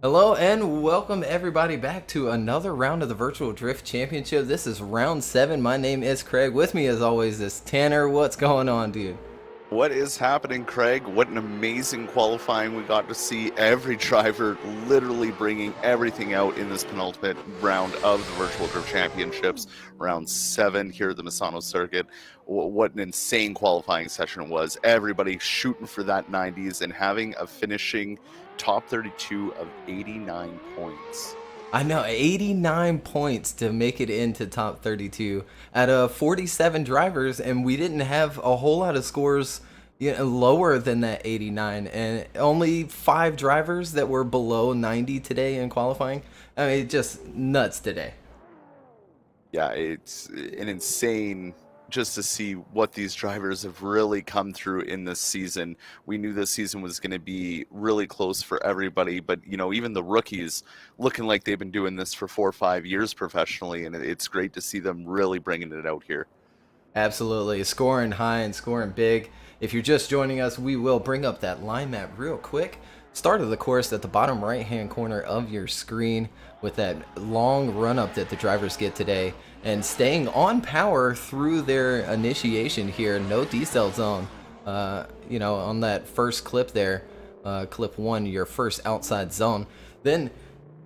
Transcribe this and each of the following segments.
Hello and welcome everybody back to another round of the Virtual Drift Championship. This is round 7. My name is Craig. With me as always is Tanner. What's going on, dude? What is happening, Craig? What an amazing qualifying we got to see. Every driver literally bringing everything out in this penultimate round of the Virtual Drift Championships. Round 7 here at the Misano circuit. What an insane qualifying session it was. Everybody shooting for that 90s and having a finishing top 32 of 89 points. I know, 89 points to make it into top 32 out of 47 drivers, and we didn't have a whole lot of scores lower than that 89, and only 5 drivers that were below 90 today in qualifying. I mean, just nuts today. Yeah, it's an insane just to see what these drivers have really come through in this season. We knew this season was going to be really close for everybody, but you know, even the rookies looking like they've been doing this for 4 or 5 years professionally, and it's great to see them really bringing it out here. Absolutely. Scoring high and scoring big. If you're just joining us, we will bring up that line map real quick. Start of the course at the bottom right-hand corner of your screen with that long run-up that the drivers get today. And staying on power through their initiation here. No decel zone. On that first clip there, clip 1, your first outside zone. Then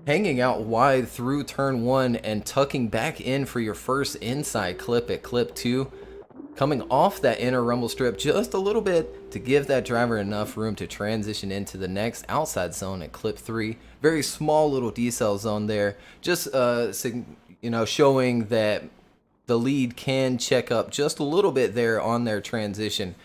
hanging out wide through turn 1 and tucking back in for your first inside clip at clip 2. Coming off that inner rumble strip just a little bit to give that driver enough room to transition into the next outside zone at clip 3. Very small little decel zone there. Just, showing that the lead can check up just a little bit there on their transition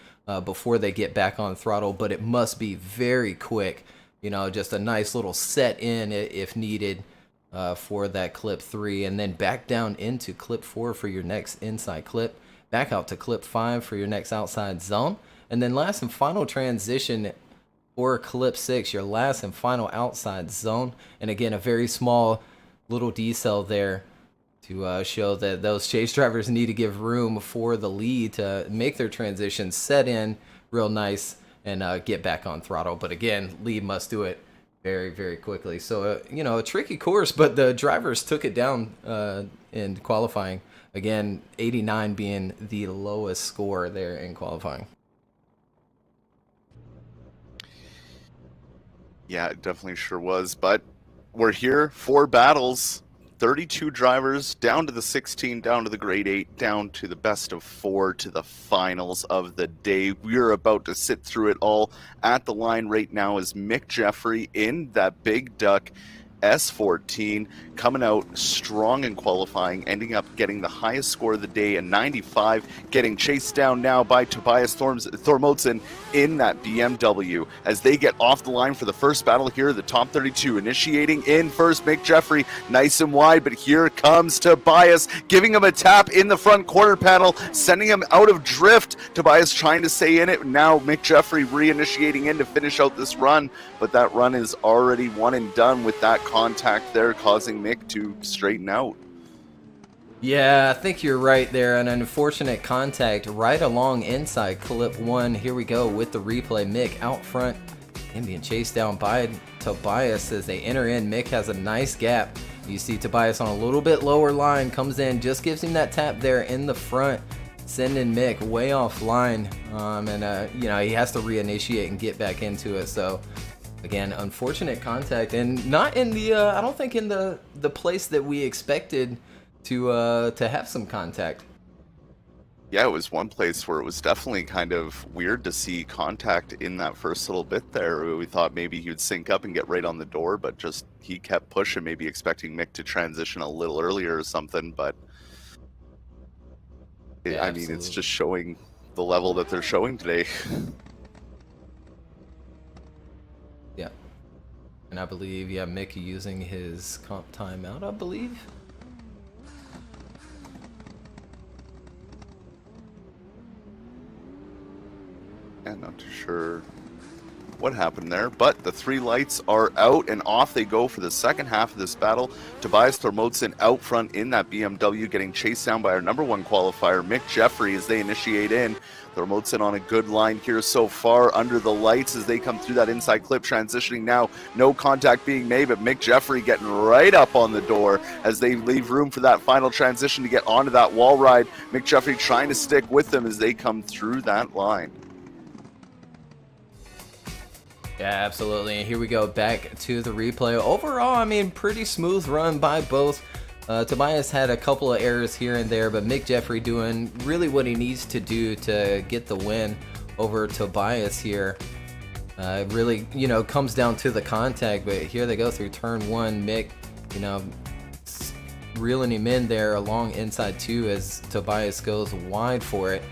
before they get back on throttle, but it must be very quick. Just a nice little set in if needed for that clip 3, and then back down into clip 4 for your next inside clip, back out to clip 5 for your next outside zone, and then last and final transition for clip 6, your last and final outside zone. And again, a very small little decel there to show that those chase drivers need to give room for the lead to make their transition set in real nice and get back on throttle. But again, lead must do it very, very quickly. So, a tricky course, but the drivers took it down in qualifying. Again, 89 being the lowest score there in qualifying. Yeah, it definitely sure was. But we're here, 4 battles, 32 drivers, down to the 16, down to the grade 8, down to the best of 4, to the finals of the day. We're about to sit through it all. At the line right now is Mick Jeffrey in that Big Duck S14, coming out strong in qualifying, ending up getting the highest score of the day, a 95, getting chased down now by Tobias Thormodsen in that BMW. As they get off the line for the first battle here, the top 32 initiating in first, Mick Jeffrey, nice and wide, but here comes Tobias, giving him a tap in the front quarter panel, sending him out of drift. Tobias trying to stay in it. Now Mick Jeffrey reinitiating in to finish out this run, but that run is already one and done with that contact there, causing Mick to straighten out. Yeah, I think you're right there. An unfortunate contact right along inside clip 1. Here we go with the replay. Mick out front and being chased down by Tobias as they enter in. Mick has a nice gap. You see Tobias on a little bit lower line, comes in, just gives him that tap there in the front, sending Mick way offline. He has to reinitiate and get back into it. So again, unfortunate contact, and not in the I don't think in the place that we expected to have some contact. Yeah, it was one place where it was definitely kind of weird to see contact in that first little bit there. We thought maybe he would sync up and get right on the door, but just he kept pushing, maybe expecting Mick to transition a little earlier or something. But it's just showing the level that they're showing today. Yeah. And I believe, Mick using his comp timeout, I believe. Yeah, not too sure what happened there, but the 3 lights are out and off they go for the second half of this battle. Tobias Thormodsen out front in that BMW, getting chased down by our number 1 qualifier, Mick Jeffrey, as they initiate in. Thormodsen on a good line here so far under the lights as they come through that inside clip, transitioning now. No contact being made, but Mick Jeffrey getting right up on the door as they leave room for that final transition to get onto that wall ride. Mick Jeffrey trying to stick with them as they come through that line. Yeah, absolutely. And here we go back to the replay. Overall, pretty smooth run by both. Tobias had a couple of errors here and there, but Mick Jeffrey doing really what he needs to do to get the win over Tobias here. Really, comes down to the contact, but here they go through turn 1. Mick, reeling him in there along inside 2 as Tobias goes wide for it,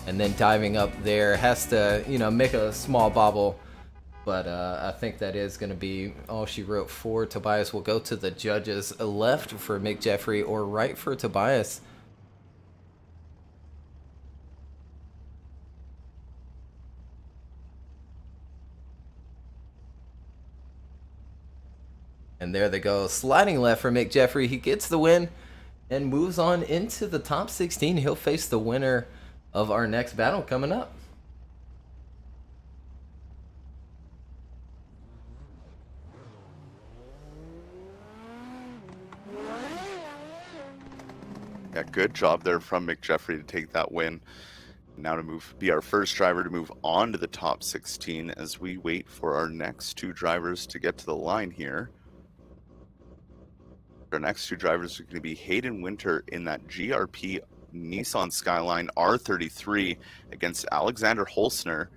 and then diving up there. Has to, make a small bobble. But I think that is going to be all she wrote for Tobias. Will go to the judges. Left for Mick Jeffrey or right for Tobias. And there they go. Sliding left for Mick Jeffrey. He gets the win and moves on into the top 16. He'll face the winner of our next battle coming up. Yeah, good job there from Mick Jeffrey to take that win. Now to be our first driver to move on to the top 16 as we wait for our next two drivers to get to the line here. Our next two drivers are going to be Hayden Winter in that GRP Nissan Skyline R33 against Alexander Holsner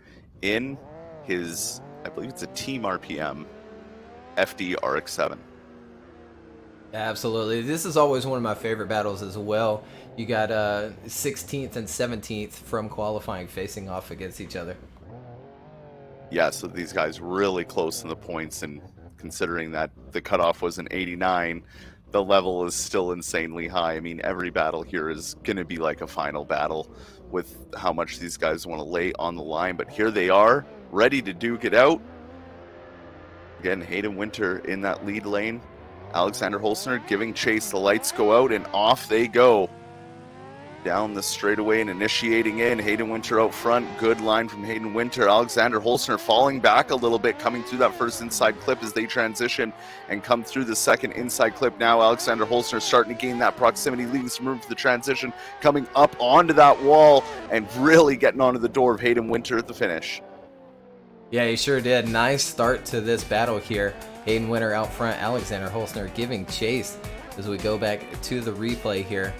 in his, I believe it's a Team RPM FD RX-7. Absolutely. This is always one of my favorite battles as well. You got 16th and 17th from qualifying facing off against each other. Yeah, so these guys really close in the points, and considering that the cutoff was an 89, the level is still insanely high. I mean, every battle here is going to be like a final battle with how much these guys want to lay on the line, but here they are, ready to duke it out. Again, Hayden Winter in that lead lane. Alexander Holsner giving chase. The lights go out and off they go. Down the straightaway and initiating in. Hayden Winter out front. Good line from Hayden Winter. Alexander Holsner falling back a little bit, coming through that first inside clip as they transition and come through the second inside clip. Now Alexander Holsner starting to gain that proximity, leaving some room for the transition, coming up onto that wall and really getting onto the door of Hayden Winter at the finish. Yeah, he sure did. Nice start to this battle here. Hayden Winter out front, Alexander Holsner giving chase as we go back to the replay here.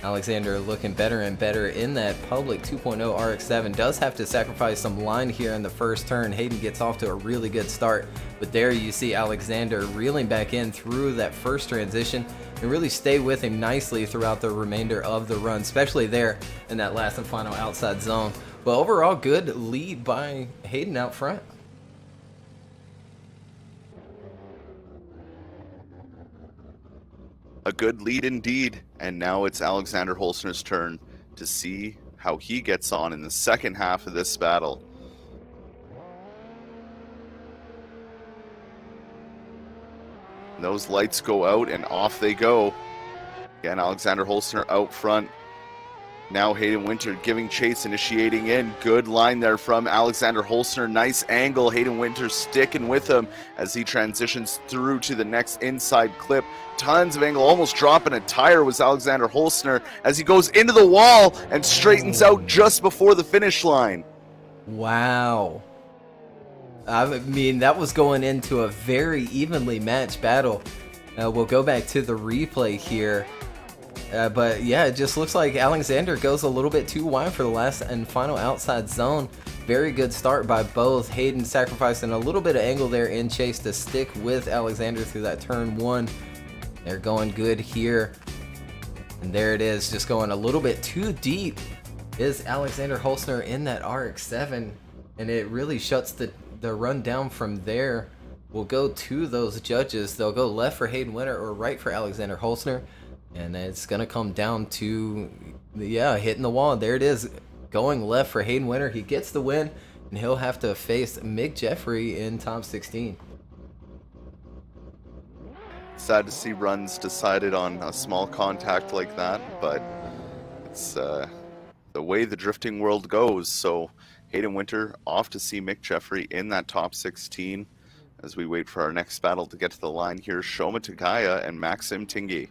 Alexander looking better and better in that public 2.0 RX-7. Does have to sacrifice some line here in the first turn. Hayden gets off to a really good start, but there you see Alexander reeling back in through that first transition and really stay with him nicely throughout the remainder of the run, especially there in that last and final outside zone. But overall, good lead by Hayden out front. A good lead indeed, and now it's Alexander Holsner's turn to see how he gets on in the second half of this battle. And those lights go out and off they go. Again, Alexander Holsner out front. Now Hayden Winter giving chase, initiating in. Good line there from Alexander Holsner. Nice angle. Hayden Winter sticking with him as he transitions through to the next inside clip. Tons of angle, almost dropping a tire was Alexander Holsner as he goes into the wall and straightens out just before the finish line. Wow. I mean, that was going into a very evenly matched battle. We'll go back to the replay here. But yeah, it just looks like Alexander goes a little bit too wide for the last and final outside zone. Very good start by both. Hayden sacrificing a little bit of angle there in chase to stick with Alexander through that turn one. They're going good here. And there it is, just going a little bit too deep is Alexander Holsner in that RX-7. And it really shuts the run down from there. We'll go to those judges. They'll go left for Hayden Winter or right for Alexander Holsner. And it's going to come down to, hitting the wall. There it is, going left for Hayden Winter. He gets the win, and he'll have to face Mick Jeffrey in top 16. Sad to see runs decided on a small contact like that, but it's the way the drifting world goes. So Hayden Winter off to see Mick Jeffrey in that top 16 as we wait for our next battle to get to the line here. Shoma Takaya and Maxim Tingy.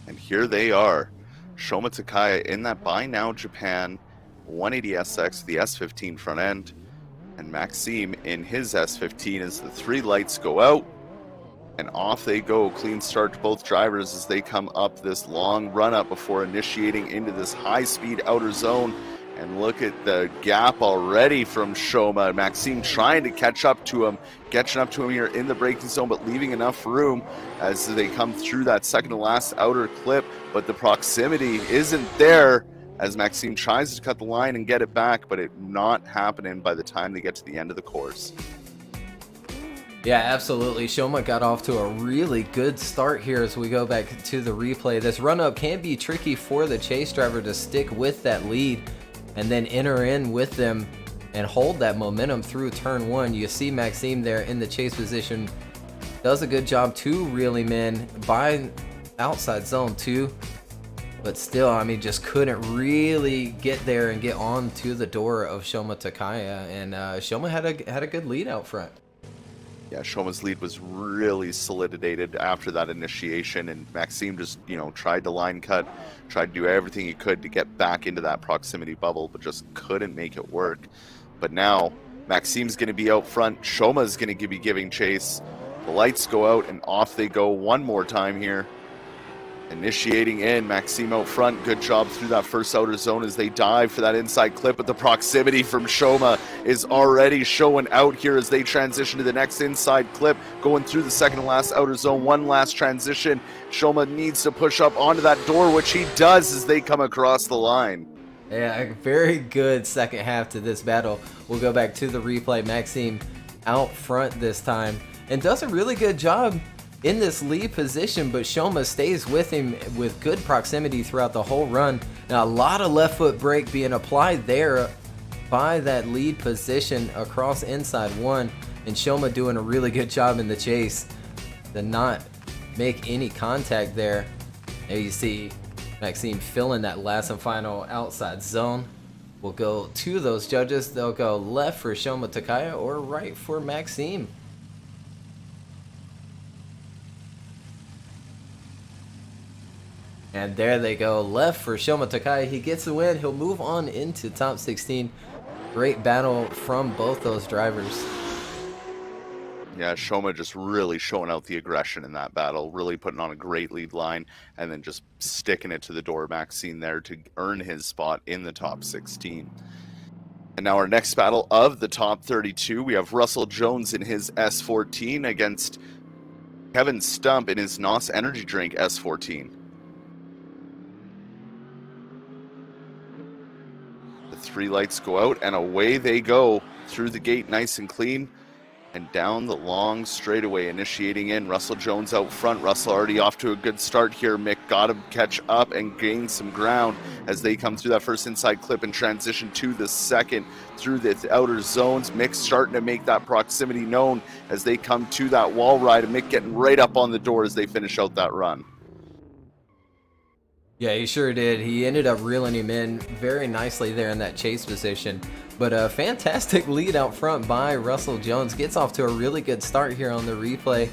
And here they are, Shoma Takaya in that Buy Now Japan 180SX, the S15 front end, and Maxime in his S15 as the three lights go out, and off they go. Clean start to both drivers as they come up this long run up before initiating into this high-speed outer zone. And look at the gap already from Shoma. Maxime trying to catching up to him here in the braking zone, but leaving enough room as they come through that second to last outer clip. But the proximity isn't there as Maxime tries to cut the line and get it back, but it not happening by the time they get to the end of the course. Yeah, absolutely. Shoma got off to a really good start here as we go back to the replay. This run-up can be tricky for the chase driver to stick with that lead and then enter in with them and hold that momentum through turn one. You see Maxime there in the chase position. Does a good job to reel him in by outside zone 2. But still, I mean, just couldn't really get there and get on to the door of Shoma Takaya. And Shoma had a good lead out front. Yeah, Shoma's lead was really solidified after that initiation, and Maxime just, tried to line cut, tried to do everything he could to get back into that proximity bubble, but just couldn't make it work. But now, Maxime's going to be out front, Shoma's going to be giving chase, the lights go out, and off they go one more time here. Initiating in, Maxime out front, good job through that first outer zone as they dive for that inside clip, but the proximity from Shoma is already showing out here as they transition to the next inside clip, going through the second to last outer zone, one last transition. Shoma needs to push up onto that door, which he does as they come across the line. Yeah, a very good second half to this battle. We'll go back to the replay. Maxime out front this time and does a really good job in this lead position, but Shoma stays with him with good proximity throughout the whole run. Now, a lot of left foot brake being applied there by that lead position across inside 1, and Shoma doing a really good job in the chase to not make any contact there. There you see Maxime filling that last and final outside zone. We'll go to those judges. They'll go left for Shoma Takaya or right for Maxime. And there they go, left for Shoma Takaya. He gets the win. He'll move on into top 16. Great battle from both those drivers. Yeah, Shoma just really showing out the aggression in that battle, really putting on a great lead line, and then just sticking it to the door Maxine there to earn his spot in the top 16. And now our next battle of the top 32, we have Russell Jones in his S14 against Kevin Stump in his NOS Energy Drink S14. The 3 lights go out, and away they go through the gate nice and clean. And down the long straightaway, initiating in. Russell Jones out front. Russell already off to a good start here. Mick got him catch up and gain some ground as they come through that first inside clip and transition to the second through the outer zones. Mick starting to make that proximity known as they come to that wall ride. And Mick getting right up on the door as they finish out that run. Yeah, he sure did. He ended up reeling him in very nicely there in that chase position. But a fantastic lead out front by Russell Jones. Gets off to a really good start here on the replay.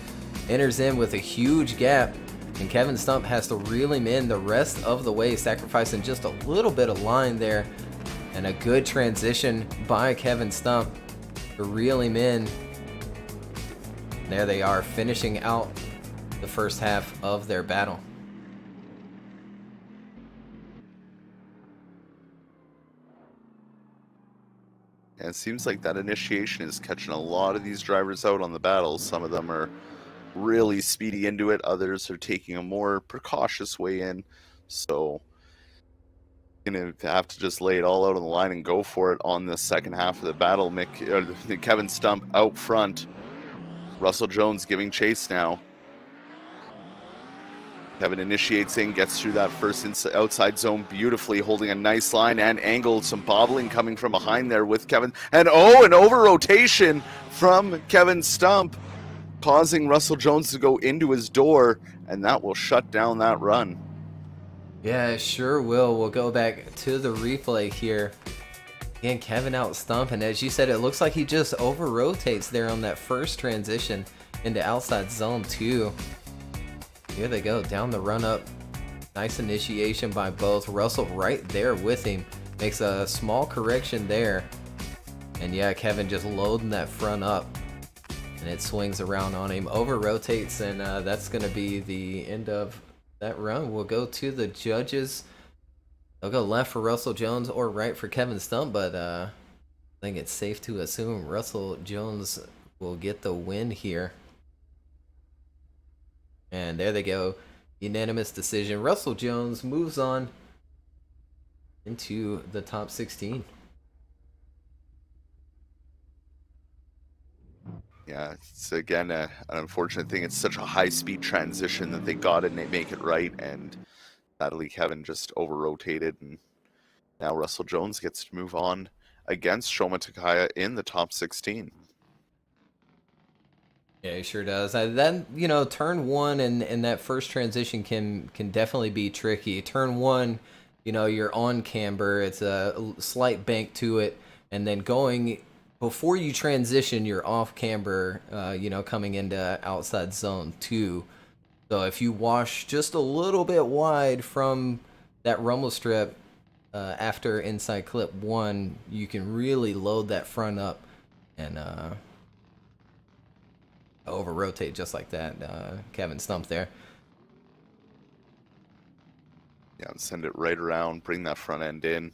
Enters in with a huge gap. And Kevin Stump has to reel him in the rest of the way, sacrificing just a little bit of line there. And a good transition by Kevin Stump to reel him in. There they are, finishing out the first half of their battle. And it seems like that initiation is catching a lot of these drivers out on the battles. Some of them are really speedy into it. Others are taking a more precautious way in. So going to have to just lay it all out on the line and go for it on the second half of the battle. Kevin Stump out front. Russell Jones giving chase now. Kevin initiates in, gets through that first outside zone beautifully, holding a nice line and angle. Some bobbling coming from behind there with Kevin. And an over-rotation from Kevin Stump, causing Russell Jones to go into his door, and that will shut down that run. Yeah, it sure will. We'll go back to the replay here. Again, Kevin out Stump, and as you said, it looks like he just over-rotates there on that first transition into outside zone 2. Here they go, down the run up. Nice initiation by both. Russell right there with him. Makes a small correction there. And yeah, Kevin just loading that front up. And it swings around on him. Over rotates, and that's going to be the end of that run. We'll go to the judges. They'll go left for Russell Jones or right for Kevin Stump. But I think it's safe to assume Russell Jones will get the win here. And there they go. Unanimous decision. Russell Jones moves on into the top 16. Yeah, it's again an unfortunate thing. It's such a high-speed transition that they got to make it right, and Natalie Kevin just over-rotated, and now Russell Jones gets to move on against Shoma Takaya in the top 16. Yeah, he sure does. Then, you know, turn one and that first transition can definitely be tricky. Turn one, you know, you're on camber. It's a slight bank to it, and then going before you transition, you're off camber. You know, coming into outside zone 2. So if you wash just a little bit wide from that rumble strip after inside clip 1, you can really load that front up and over rotate just like that. Kevin stumped there. Yeah, send it right around, bring that front end in.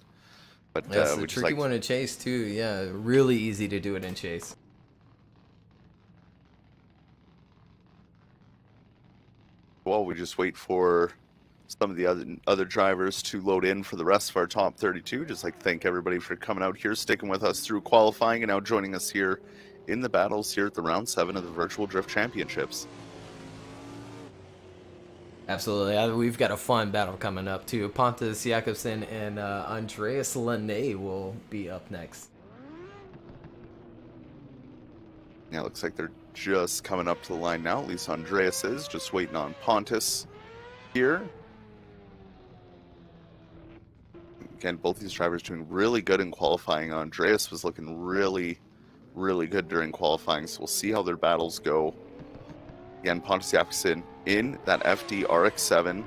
But That's a tricky one to chase too. Yeah, really easy to do it in chase. Well, we just wait for some of the other drivers to load in for the rest of our top 32. Just like to thank everybody for coming out here, sticking with us through qualifying, and now joining us here in the battles here at the round 7 of the Virtual Drift Championships. Absolutely. We've got a fun battle coming up too. Pontus Jakobsen and Andreas Linnae will be up next. Yeah, it looks like they're just coming up to the line now. At least Andreas is just waiting on Pontus here. Again, both these drivers doing really good in qualifying. Andreas was looking really good during qualifying, so we'll see how their battles go. Again, Pontus Jakobsen in that FD RX-7,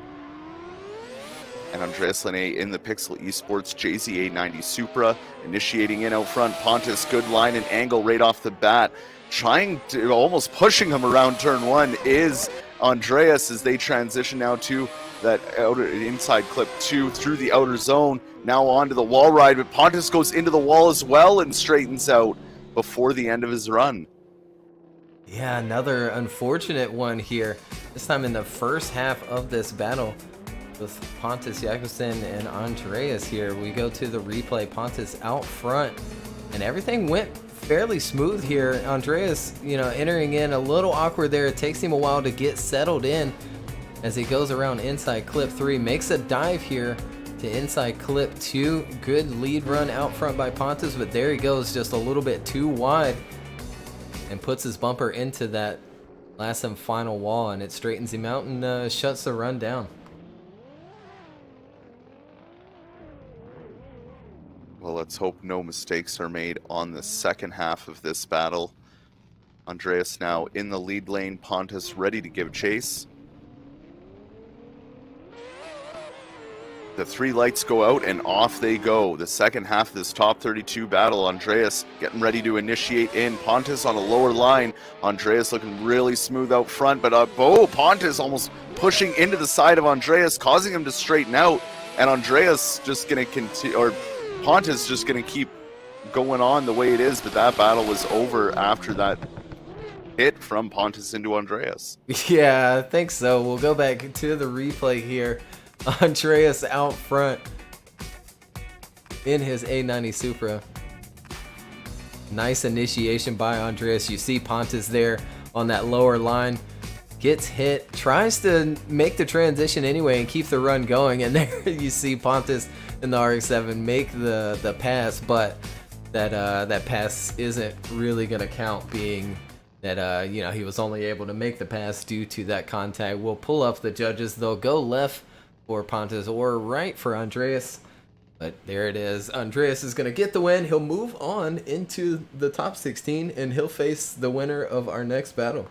and Andreas Linnae in the Pixel Esports JZA90 Supra, initiating in out front. Pontus, good line and angle right off the bat. Trying to, almost pushing him around turn 1 is Andreas as they transition now to that outer inside clip 2 through the outer zone. Now onto the wall ride, but Pontus goes into the wall as well and straightens out before the end of his run. Yeah, another unfortunate one here. This time in the first half of this battle with Pontus Jakobsen and Andreas here. We go to the replay. Pontus out front, and everything went fairly smooth here. Andreas, you know, entering in a little awkward there. It takes him a while to get settled in as he goes around inside clip 3. Makes a dive here to inside clip 2. Good lead run out front by Pontus, but there he goes just a little bit too wide and puts his bumper into that last and final wall, and it straightens him out and shuts the run down. Well, let's hope no mistakes are made on the second half of this battle. Andreas now in the lead lane, Pontus ready to give chase. The 3 lights go out and off they go. The second half of this top 32 battle. Andreas getting ready to initiate in. Pontus on a lower line. Andreas looking really smooth out front, but Pontus almost pushing into the side of Andreas, causing him to straighten out. And Andreas just going to continue, or Pontus just going to keep going on the way it is, but that battle was over after that hit from Pontus into Andreas. Yeah, I think so. We'll go back to the replay here. Andreas out front in his A90 Supra. Nice initiation by Andreas. You see Pontus there on that lower line. Gets hit, tries to make the transition anyway and keep the run going. And there you see Pontus in the RX-7 make the pass, but that pass isn't really going to count, being that you know, he was only able to make the pass due to that contact. We'll pull up the judges. They'll go left for Pontus or right for Andreas. But there it is. Andreas is going to get the win. He'll move on into the top 16, and he'll face the winner of our next battle.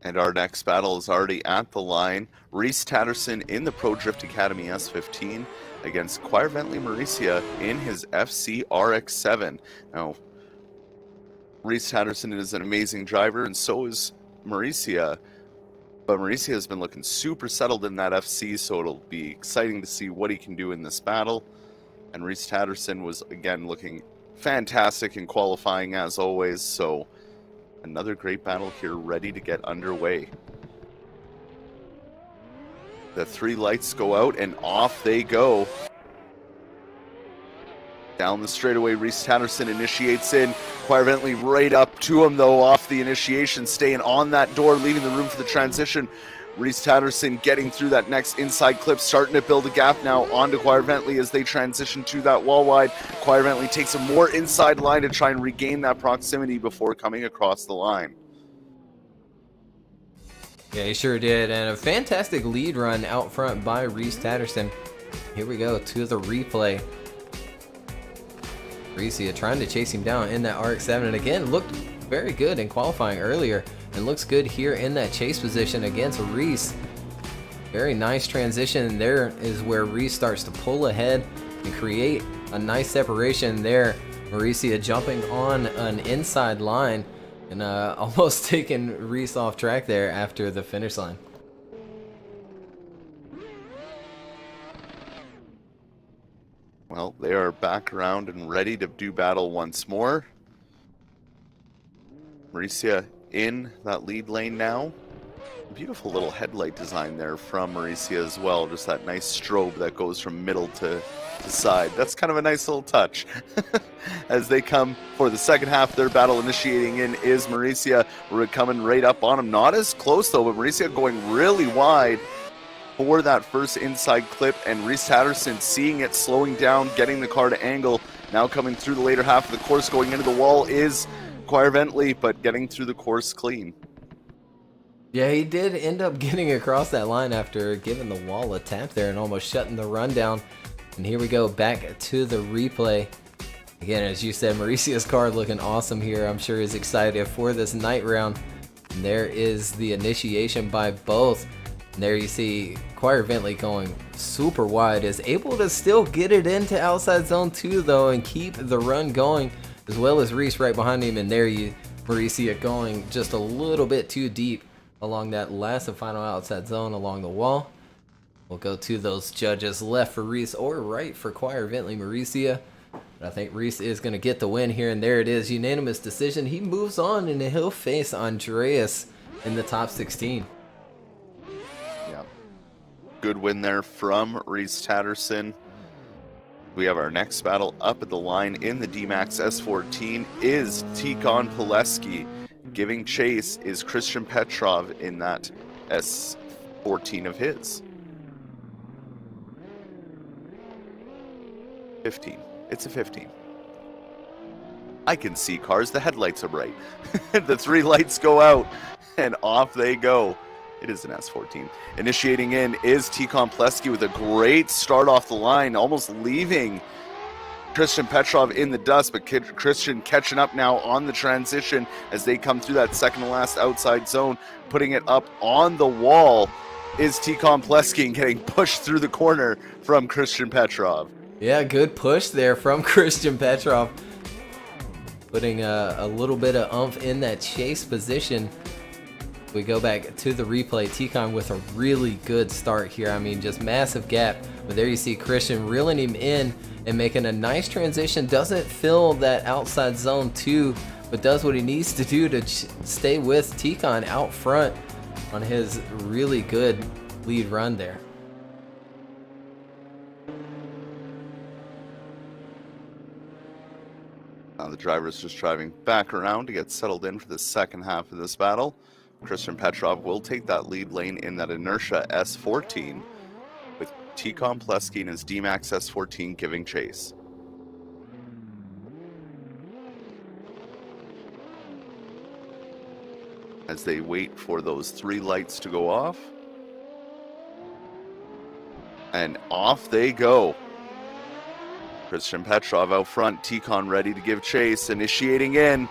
And our next battle is already at the line. Rhys Tatterson in the Pro Drift Academy S15 against Choir Bentley Mauricia in his FC RX-7. Now, Rhys Tatterson is an amazing driver, and so is Mauricia. But Mauricia has been looking super settled in that FC, so it'll be exciting to see what he can do in this battle. And Rhys Tatterson was, again, looking fantastic in qualifying as always, so another great battle here ready to get underway. The 3 lights go out and off they go. Down the straightaway, Rhys Tatterson initiates in. Bentley right up to him, though, off the initiation, staying on that door, leaving the room for the transition. Rhys Tatterson getting through that next inside clip, starting to build a gap now onto Bentley as they transition to that wall wide. Bentley takes a more inside line to try and regain that proximity before coming across the line. Yeah, he sure did, and a fantastic lead run out front by Rhys Tatterson. Here we go to the replay. Rhys trying to chase him down in that RX-7, and again, looked very good in qualifying earlier, and looks good here in that chase position against Rhys. Very nice transition, and there is where Rhys starts to pull ahead and create a nice separation there. Mauricia jumping on an inside line and almost taking Rhys off track there after the finish line. Well, they are back around and ready to do battle once more. Mauricia in that lead lane now. Beautiful little headlight design there from Mauricia as well. Just that nice strobe that goes from middle to side. That's kind of a nice little touch. As they come for the second half, their battle initiating in is Mauricia. We're coming right up on him. Not as close though, but Mauricia going really wide for that first inside clip, and Rhys Tatterson seeing it, slowing down, getting the car to angle. Now coming through the later half of the course, going into the wall is Bentley, but getting through the course clean. Yeah, he did end up getting across that line after giving the wall a tap there and almost shutting the run down. And here we go back to the replay. Again, as you said, Mauricia's car looking awesome here. I'm sure he's excited for this night round. And there is the initiation by both. And there you see Bentley going super wide, is able to still get it into outside zone 2 though and keep the run going, as well as Rhys right behind him. And there you Mauricia going just a little bit too deep along that last and final outside zone along the wall. We'll go to those judges, left for Rhys or right for Bentley Mauricia. But I think Rhys is going to get the win here, and there it is, unanimous decision. He moves on and he'll face Andreas in the top 16. Good win there from Rhys Tatterson. We have our next battle up at the line in the D-Max S14 is Econ Pulesky. Giving chase is Christian Petrov in that S14 of his. 15. It's a 15. I can see cars. The headlights are bright. The 3 lights go out and off they go. It is an S14. Initiating in is Econ Pulesky with a great start off the line, almost leaving Christian Petrov in the dust, but Christian catching up now on the transition as they come through that second to last outside zone, putting it up on the wall is Econ Pulesky and getting pushed through the corner from Christian Petrov. Yeah, good push there from Christian Petrov, putting a little bit of oomph in that chase position. We go back to the replay. Econ with a really good start here. I mean, just massive gap. But there you see Christian reeling him in and making a nice transition. Doesn't fill that outside zone 2, but does what he needs to do to stay with Econ out front on his really good lead run there. Now the driver's just driving back around to get settled in for the second half of this battle. Christian Petrov will take that lead lane in that inertia S14, with Econ Pulesky in his D-Max S14 giving chase. As they wait for those 3 lights to go off. And off they go. Christian Petrov out front, Econ ready to give chase, initiating in.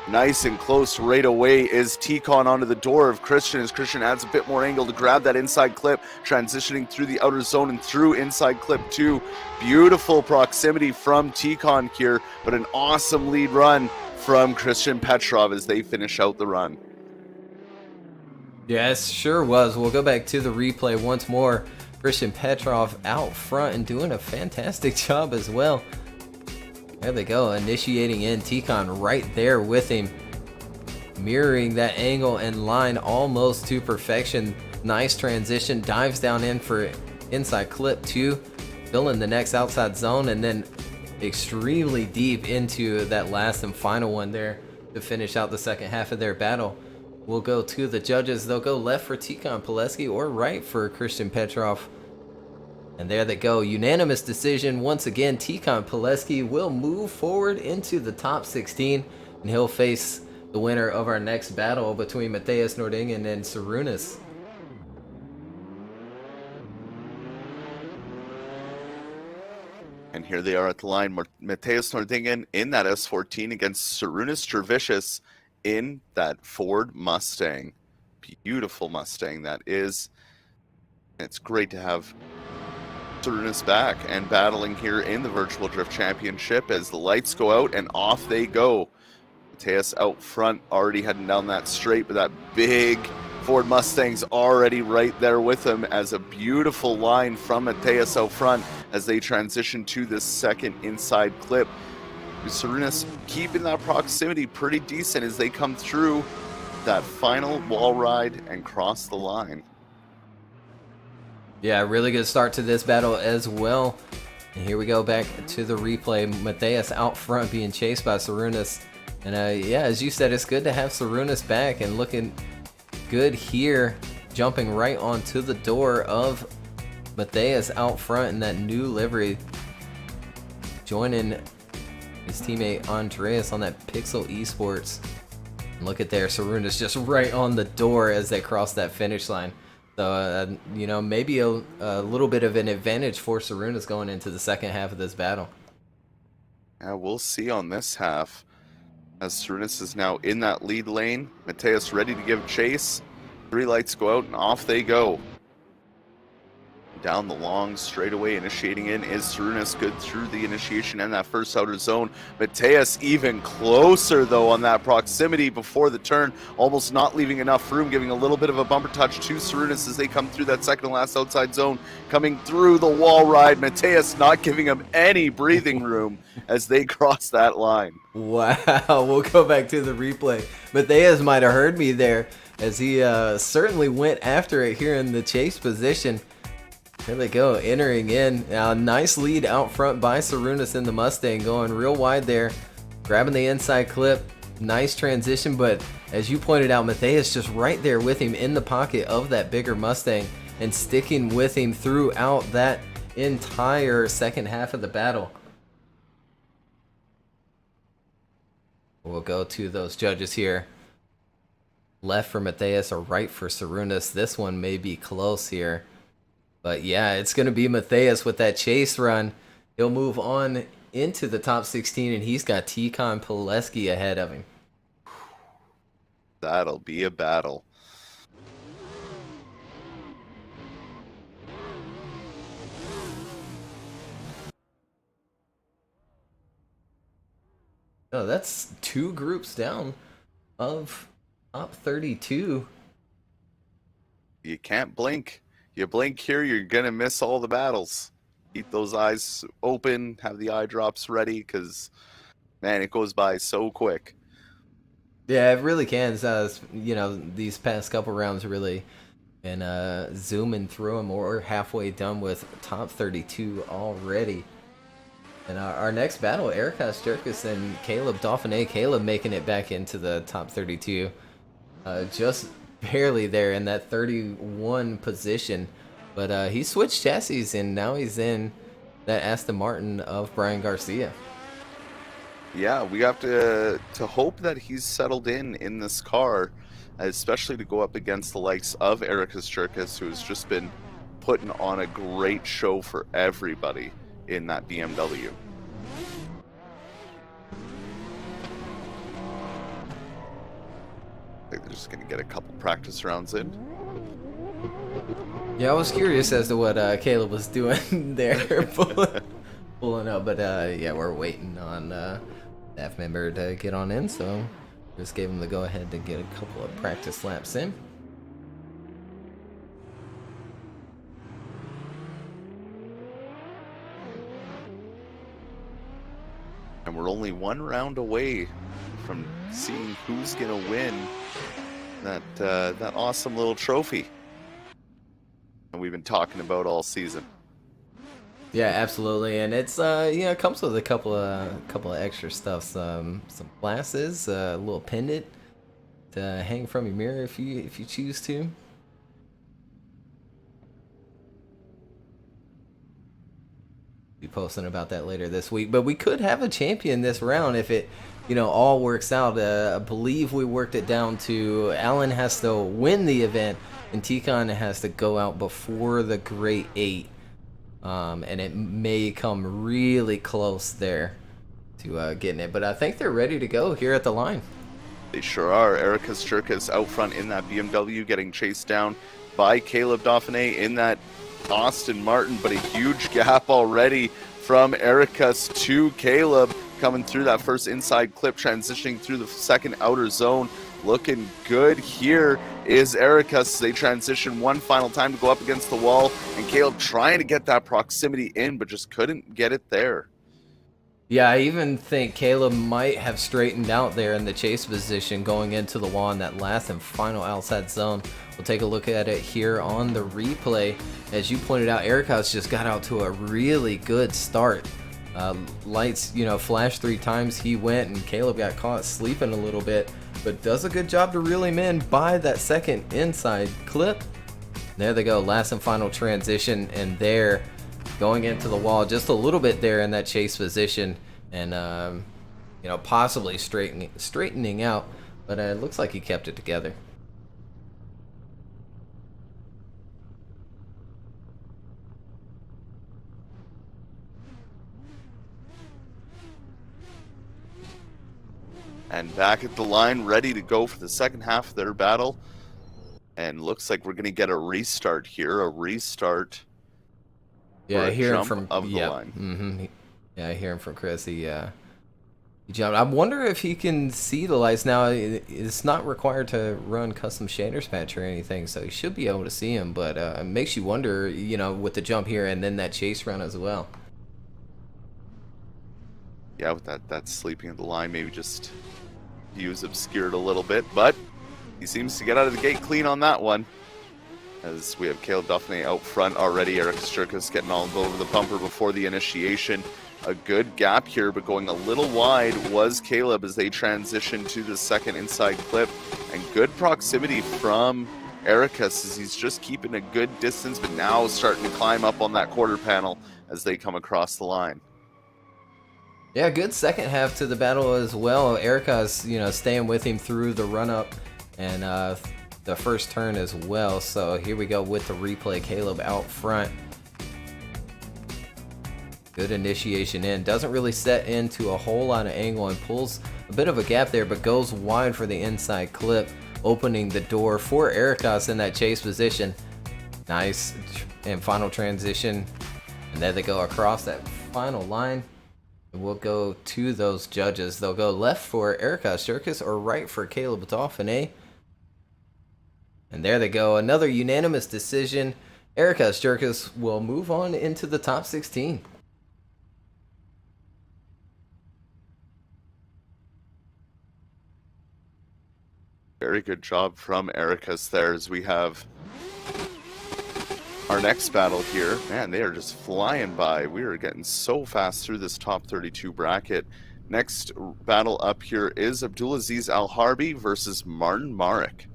Nice and close right away is Econ onto the door of Christian as Christian adds a bit more angle to grab that inside clip, transitioning through the outer zone and through inside clip 2. Beautiful proximity from Econ here, but an awesome lead run from Christian Petrov as they finish out the run. Yes, sure was. We'll go back to the replay once more. Christian Petrov out front and doing a fantastic job as well. There they go, initiating in, Econ right there with him, mirroring that angle and line almost to perfection. Nice transition, dives down in for inside clip 2, filling the next outside zone, and then extremely deep into that last and final one there to finish out the second half of their battle. We'll go to the judges. They'll go left for Econ Pulesky or right for Christian Petrov. And there they go. Unanimous decision. Once again, Econ Pulesky will move forward into the top 16. And he'll face the winner of our next battle between Matthias Nordinga and Sarunas. And here they are at the line. Matthias Nordinga in that S14 against Sarunas Jerkis in that Ford Mustang. Beautiful Mustang that is. It's great to have Sarunas back and battling here in the Virtual Drift Championship as the lights go out and off they go. Matthias out front, already heading down that straight, but that big Ford Mustang's already right there with him as a beautiful line from Matthias out front as they transition to this second inside clip. Sarunas keeping that proximity pretty decent as they come through that final wall ride and cross the line. Yeah, really good start to this battle as well. And here we go back to the replay. Matthias out front being chased by Sarunas. And yeah, as you said, it's good to have Sarunas back and looking good here. Jumping right onto the door of Matthias out front in that new livery. Joining his teammate Andreas on that Pixel Esports. And look at there, Sarunas just right on the door as they cross that finish line. So, you know, maybe a little bit of an advantage for Sarunas going into the second half of this battle. Yeah, we'll see on this half. As Sarunas is now in that lead lane. Matthias ready to give chase. 3 lights go out and off they go. Down the long straightaway, initiating in is Sarunas, good through the initiation and that first outer zone. Matthias even closer though on that proximity before the turn, almost not leaving enough room, giving a little bit of a bumper touch to Sarunas as they come through that second to last outside zone, coming through the wall ride. Matthias not giving him any breathing room as they cross that line. Wow, we'll go back to the replay. Matthias might have heard me there as he certainly went after it here in the chase position. There they go, entering in. Now, nice lead out front by Sarunas in the Mustang, going real wide there, grabbing the inside clip. Nice transition, but as you pointed out, Matthias just right there with him in the pocket of that bigger Mustang and sticking with him throughout that entire second half of the battle. We'll go to those judges here. Left for Matthias or right for Sarunas. This one may be close here. But yeah, it's going to be Matthias with that chase run. He'll move on into the top 16, and he's got Econ Pulesky ahead of him. That'll be a battle. Oh, that's 2 groups down of top 32. You can't blink. You blink here, you're going to miss all the battles. Keep those eyes open, have the eye drops ready, because, man, it goes by so quick. Yeah, it really can. You know, these past couple rounds really, and zooming through them, we're halfway done with top 32 already. And our next battle, Ericas Jerkis and Caleb Dauphine. Caleb making it back into the top 32. Just barely there in that 31 position. But he switched chassis, and now he's in that Aston Martin of Brian Garcia. Yeah, we have to hope that he's settled in this car, especially to go up against the likes of Ericas Jerkis, who's just been putting on a great show for everybody in that BMW. I think they're just going to get a couple practice rounds in. Yeah, I was curious as to what Caleb was doing there, pulling up. But yeah, we're waiting on staff member to get on in, so just gave him the go-ahead to get a couple of practice laps in. And we're only 1 round away from seeing who's going to win that awesome little trophy that we've been talking about all season. Yeah, absolutely, and it's it comes with a couple of extra stuff, some glasses, a little pendant to hang from your mirror if you choose to. Be posting about that later this week, but we could have a champion this round if it all works out. I believe we worked it down to Alan has to win the event and Econ has to go out before the Great 8, and it may come really close there to getting it, but I think they're ready to go here at the line. They sure are. Erica's Circus out front in that BMW, getting chased down by Caleb Dauphine in that Austin Martin, but a huge gap already from Ericus to Caleb, coming through that first inside clip, transitioning through the second outer zone. Looking good here is Ericus. They transition one final time to go up against the wall, and Caleb trying to get that proximity in, but just couldn't get it there. Yeah, I even think Caleb might have straightened out there in the chase position going into the wall in that last and final outside zone. We'll take a look at it here on the replay. As you pointed out, Ericus just got out to a really good start. Lights, flashed 3 times. He went, and Caleb got caught sleeping a little bit, but does a good job to reel him in by that second inside clip. There they go, last and final transition, and there, going into the wall just a little bit there in that chase position, and possibly straightening out, but it looks like he kept it together. And back at the line, ready to go for the second half of their battle. And looks like we're going to get a restart here, Yeah, I hear him from of the line. Mm-hmm. Yeah, I hear him from Chris. He jumped. I wonder if he can see the lights now. It's not required to run custom shaders patch or anything, so he should be able to see him. But it makes you wonder, with the jump here and then that chase run as well. Yeah, with that sleeping at the line, maybe just he was obscured a little bit, but he seems to get out of the gate clean on that one. As we have Caleb Dauphine out front already, Eric Strikus getting all over the bumper before the initiation. A good gap here, but going a little wide was Caleb as they transition to the second inside clip. And good proximity from Ericus as he's just keeping a good distance, but now starting to climb up on that quarter panel as they come across the line. Yeah, good second half to the battle as well. Erica's, staying with him through the run-up and the first turn as well. So here we go with the replay. Caleb out front. Good initiation in. Doesn't really set into a whole lot of angle and pulls a bit of a gap there, but goes wide for the inside clip, opening the door for Ericus in that chase position. Nice and final transition. And there they go across that final line. We'll go to those judges. They'll go left for Ericus Circus or right for Caleb Dauphine. And there they go. Another unanimous decision. Ericus Circus will move on into the top 16. Very good job from Ericus there as we have our next battle here. Man, they are just flying by. We are getting so fast through this top 32 bracket. Next battle up here is Abdulaziz Al-Harbi versus Martin Marrick.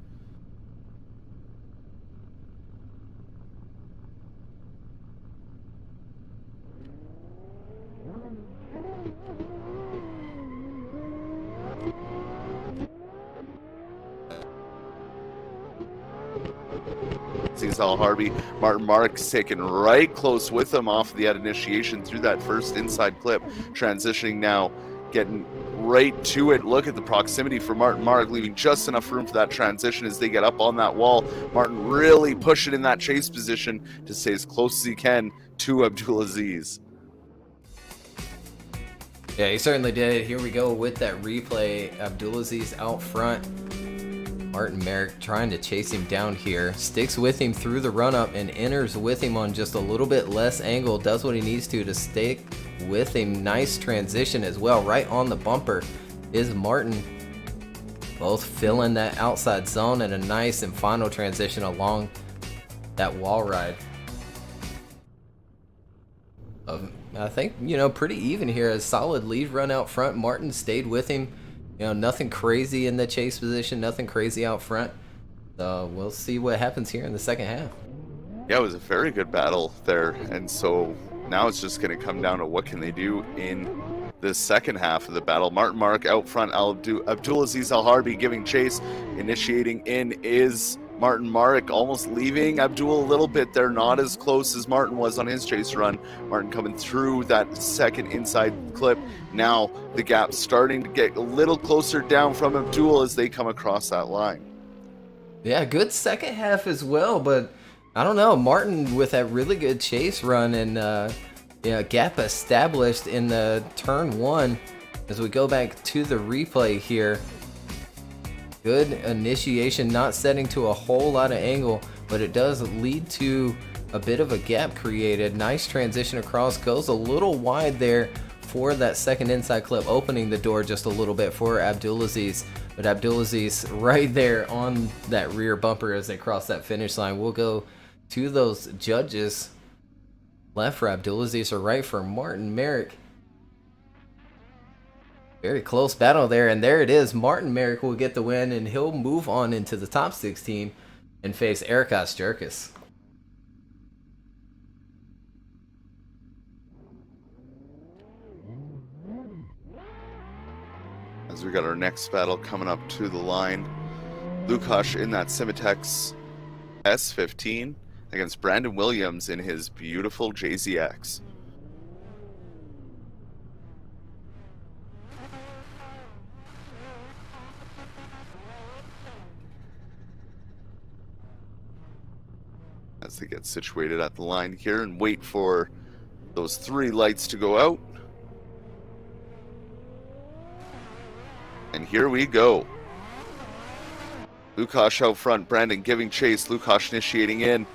Al-Harbi, Martin Marrick's taken right close with him off the initiation through that first inside clip, transitioning now, getting right to it. Look at the proximity for Martin Marrick, leaving just enough room for that transition as they get up on that wall. Martin really pushing in that chase position to stay as close as he can to Abdulaziz. Yeah, he certainly did. Here we go with that replay. Abdulaziz out front. Martin Marrick trying to chase him down here. Sticks with him through the run-up and enters with him on just a little bit less angle. Does what he needs to stick with him. Nice transition as well. Right on the bumper is Martin. Both filling that outside zone and a nice and final transition along that wall ride. I think, pretty even here. A solid lead run out front. Martin stayed with him. Nothing crazy in the chase position, nothing crazy out front. So we'll see what happens here in the second half. Yeah, it was a very good battle there. And so now it's just going to come down to what can they do in the second half of the battle. Martin Mark out front, Abdulaziz Al-Harbi giving chase. Initiating in is Martin Marek, almost leaving Abdul a little bit there, not as close as Martin was on his chase run. Martin coming through that second inside clip. Now the gap starting to get a little closer down from Abdul as they come across that line. Yeah, good second half as well, but I don't know. Martin with that really good chase run and gap established in the turn one. As we go back to the replay here, good initiation, not setting to a whole lot of angle, but it does lead to a bit of a gap created. Nice transition across, goes a little wide there for that second inside clip, opening the door just a little bit for Abdulaziz. But Abdulaziz right there on that rear bumper as they cross that finish line. We'll go to those judges. Left for Abdulaziz or right for Martin Marek. Very close battle there, and there it is. Martin Marek will get the win, and he'll move on into the top 16 and face Jerkis Jerkis. As we got our next battle coming up to the line, Lukash in that Simitex S15 against Brandon Williams in his beautiful JZX. As they get situated at the line here and wait for those three lights to go out. And here we go. Lukash out front, Brandon giving chase, Lukash initiating in.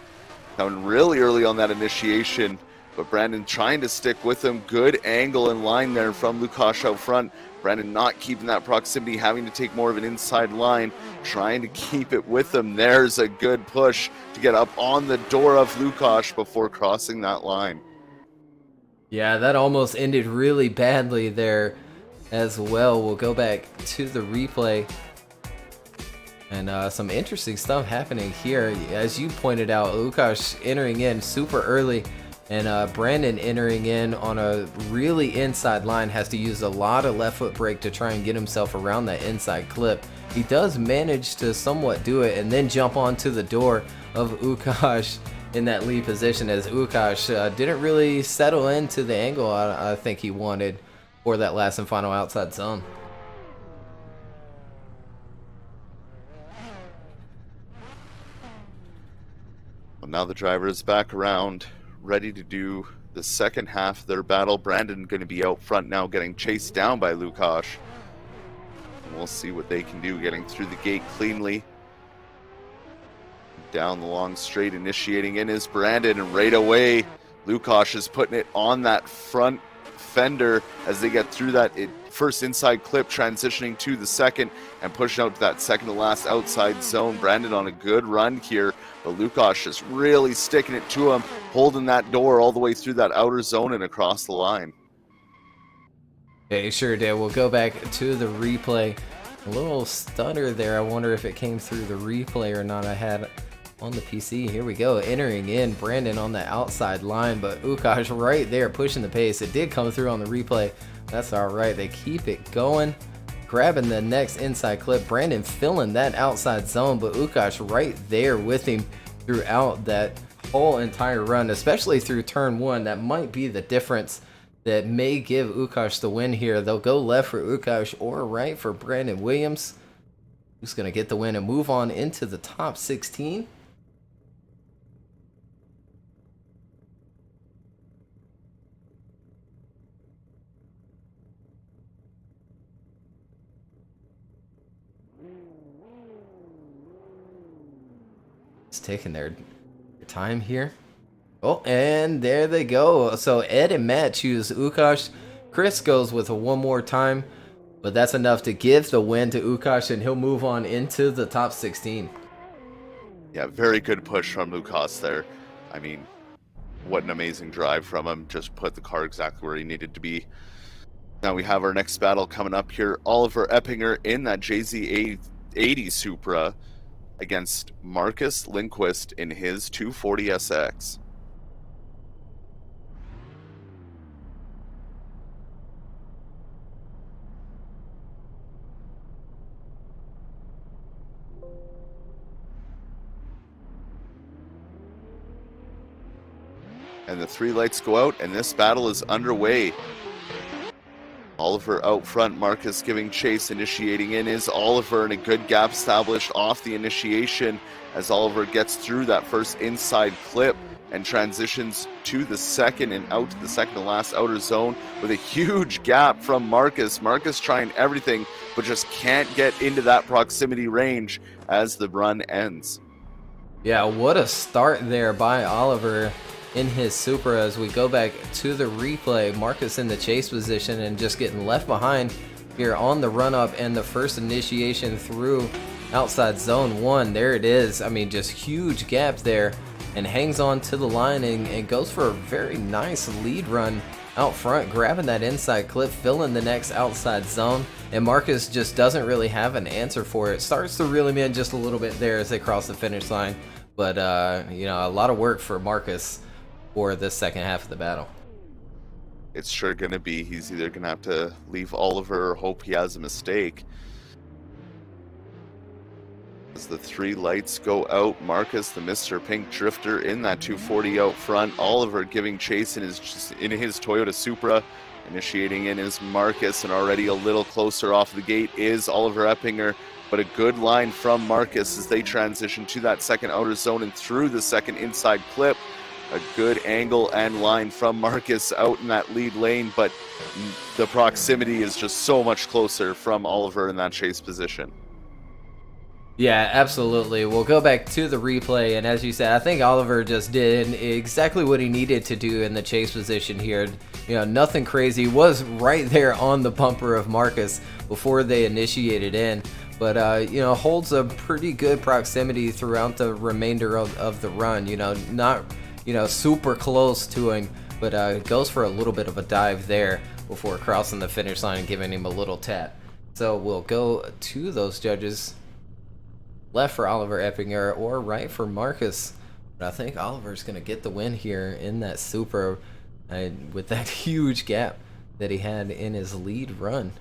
Coming really early on that initiation, but Brandon trying to stick with him. Good angle and line there from Lukash out front. Brandon not keeping that proximity, having to take more of an inside line, trying to keep it with him. There's a good push to get up on the door of Lukash before crossing that line. Yeah, that almost ended really badly there as well. We'll go back to the replay. And some interesting stuff happening here. As you pointed out, Lukash entering in super early, and Brandon entering in on a really inside line, has to use a lot of left foot brake to try and get himself around that inside clip. He does manage to somewhat do it and then jump onto the door of Lukash in that lead position, as Lukash didn't really settle into the angle I think he wanted for that last and final outside zone. Now the driver is back around, ready to do the second half of their battle. Brandon going to be out front now, getting chased down by Lukash. And we'll see what they can do, getting through the gate cleanly. Down the long straight, initiating in is Brandon, and right away, Lukash is putting it on that front fender as they get through that first inside clip, transitioning to the second and pushing out to that second to last outside zone. Brandon on a good run here, but Lukash just really sticking it to him, holding that door all the way through that outer zone and across the line. Yeah, he sure did. We'll go back to the replay. A little stutter there. I wonder if it came through the replay or not. I had on the PC. Here we go. Entering in Brandon on the outside line, but Lukash right there pushing the pace. It did come through on the replay. That's all right. They keep it going. Grabbing the next inside clip. Brandon filling that outside zone, but Lukash right there with him throughout that whole entire run, especially through turn one. That might be the difference that may give Lukash the win here. They'll go left for Lukash or right for Brandon Williams, who's going to get the win and move on into the top 16. Taking their time here. Oh, and there they go. So Ed and Matt choose Lukash. Chris goes with a one more time, but that's enough to give the win to Lukash, and he'll move on into the top 16. Yeah, very good push from Lukash there. I mean, What an amazing drive from him. Just put the car exactly where he needed to be. Now we have our next battle coming up here. Oliver Eppinger in that JZ80 Supra against Marcus Lindquist in his 240SX. And the 3 lights go out, and this battle is underway. Oliver out front, Marcus giving chase, initiating in is Oliver, and a good gap established off the initiation as Oliver gets through that first inside clip and transitions to the second and out to the second to last outer zone with a huge gap from Marcus. Marcus trying everything, but just can't get into that proximity range as the run ends. Yeah, what a start there by Oliver in his Supra. As we go back to the replay, Marcus in the chase position and just getting left behind here on the run up and the first initiation through outside zone 1. There it is. I mean, just huge gap there, and hangs on to the line and goes for a very nice lead run out front, grabbing that inside clip, filling the next outside zone, and Marcus just doesn't really have an answer for it. Starts to reel him in just a little bit there as they cross the finish line, but you know, a lot of work for Marcus for the second half of the battle. It's sure going to be. He's either going to have to leave Oliver or hope he has a mistake. As the 3 lights go out, Marcus, the Mr. Pink Drifter, in that 240 out front. Oliver giving chase in his Toyota Supra. Initiating in is Marcus, and already a little closer off the gate is Oliver Eppinger. But a good line from Marcus as they transition to that second outer zone and through the second inside clip. A good angle and line from Marcus out in that lead lane, but the proximity is just so much closer from Oliver in that chase position. Yeah, absolutely. We'll go back to the replay, and as you said, I think Oliver just did exactly what he needed to do in the chase position here. You know, nothing crazy. Was right there on the bumper of Marcus before they initiated in, but you know, holds a pretty good proximity throughout the remainder of the run. You know, not, you know, super close to him, but goes for a little bit of a dive there before crossing the finish line and giving him a little tap. So we'll go to those judges. Left for Oliver Eppinger or right for Marcus. But I think Oliver's going to get the win here in that Supra with that huge gap that he had in his lead run.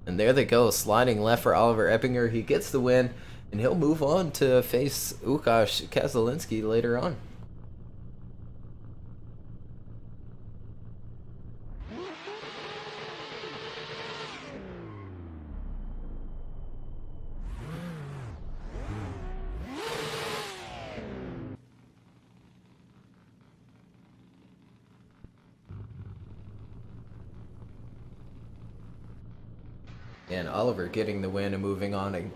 And there they go, sliding left for Oliver Eppinger. He gets the win, and he'll move on to face Łukasz Kazalinski later on. And Oliver getting the win and moving on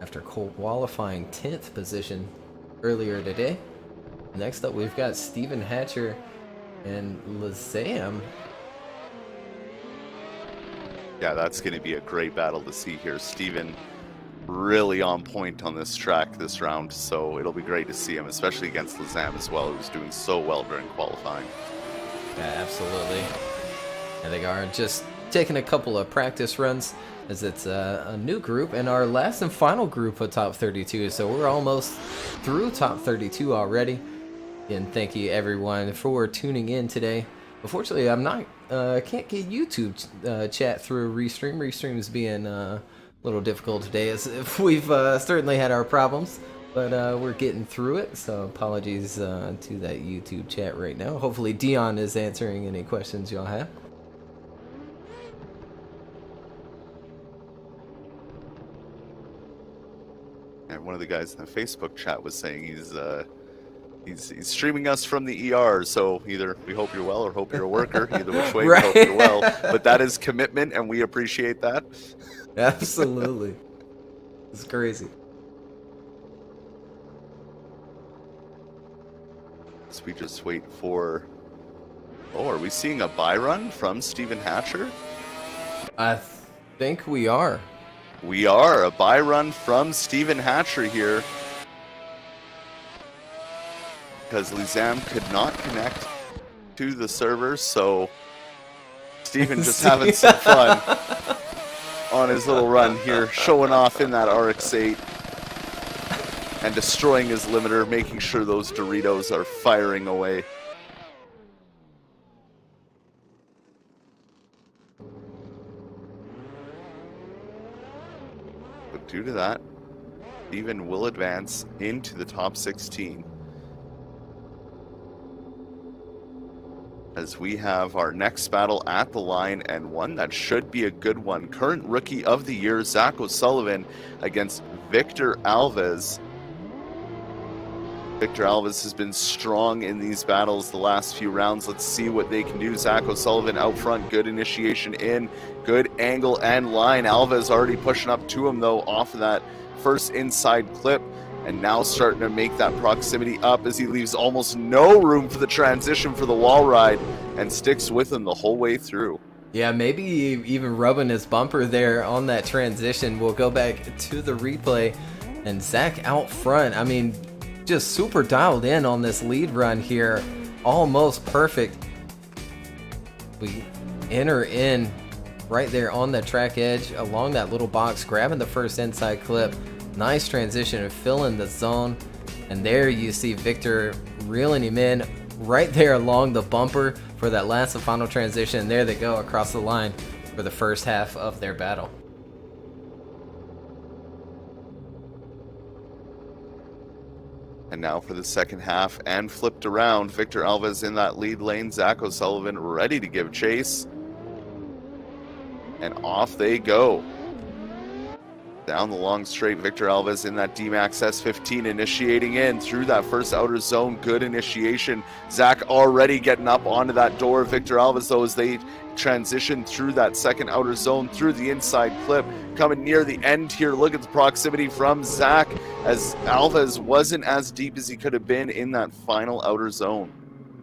after qualifying 10th position earlier today. Next up, we've got Stephen Hatcher and Lazam. Yeah, that's going to be a great battle to see here. Stephen really on point on this track this round, so it'll be great to see him, especially against Lazam as well, who's doing so well during qualifying. Yeah, absolutely. And they are just taking a couple of practice runs as it's a new group and our last and final group of top 32, so we're almost through top 32 already. And thank you everyone for tuning in today. Unfortunately, I'm not can't get YouTube chat through Restream. Restream is being a little difficult today, as we've certainly had our problems, but we're getting through it, so apologies to that YouTube chat right now. Hopefully Dion is answering any questions y'all have. And one of the guys in the Facebook chat was saying he's streaming us from the ER, so either we hope you're well or hope you're a worker. Either which way, Right. we hope you're well. But that is commitment, and we appreciate that. Absolutely. It's crazy. So we just wait for... Oh, are we seeing a buy run from Stephen Hatcher? I think we are. We are. A buy run from Stephen Hatcher here. because Lizam could not connect to the servers, so Steven just having some fun on his little run here, showing off in that RX-8 and destroying his limiter, making sure those Doritos are firing away. But due to that, Steven will advance into the top 16. As we have our next battle at the line, and one that should be a good one. Current Rookie of the Year, Zach O'Sullivan against Victor Alves. Victor Alves has been strong in these battles the last few rounds. Let's see what they can do. Zach O'Sullivan out front, good initiation in, good angle and line. Alves already pushing up to him though off of that first inside clip, and now starting to make that proximity up as he leaves almost no room for the transition for the wall ride and sticks with him the whole way through. Yeah, maybe even rubbing his bumper there on that transition. We'll go back to the replay, and Zach out front. I mean, just super dialed in on this lead run here, almost perfect. We enter in right there on the track edge along that little box, grabbing the first inside clip. Nice transition and filling the zone, and there you see Victor reeling him in right there along the bumper for that last and final transition. There they go across the line for the first half of their battle. And now for the second half, and flipped around, Victor Alves in that lead lane, Zach O'Sullivan ready to give chase. And off they go. Down the long straight, Victor Alves in that D-Max S15 initiating in through that first outer zone. Good initiation. Zach already getting up onto that door. Victor Alves, though, as they transition through that second outer zone, through the inside clip, coming near the end here. Look at the proximity from Zach, as Alves wasn't as deep as he could have been in that final outer zone.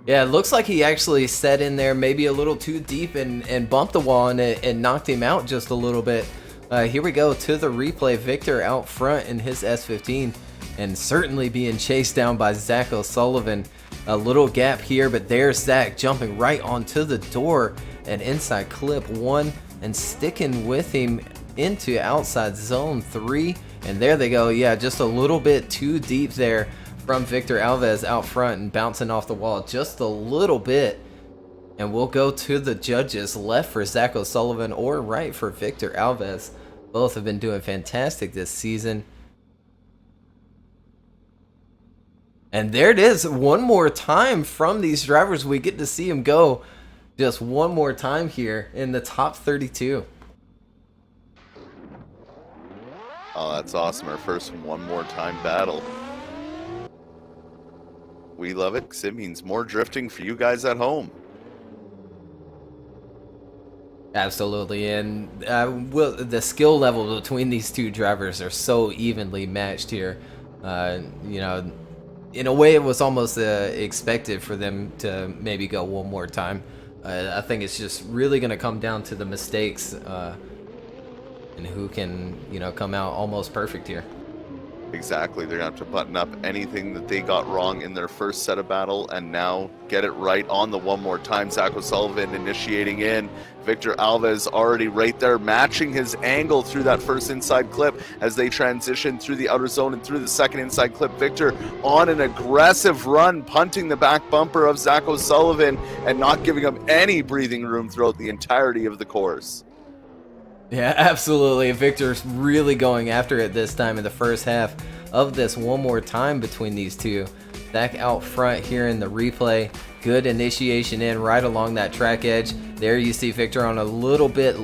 Yeah, it looks like he actually set in there maybe a little too deep and bumped the wall and knocked him out just a little bit. Here we go to the replay. Victor out front in his S15 and certainly being chased down by Zach O'Sullivan. A little gap here, but there's Zach jumping right onto the door and inside clip 1 and sticking with him into outside zone 3. And there they go. Yeah, just a little bit too deep there from Victor Alves out front and bouncing off the wall just a little bit. And we'll go to the judges. Left for Zach O'Sullivan or right for Victor Alves. Both have been doing fantastic this season. And there it is. One more time from these drivers. We get to see them go just one more time here in the top 32. Oh, that's awesome. Our first one more time battle. We love it because it means more drifting for you guys at home. Absolutely, and the skill level between these two drivers are so evenly matched here. You know, in a way, it was almost expected for them to maybe go one more time. I think it's just really going to come down to the mistakes and who can, you know, come out almost perfect here. Exactly. They're going to have to button up anything that they got wrong in their first set of battle and now get it right on the one more time. Zach O'Sullivan initiating in. Victor Alves already right there, matching his angle through that first inside clip as they transition through the outer zone and through the second inside clip. Victor on an aggressive run, punting the back bumper of Zach O'Sullivan and not giving him any breathing room throughout the entirety of the course. Yeah, absolutely. Victor's really going after it this time in the first half of this one more time between these two. Zach out front here in the replay. Good initiation in right along that track edge. There you see Victor on a little bit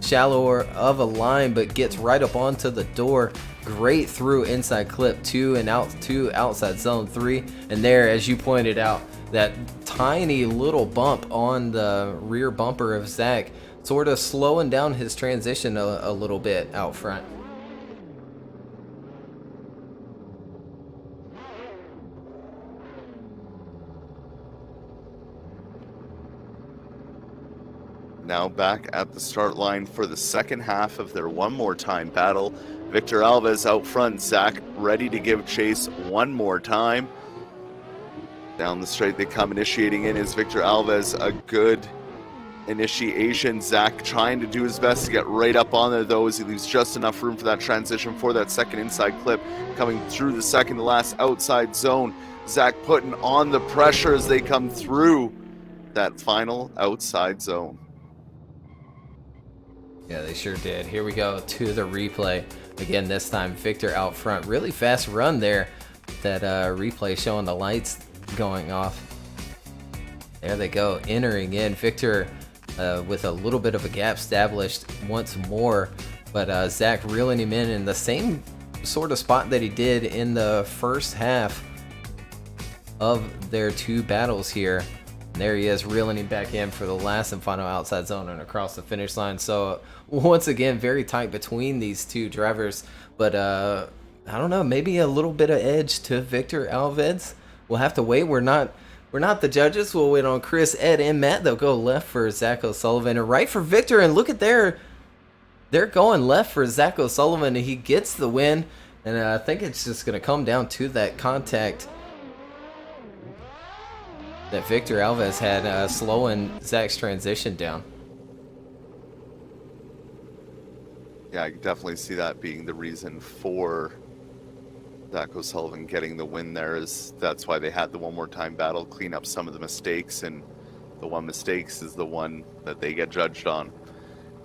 shallower of a line, but gets right up onto the door. Great through inside clip 2 and out to outside zone 3. And there, as you pointed out, that tiny little bump on the rear bumper of Zach, sort of slowing down his transition a little bit out front. Now back at the start line for the second half of their one more time battle. Victor Alves out front, Zach ready to give chase one more time. Down the straight they come. Initiating in is Victor Alves. A good initiation. Zach trying to do his best to get right up on there, though, as he leaves just enough room for that transition for that second inside clip. Coming through the second to last outside zone. Zach putting on the pressure as they come through that final outside zone. Yeah, they sure did. Here we go to the replay. Again, this time Victor out front. Really fast run there. That replay showing the lights going off. There they go, entering in. Victor with a little bit of a gap established once more. But Zach reeling him in the same sort of spot that he did in the first half of their two battles here. And there he is, reeling him back in for the last and final outside zone and across the finish line. So once again, very tight between these two drivers. But I don't know, maybe a little bit of edge to Victor Alves. We'll have to wait. We're not the judges. We'll wait on Chris, Ed, and Matt. They'll go left for Zach O'Sullivan and right for Victor. And look at they're going left for Zach O'Sullivan, and he gets the win. And I think it's just going to come down to that contact that Victor Alves had slowing Zach's transition down. Yeah, I can definitely see that being the reason for Zach O'Sullivan getting the win there. Is that's why they had the one more time battle, clean up some of the mistakes, and the one mistakes is the one that they get judged on.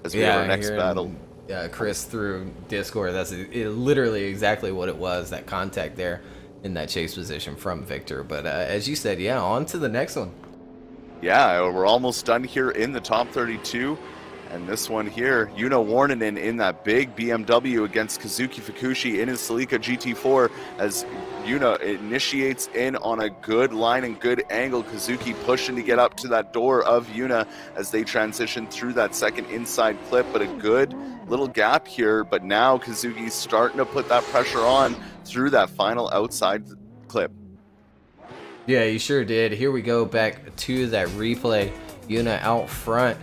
As we have our next battle. Yeah, Chris through Discord, that's literally exactly what it was, that contact there in that chase position from Victor. But as you said, yeah, on to the next one. Yeah, we're almost done here in the top 32. And this one here, Yuno Warninen in that big BMW against Kazuki Fukushi in his Celica GT4 as Yuno initiates in on a good line and good angle. Kazuki pushing to get up to that door of Yuna as they transition through that second inside clip, but a good little gap here. But now Kazuki's starting to put that pressure on through that final outside clip. Yeah, you sure did. Here we go back to that replay. Yuna out front,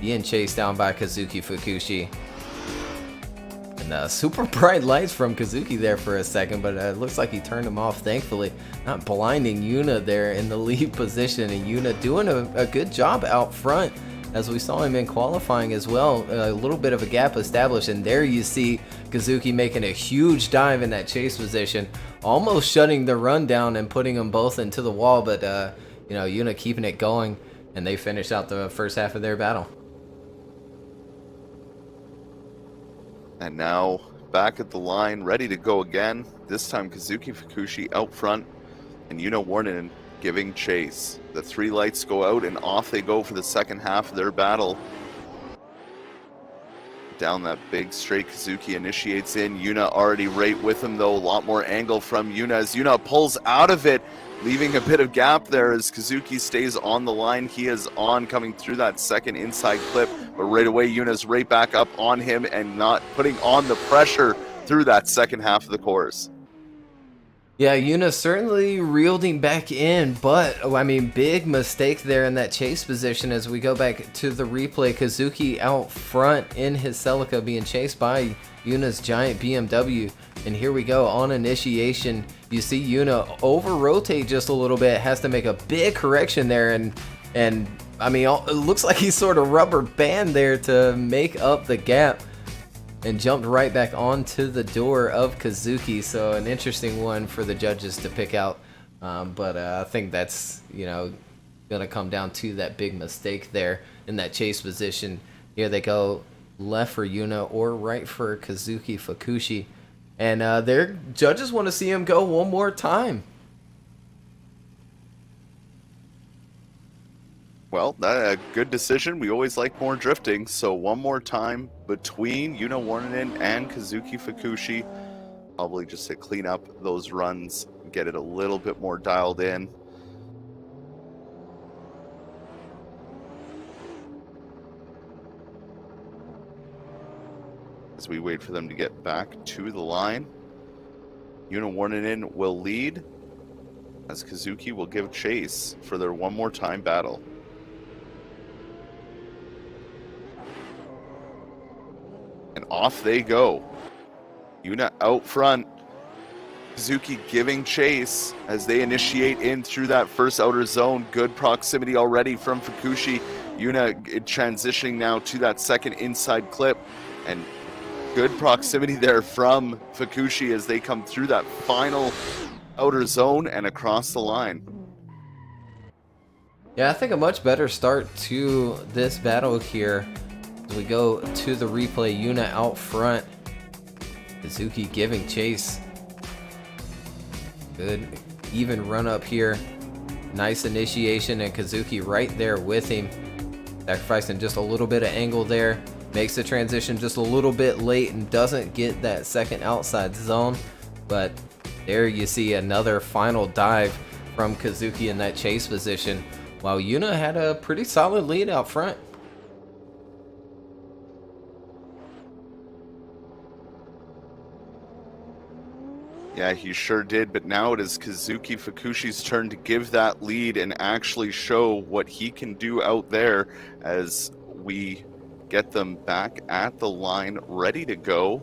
being chased down by Kazuki Fukushi. And super bright lights from Kazuki there for a second, but it looks like he turned them off, thankfully. Not blinding Yuna there in the lead position, and Yuna doing a good job out front, as we saw him in qualifying as well. A little bit of a gap established, and there you see Kazuki making a huge dive in that chase position, almost shutting the run down and putting them both into the wall, but Yuna keeping it going, and they finish out the first half of their battle. And now back at the line, ready to go again. This time Kazuki Fukushi out front and Yuno Warninen giving chase. The three lights go out and off they go for the second half of their battle. Down that big straight, Kazuki initiates in. Yuna already right with him though. A lot more angle from Yuna as Yuna pulls out of it, leaving a bit of gap there as Kazuki stays on the line. He is on, coming through that second inside clip, but right away Yuna's right back up on him and not putting on the pressure through that second half of the course. Yeah, Yuna certainly reeled him back in, but big mistake there in that chase position as we go back to the replay. Kazuki out front in his Celica being chased by Yuna's giant BMW. And here we go on initiation. You see Yuna over-rotate just a little bit, has to make a big correction there, and it looks like he's sort of rubber band there to make up the gap, and jumped right back onto the door of Kazuki. So an interesting one for the judges to pick out. But I think that's, going to come down to that big mistake there in that chase position. Here they go left for Yuna or right for Kazuki Fukushi. And their judges want to see him go one more time. Well, a good decision. We always like more drifting. So one more time between Yuno Warninen and Kazuki Fukushi. Probably just to clean up those runs, get it a little bit more dialed in. As we wait for them to get back to the line. Yuno Warninen will lead as Kazuki will give chase for their one more time battle. And off they go. Yuna out front. Suzuki giving chase as they initiate in through that first outer zone. Good proximity already from Fukushi. Yuna transitioning now to that second inside clip, and good proximity there from Fukushi as they come through that final outer zone and across the line. Yeah, I think a much better start to this battle here. As we go to the replay, Yuna out front. Suzuki giving chase. Good even run up here. Nice initiation, and Kazuki right there with him. Sacrificing just a little bit of angle there. Makes the transition just a little bit late and doesn't get that second outside zone. But there you see another final dive from Kazuki in that chase position, while Yuna had a pretty solid lead out front. Yeah, he sure did, but now it is Kazuki Fukushi's turn to give that lead and actually show what he can do out there as we get them back at the line, ready to go.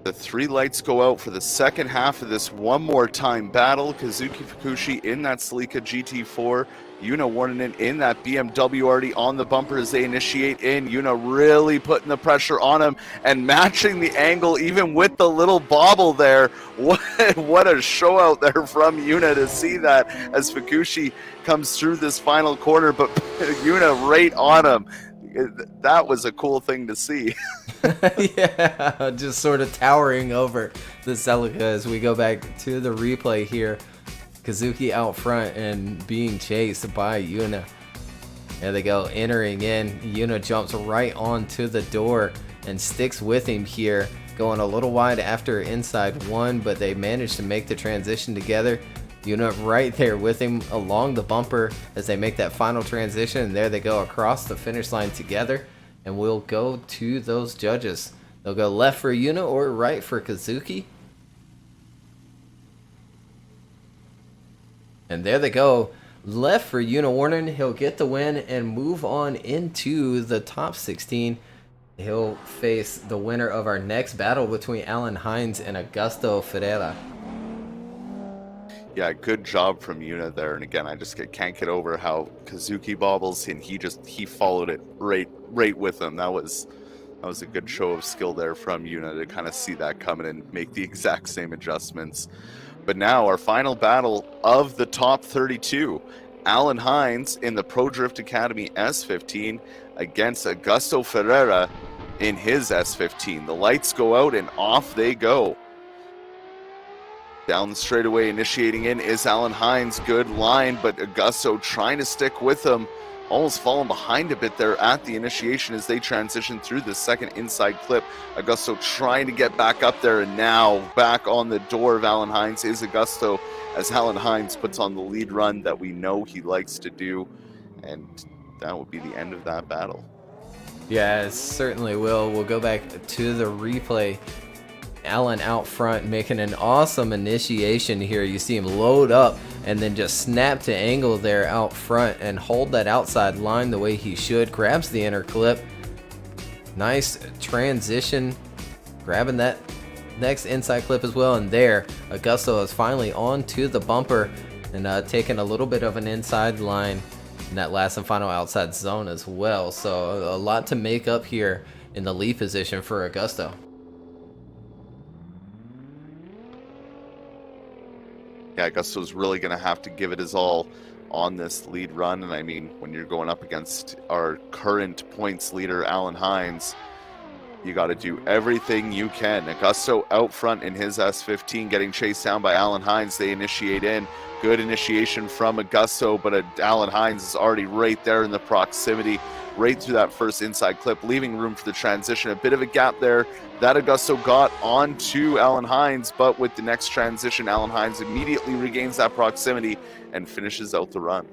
The three lights go out for the second half of this one more time battle. Kazuki Fukushi in that Celica GT4. Yuna Warninen in that BMW already on the bumper as they initiate in. Yuna really putting the pressure on him and matching the angle even with the little bobble there. What a show out there from Yuna to see that as Fukushi comes through this final corner, but Yuna right on him. That was a cool thing to see. Yeah, just sort of towering over the Celica as we go back to the replay here. Kazuki out front and being chased by Yuna. There they go, entering in. Yuna jumps right onto the door and sticks with him here, going a little wide after inside one, but they managed to make the transition together. Yuna right there with him along the bumper as they make that final transition, and there they go across the finish line together. And we'll go to those judges. They'll go left for Yuna or right for Kazuki. And there they go. Left for Yuna Warren. He'll get the win and move on into the top 16. He'll face the winner of our next battle between Alan Hines and Augusto Ferreira. Yeah, good job from Yuna there. And again, I just can't get over how Kazuki bobbles, and he followed it right with him. That was a good show of skill there from Yuna to kind of see that coming and make the exact same adjustments. But now our final battle of the top 32. Alan Hines in the Pro Drift Academy S15 against Augusto Ferreira in his S15. The lights go out and off they go. Down the straightaway, initiating in is Alan Hines. Good line, but Augusto trying to stick with him. Almost falling behind a bit there at the initiation as they transition through the second inside clip. Augusto trying to get back up there, and now back on the door of Alan Hines is Augusto as Alan Hines puts on the lead run that we know he likes to do. And that would be the end of that battle. Yeah, it certainly will. We'll go back to the replay. Alan out front making an awesome initiation here. You see him load up and then just snap to angle there out front and hold that outside line the way he should. Grabs the inner clip. Nice transition. Grabbing that next inside clip as well. And there, Augusto is finally onto the bumper and taking a little bit of an inside line in that last and final outside zone as well. So a lot to make up here in the lead position for Augusto. Yeah, Augusto's really going to have to give it his all on this lead run. And I mean, when you're going up against our current points leader, Alan Hines, you got to do everything you can. Augusto out front in his S15, getting chased down by Alan Hines. They initiate in. Good initiation from Augusto, but Alan Hines is already right there in the proximity, right through that first inside clip, leaving room for the transition. A bit of a gap there that Augusto got onto Alan Hines, but with the next transition, Alan Hines immediately regains that proximity and finishes out the run.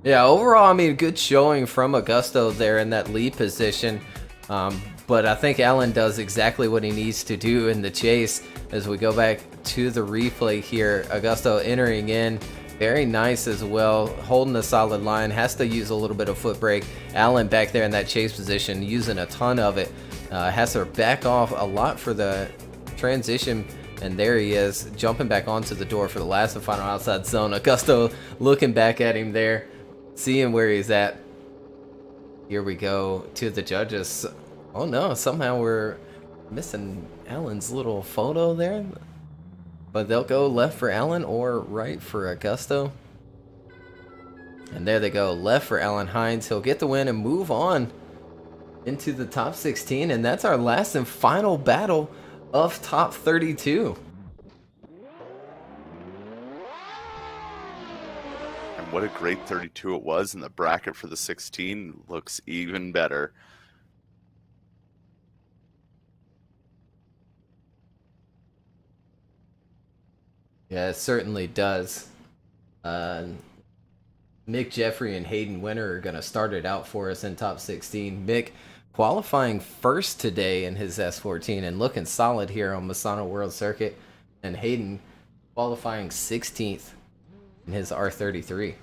Yeah, overall, I mean, good showing from Augusto there in that lead position. But I think Alan does exactly what he needs to do in the chase. As we go back to the replay here, Augusto entering in. Very nice as well, holding a solid line, has to use a little bit of foot brake. Alan back there in that chase position, using a ton of it. Has to back off a lot for the transition, and there he is, jumping back onto the door for the last and final outside zone. Augusto looking back at him there, seeing where he's at. Here we go to the judges. Oh no, somehow we're missing Alan's little photo there. But they'll go left for Alan or right for Augusto. And there they go, left for Alan Hines. He'll get the win and move on into the top 16. And that's our last and final battle of top 32. And what a great 32 it was, and the bracket for the 16 looks even better. Yeah, it certainly does. Mick Jeffrey and Hayden Winter are going to start it out for us in top 16. Mick qualifying first today in his S14 and looking solid here on Misano World Circuit. And Hayden qualifying 16th in his R33.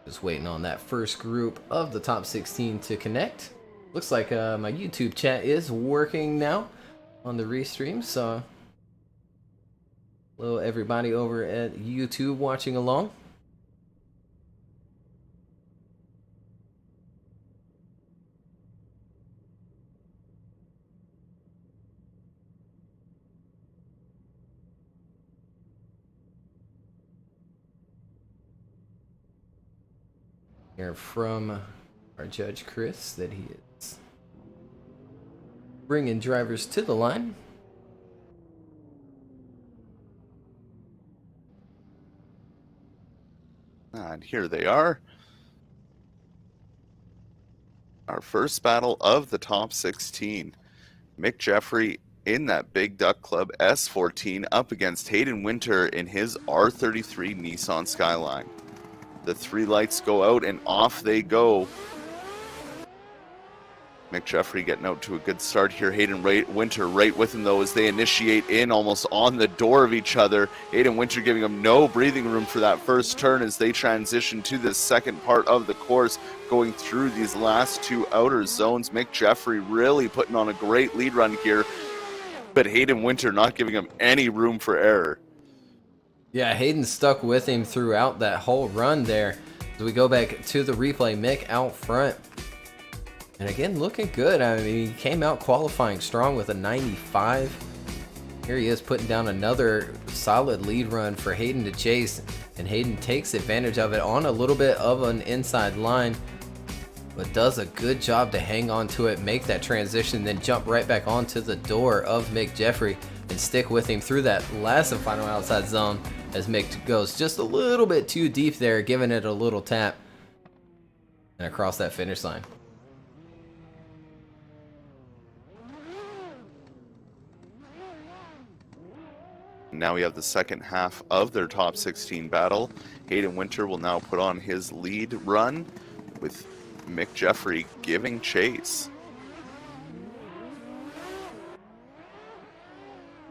Just waiting on that first group of the top 16 to connect. Looks like my YouTube chat is working now on the restream, so hello everybody over at YouTube watching along. Here from our judge Chris that he is bringing drivers to the line. And here they are. Our first battle of the top 16. Mick Jeffrey in that Big Duck Club S14 up against Hayden Winter in his R33 Nissan Skyline. The three lights go out and off they go. Mick Jeffrey getting out to a good start here. Hayden Winter right with him though as they initiate in almost on the door of each other. Hayden Winter giving him no breathing room for that first turn as they transition to the second part of the course, going through these last two outer zones. Mick Jeffrey really putting on a great lead run here, but Hayden Winter not giving him any room for error. Yeah, Hayden stuck with him throughout that whole run there. As we go back to the replay, Mick out front. And again, looking good. I mean, he came out qualifying strong with a 95. Here he is putting down another solid lead run for Hayden to chase. And Hayden takes advantage of it on a little bit of an inside line, but does a good job to hang on to it, make that transition, then jump right back onto the door of Mick Jeffrey and stick with him through that last and final outside zone as Mick goes just a little bit too deep there, giving it a little tap and across that finish line. Now we have the second half of their top 16 battle. Hayden Winter will now put on his lead run with Mick Jeffrey giving chase.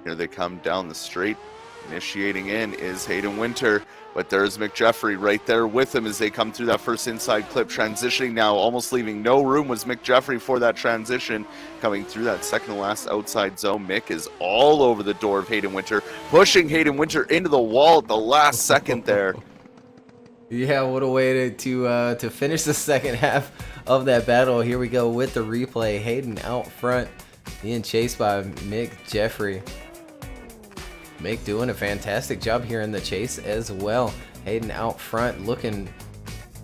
Here they come down the straight. Initiating in is Hayden Winter, but there's Mick Jeffrey right there with him as they come through that first inside clip. Transitioning now, almost leaving no room was Mick Jeffrey for that transition. Coming through that second to last outside zone, Mick is all over the door of Hayden Winter, pushing Hayden Winter into the wall at the last second there. Yeah, what a way to finish the second half of that battle. Here we go with the replay. Hayden out front, being chased by Mick Jeffrey. Mick doing a fantastic job here in the chase as well. Hayden out front looking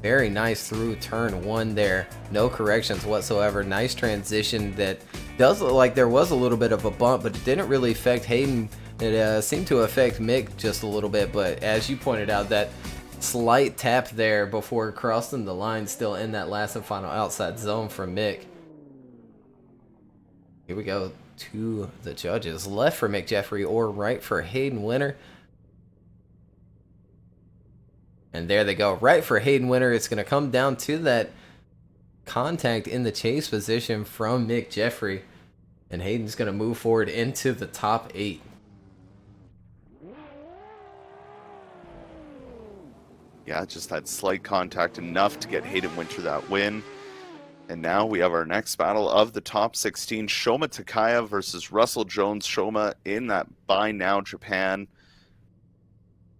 very nice through turn one there. No corrections whatsoever. Nice transition that does look like there was a little bit of a bump, but it didn't really affect Hayden. It seemed to affect Mick just a little bit, but as you pointed out, that slight tap there before crossing the line still in that last and final outside zone for Mick. Here we go to the judges. Left for Mick Jeffrey or right for Hayden Winter. And there they go. Right for Hayden Winter. It's going to come down to that contact in the chase position from Mick Jeffrey. And Hayden's going to move forward into the top 8. Yeah, just that slight contact enough to get Hayden Winter that win. And now we have our next battle of the top 16, Shoma Takaya versus Russell Jones. Shoma in that Buy Now Japan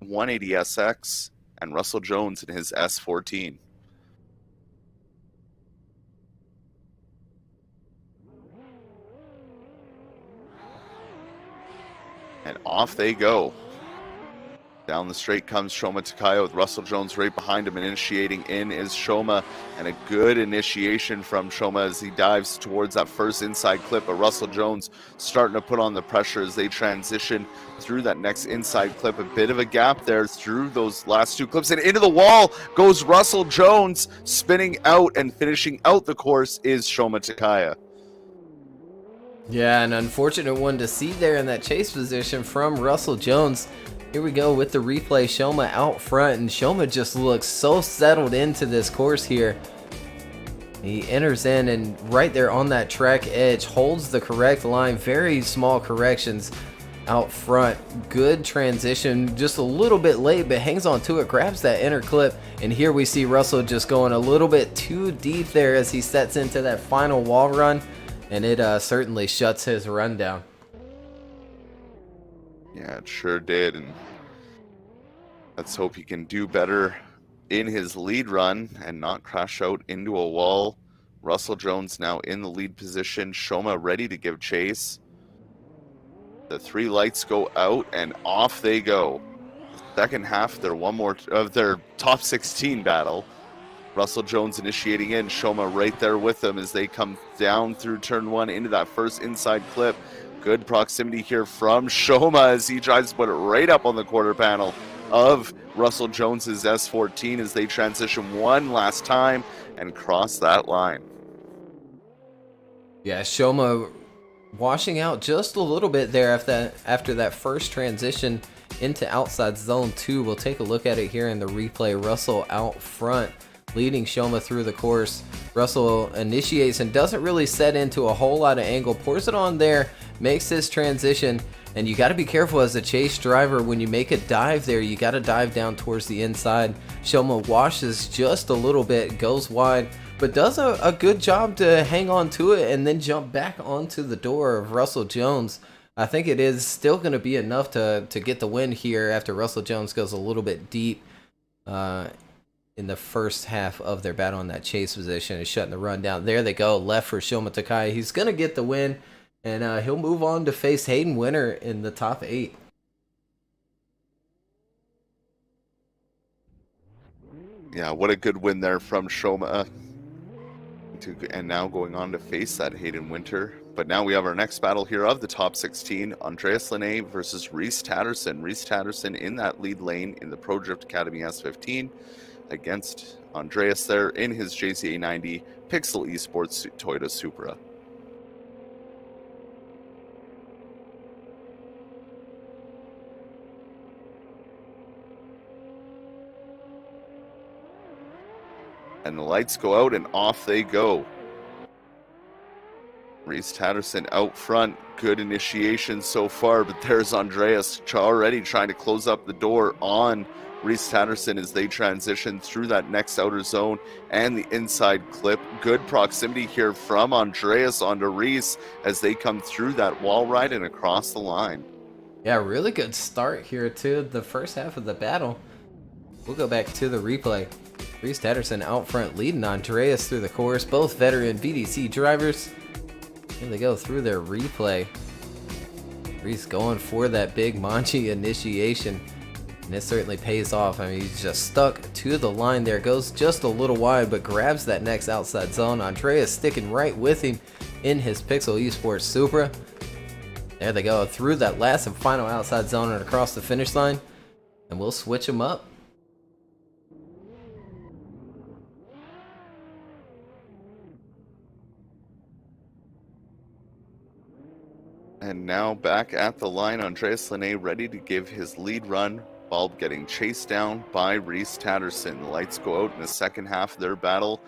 180SX, and Russell Jones in his S14. And off they go. Down the straight comes Shoma Takaya with Russell Jones right behind him, and initiating in is Shoma, and a good initiation from Shoma as he dives towards that first inside clip, but Russell Jones starting to put on the pressure as they transition through that next inside clip. A bit of a gap there through those last two clips, and into the wall goes Russell Jones, spinning out and finishing out the course is Shoma Takaya. Yeah, an unfortunate one to see there in that chase position from Russell Jones. Here we go with the replay. Shoma out front, and Shoma just looks so settled into this course here. He enters in and right there on that track edge holds the correct line. Very small corrections out front. Good transition, just a little bit late, but hangs on to it, grabs that inner clip, and here we see Russell just going a little bit too deep there as he sets into that final wall run, and it certainly shuts his run down. Yeah, it sure did, and let's hope he can do better in his lead run and not crash out into a wall. Russell Jones now in the lead position. Shoma ready to give chase. The three lights go out and off they go. Second half, of their top 16 battle. Russell Jones initiating in, Shoma right there with them as they come down through turn one into that first inside clip. Good proximity here from Shoma as he tries to put it right up on the quarter panel of Russell Jones's S14 as they transition one last time and cross that line. Yeah, Shoma washing out just a little bit there after that first transition into outside zone 2. We'll take a look at it here in the replay. Russell out front, leading Shoma through the course. Russell initiates and doesn't really set into a whole lot of angle, pours it on there, makes this transition, and you got to be careful as a chase driver when you make a dive there. You got to dive down towards the inside. Shoma washes just a little bit, goes wide, but does a good job to hang on to it and then jump back onto the door of Russell Jones. I think it is still going to be enough to get the win here after Russell Jones goes a little bit deep in the first half of their battle in that chase position and shutting the run down. There they go, left for Shoma Takaya. He's going to get the win, and he'll move on to face Hayden Winter in the top 8. Yeah, what a good win there from Shoma. And now going on to face that Hayden Winter. But now we have our next battle here of the top 16, Andreas Linnae versus Rhys Tatterson. Rhys Tatterson in that lead lane in the Pro Drift Academy S15 against Andreas there in his JZA 90 Pixel Esports Toyota Supra. And the lights go out and off they go. Rhys Tatterson out front. Good initiation so far, but there's Andreas already trying to close up the door on Rhys Tatterson as they transition through that next outer zone and the inside clip. Good proximity here from Andreas onto Rhys as they come through that wall ride and across the line. Yeah, really good start here to the first half of the battle. We'll go back to the replay. Rhys Tatterson out front leading Andreas through the course. Both veteran VDC drivers. Here they go through their replay. Rhys going for that big Manji initiation. And it certainly pays off. I mean, he's just stuck to the line there. Goes just a little wide, but grabs that next outside zone. Andreas sticking right with him in his Pixel Esports Supra. There they go through that last and final outside zone and across the finish line. And we'll switch them up. And now back at the line, Andreas Linnae ready to give his lead run while getting chased down by Rhys Tatterson. The lights go out in the second half of their battle.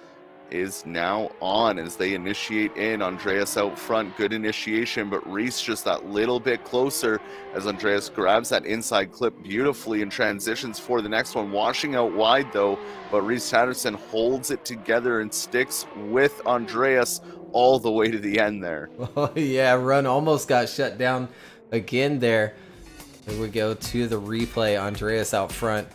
is now on as they initiate in. Andreas out front, good initiation, but Rhys just that little bit closer as Andreas grabs that inside clip beautifully and transitions for the next one, washing out wide though, but Rhys Tatterson holds it together and sticks with Andreas all the way to the end there. Oh yeah, run almost got shut down again there. Here we go to the replay. Andreas out front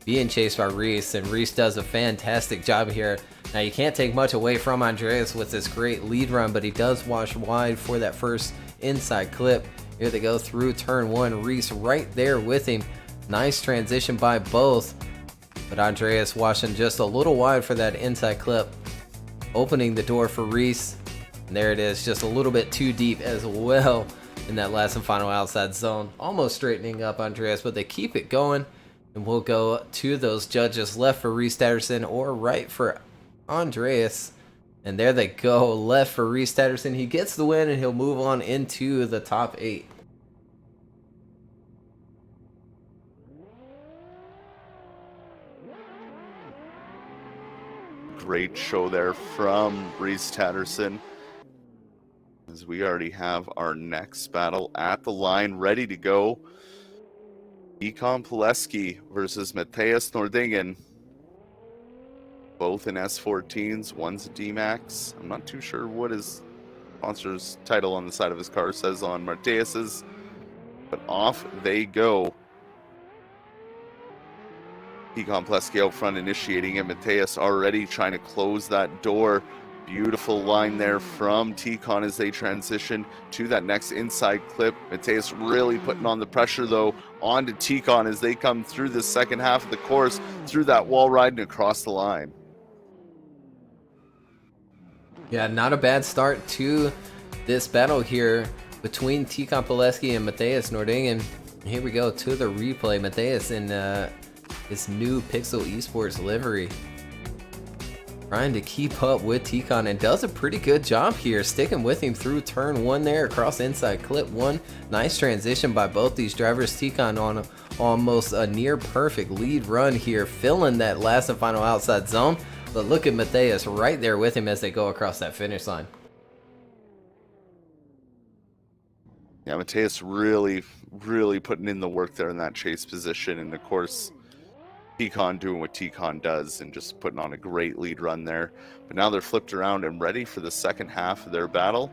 being chased by Rhys, and Rhys does a fantastic job here. Now you can't take much away from Andreas with this great lead run, but he does wash wide for that first inside clip. Here they go through turn one. Rhys right there with him. Nice transition by both, but Andreas washing just a little wide for that inside clip, opening the door for Rhys. And there it is, just a little bit too deep as well in that last and final outside zone. Almost straightening up Andreas, but they keep it going. And we'll go to those judges, left for Rhys Tatterson or right for Andreas. And there they go, left for Rhys Tatterson. He gets the win and he'll move on into the top 8. Great show there from Rhys Tatterson, as we already have our next battle at the line ready to go. Econ Pulesky versus Matthias Nordinga. Both in S14s, one's a D-Max. I'm not too sure what his sponsor's title on the side of his car says on Matthias's, but off they go. Econ Pulesky out front initiating it. Matthias already trying to close that door. Beautiful line there from Econ as they transition to that next inside clip. Matthias really putting on the pressure though onto Econ as they come through the second half of the course, through that wall ride and across the line. Yeah, not a bad start to this battle here between Econ Pulesky and Matthias Nordinga. Here we go to the replay. Matthias in this new Pixel Esports livery, trying to keep up with Econ, and does a pretty good job here, sticking with him through turn one there, across inside clip one. Nice transition by both these drivers. Econ on almost a near perfect lead run here, filling that last and final outside zone. But look at Matthias right there with him as they go across that finish line. Yeah, Matthias really putting in the work there in that chase position, and of course Econ doing what Econ does and just putting on a great lead run there. But now they're flipped around and ready for the second half of their battle.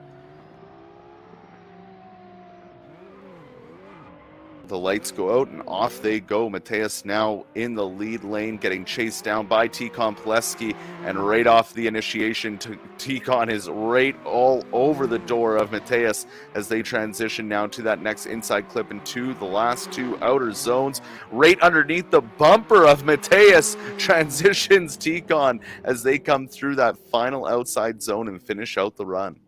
The lights go out and off they go. Matthias now in the lead lane, getting chased down by Econ Pulesky, and right off the initiation, Econ is right all over the door of Matthias as they transition now to that next inside clip and to the last two outer zones. Right underneath the bumper of Matthias transitions Econ as they come through that final outside zone and finish out the run.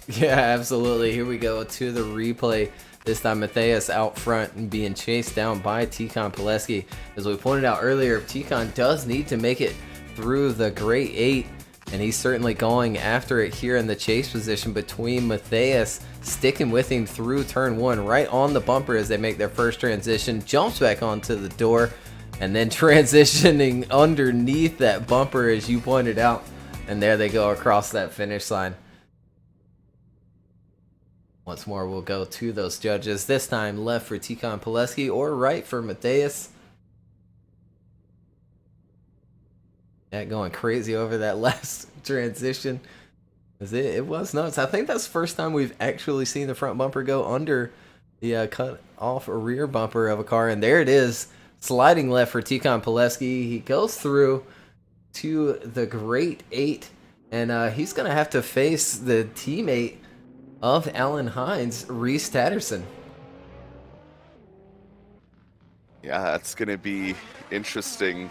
Yeah, absolutely. Here we go to the replay. This time Matthias out front and being chased down by Econ Pulesky. As we pointed out earlier, Econ does need to make it through the Great 8, and he's certainly going after it here in the chase position between Matthias, sticking with him through turn one, right on the bumper as they make their first transition, jumps back onto the door, and then transitioning underneath that bumper as you pointed out, and there they go across that finish line. Once more, we'll go to those judges. This time, left for Econ Pulesky or right for Matthias. Yeah, going crazy over that last transition. It was nuts. I think that's the first time we've actually seen the front bumper go under the cut off a rear bumper of a car. And there it is, sliding left for Econ Pulesky. He goes through to the Great 8, and he's going to have to face the teammate of Alan Hines, Rhys Tatterson. Yeah, that's going to be interesting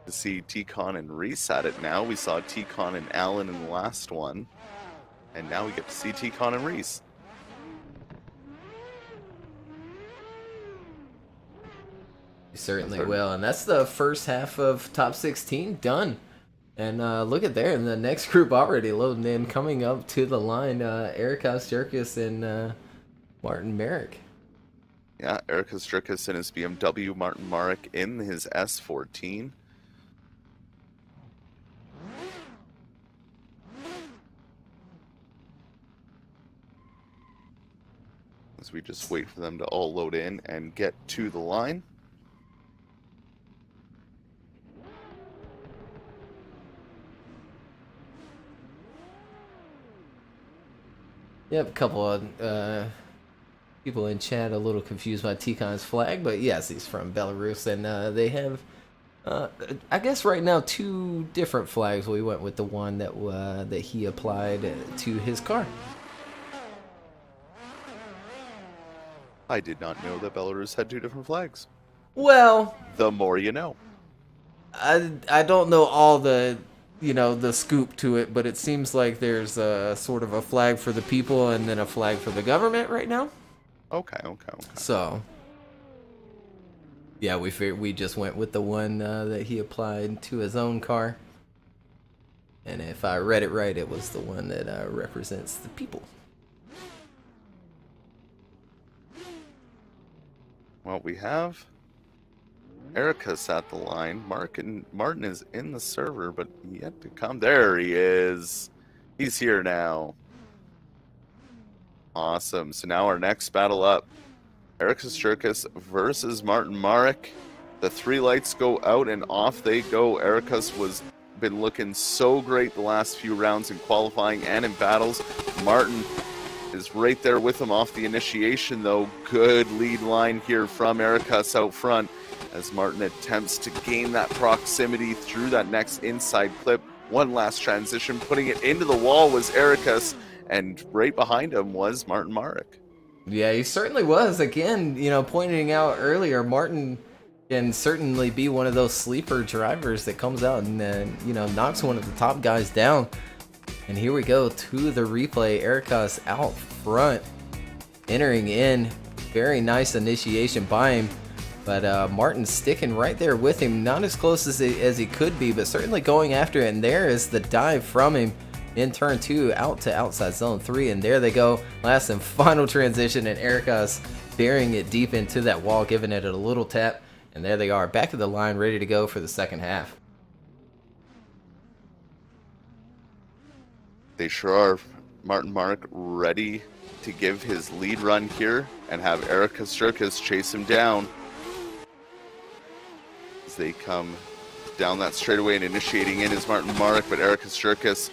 to see Econ and Rhys at it now. We saw Econ and Alan in the last one, and now we get to see Econ and Rhys. You certainly will, and that's the first half of top 16 done. And look at there, and the next group already loading in, coming up to the line, Ericas, Jerkis, and Martin Marrick. Yeah, Ericas, Strikus in his BMW, Martin Marrick in his S14. as we just wait for them to all load in and get to the line. Yep, a couple of people in chat a little confused by Ticon's flag, but yes, he's from Belarus, and they have, I guess right now, 2 different flags. We went with the one that he applied to his car. I did not know that Belarus had 2 different flags. Well, The more you know. I don't know all the the scoop to it, but it seems like there's a sort of a flag for the people and then a flag for the government right now. Okay. So, yeah, we just went with the one that he applied to his own car. And if I read it right, it was the one that represents the people. Well, we have Ericus at the line. Martin is in the server, but yet to come. There he is. He's here now. Awesome. So now our next battle up. Ericus Circus versus Martin Marrick. The 3 lights go out and off they go. Ericus was been looking so great the last few rounds in qualifying and in battles. Martin is right there with him off the initiation, though. Good lead line here from Ericus out front as Martin attempts to gain that proximity through that next inside clip. One last transition, putting it into the wall was Ericus, and right behind him was Martin Marrick. Yeah, he certainly was. Again, pointing out earlier, Martin can certainly be one of those sleeper drivers that comes out and knocks one of the top guys down. And here we go to the replay. Ericus out front, entering in. Very nice initiation by him. But Martin sticking right there with him. Not as close as he could be, but certainly going after it. And there is the dive from him in turn 2 out to outside zone 3. And there they go. Last and final transition. And Ericus burying it deep into that wall, giving it a little tap. And there they are, back of the line, ready to go for the second half. They sure are. Martin Marrick ready to give his lead run here and have Ericus Circus chase him down. As they come down that straightaway and initiating in is Martin Marrick, but Ericus Circus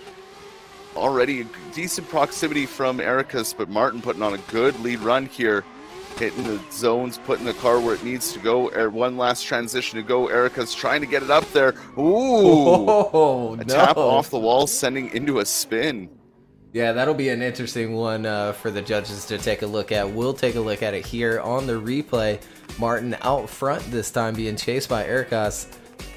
already decent proximity from Ericus, but Martin putting on a good lead run here, hitting the zones, putting the car where it needs to go. One last transition to go. Ericus trying to get it up there. Ooh! Tap off the wall, sending into a spin. Yeah, that'll be an interesting one for the judges to take a look at. We'll take a look at it here on the replay. Martin out front this time, being chased by Ericus.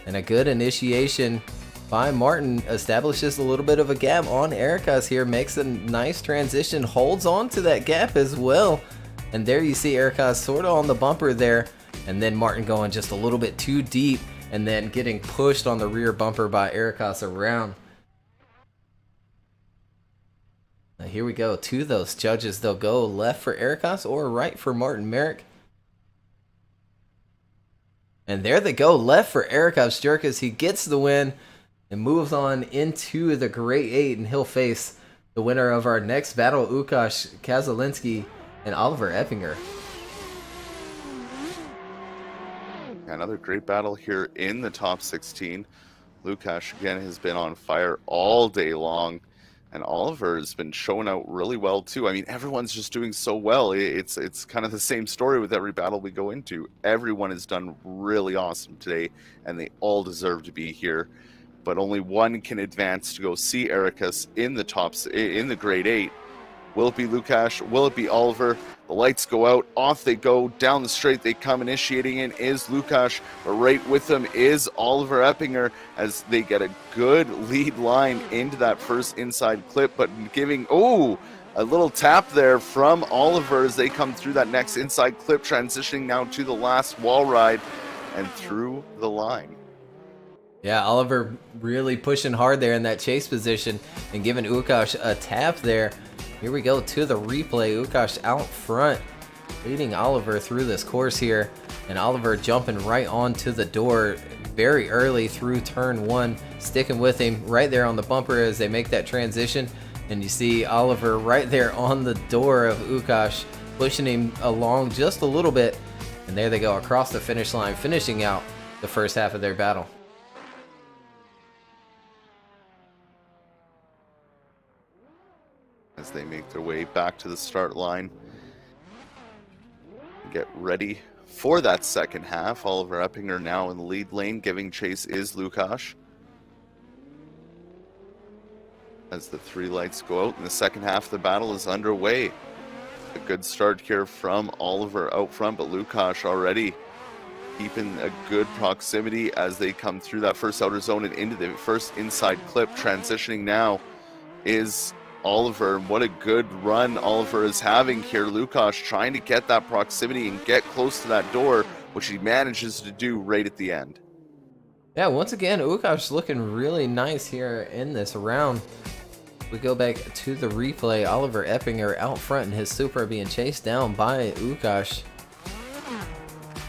And a good initiation by Martin establishes a little bit of a gap on Ericus here. Makes a nice transition, holds on to that gap as well. And there you see Ericus sort of on the bumper there. And then Martin going just a little bit too deep and then getting pushed on the rear bumper by Ericus around. Now here we go to those judges. They'll go left for Ericus or right for Martin Marrick. And there they go, left for Ericus Jerkis. He gets the win and moves on into the Great 8, and he'll face the winner of our next battle, Łukasz Kazalinski and Oliver Eppinger. Another great battle here in the top 16. Łukasz again has been on fire all day long, and Oliver has been showing out really well too. I mean, everyone's just doing so well. It's kind of the same story with every battle we go into. Everyone has done really awesome today, and they all deserve to be here. But only one can advance to go see Ericus in the Grade 8. Will it be Łukasz? Will it be Oliver? The lights go out. Off they go. Down the straight they come. Initiating in is Łukasz. But right with them is Oliver Eppinger as they get a good lead line into that first inside clip. But giving, a little tap there from Oliver as they come through that next inside clip. Transitioning now to the last wall ride and through the line. Yeah, Oliver really pushing hard there in that chase position and giving Łukasz a tap there. Here we go to the replay. Łukasz out front, leading Oliver through this course here. And Oliver jumping right onto the door very early through turn 1, sticking with him right there on the bumper as they make that transition. And you see Oliver right there on the door of Łukasz, pushing him along just a little bit. And there they go across the finish line, finishing out the first half of their battle. As they make their way back to the start line, get ready for that second half. Oliver Eppinger now in the lead lane, giving chase is Lukasz. As the three lights go out and the second half of the battle is underway. A good start here from Oliver out front, but Lukasz already keeping a good proximity as they come through that first outer zone and into the first inside clip. Transitioning now is Oliver. What a good run Oliver is having here. Lukasz trying to get that proximity and get close to that door, which he manages to do right at the end. Yeah, once again, Lukasz looking really nice here in this round. We go back to the replay. Oliver Eppinger out front in his Supra being chased down by Lukasz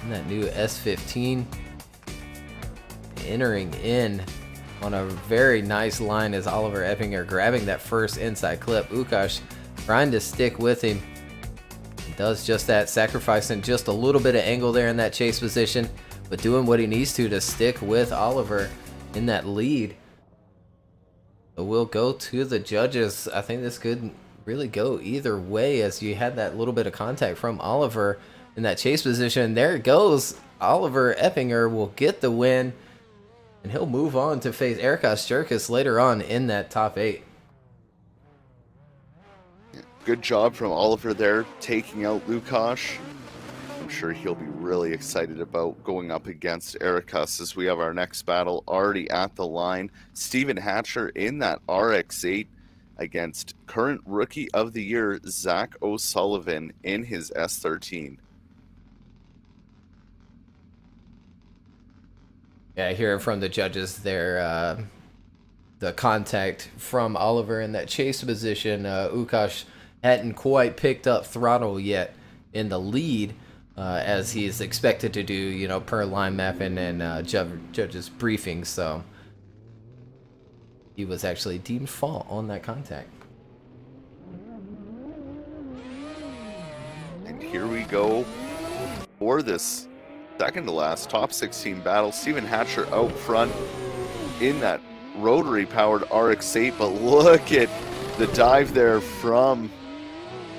in that new S15. Entering in on a very nice line as Oliver Eppinger grabbing that first inside clip. Lukasz trying to stick with him. He does just that, sacrificing just a little bit of angle there in that chase position, but doing what he needs to stick with Oliver in that lead. So we'll go to the judges. I think this could really go either way as you had that little bit of contact from Oliver in that chase position. There it goes. Oliver Eppinger will get the win, and he'll move on to face Jerkis later on in that top 8. Good job from Oliver there, taking out Lukasz. I'm sure he'll be really excited about going up against Jerkis as we have our next battle already at the line. Stephen Hatcher in that RX-8 against current Rookie of the Year, Zach O'Sullivan in his S13. Yeah, hearing from the judges there, the contact from Oliver in that chase position, Lukasz hadn't quite picked up throttle yet in the lead, as he's expected to do, per line mapping and judges briefings. So he was actually deemed fault on that contact. And here we go for this second to last top 16 battle. Stephen Hatcher out front in that rotary powered RX-8, but look at the dive there from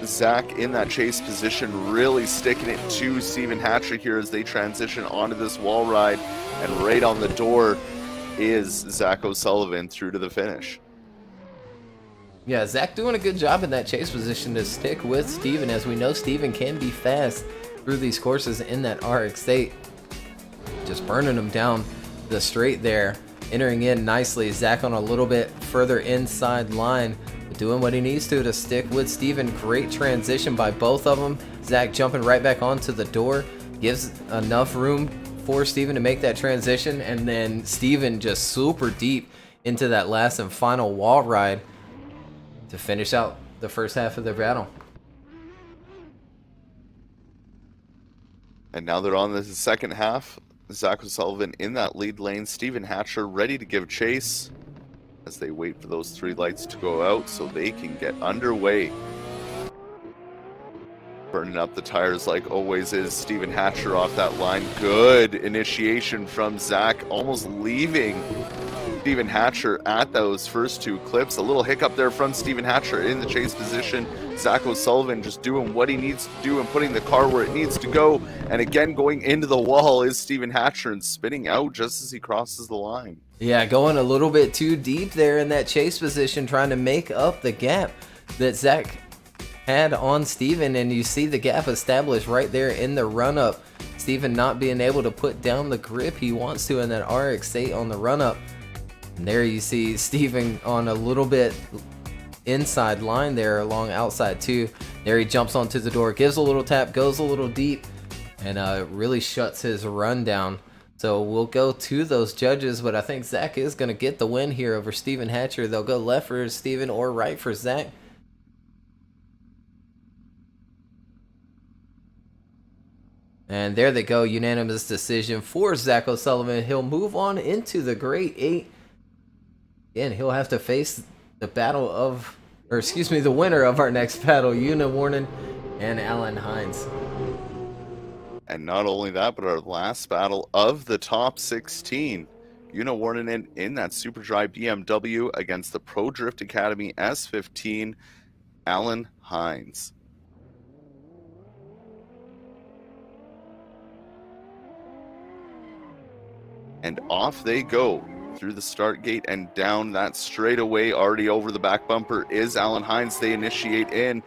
Zach in that chase position, really sticking it to Stephen Hatcher here as they transition onto this wall ride, and right on the door is Zach O'Sullivan through to the finish. Yeah, Zach doing a good job in that chase position to stick with Stephen, as we know Stephen can be fast through these courses in that RX-8. Just burning him down the straight there, entering in nicely. Zach on a little bit further inside line, doing what he needs to stick with Stephen. Great transition by both of them. Zach jumping right back onto the door, gives enough room for Stephen to make that transition, and then Stephen just super deep into that last and final wall ride to finish out the first half of their battle. And now they're on the second half. Zach O'Sullivan in that lead lane. Stephen Hatcher ready to give chase as they wait for those three lights to go out so they can get underway. Burning up the tires like always is Stephen Hatcher off that line. Good initiation from Zach, almost leaving Stephen Hatcher at those first two clips. A little hiccup there from Stephen Hatcher in the chase position. Zach O'Sullivan just doing what he needs to do and putting the car where it needs to go. And again, going into the wall is Stephen Hatcher and spinning out just as he crosses the line. Yeah, going a little bit too deep there in that chase position, trying to make up the gap that Zach had on Stephen. And you see the gap established right there in the run-up. Stephen not being able to put down the grip he wants to in that RX-8 on the run-up. And there you see Stephen on a little bit inside line there along outside 2. There he jumps onto the door, gives a little tap, goes a little deep, and really shuts his run down. So we'll go to those judges, but I think Zach is going to get the win here over Stephen Hatcher. They'll go left for Stephen or right for Zach. And there they go, unanimous decision for Zach O'Sullivan. He'll move on into the Great 8. Again, he'll have to face the winner of our next battle, Una Warren, and Alan Hines. And not only that, but our last battle of the top 16. Una Warninen in that Super Dry BMW against the Pro Drift Academy S15, Alan Hines. And off they go through the start gate and down that straightaway. Already over the back bumper is Alan Hines. They initiate in.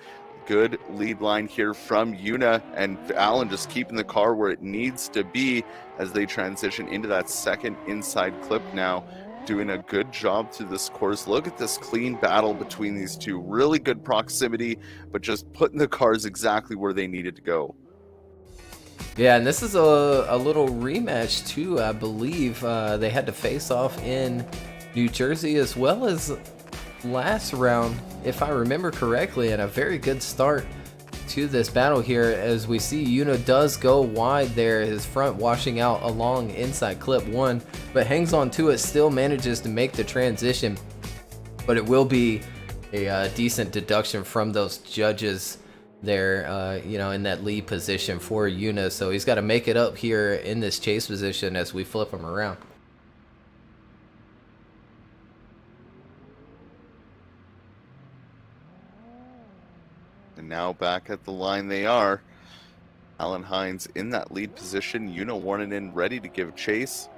Good lead line here from Una, and Alan just keeping the car where it needs to be as they transition into that second inside clip now. Doing a good job through this course. Look at this clean battle between these two. Really good proximity, but just putting the cars exactly where they needed to go. Yeah, and this is a little rematch too, I believe. They had to face off in New Jersey as well as last round, if I remember correctly, and a very good start to this battle here as we see Una does go wide there, his front washing out along inside clip 1, but hangs on to it, still manages to make the transition. But it will be a decent deduction from those judges there, you know, in that lead position for Una, so he's got to make it up here in this chase position as we flip him around. And now back at the line they are. Alan Hines in that lead position. Una Warninen ready to give chase.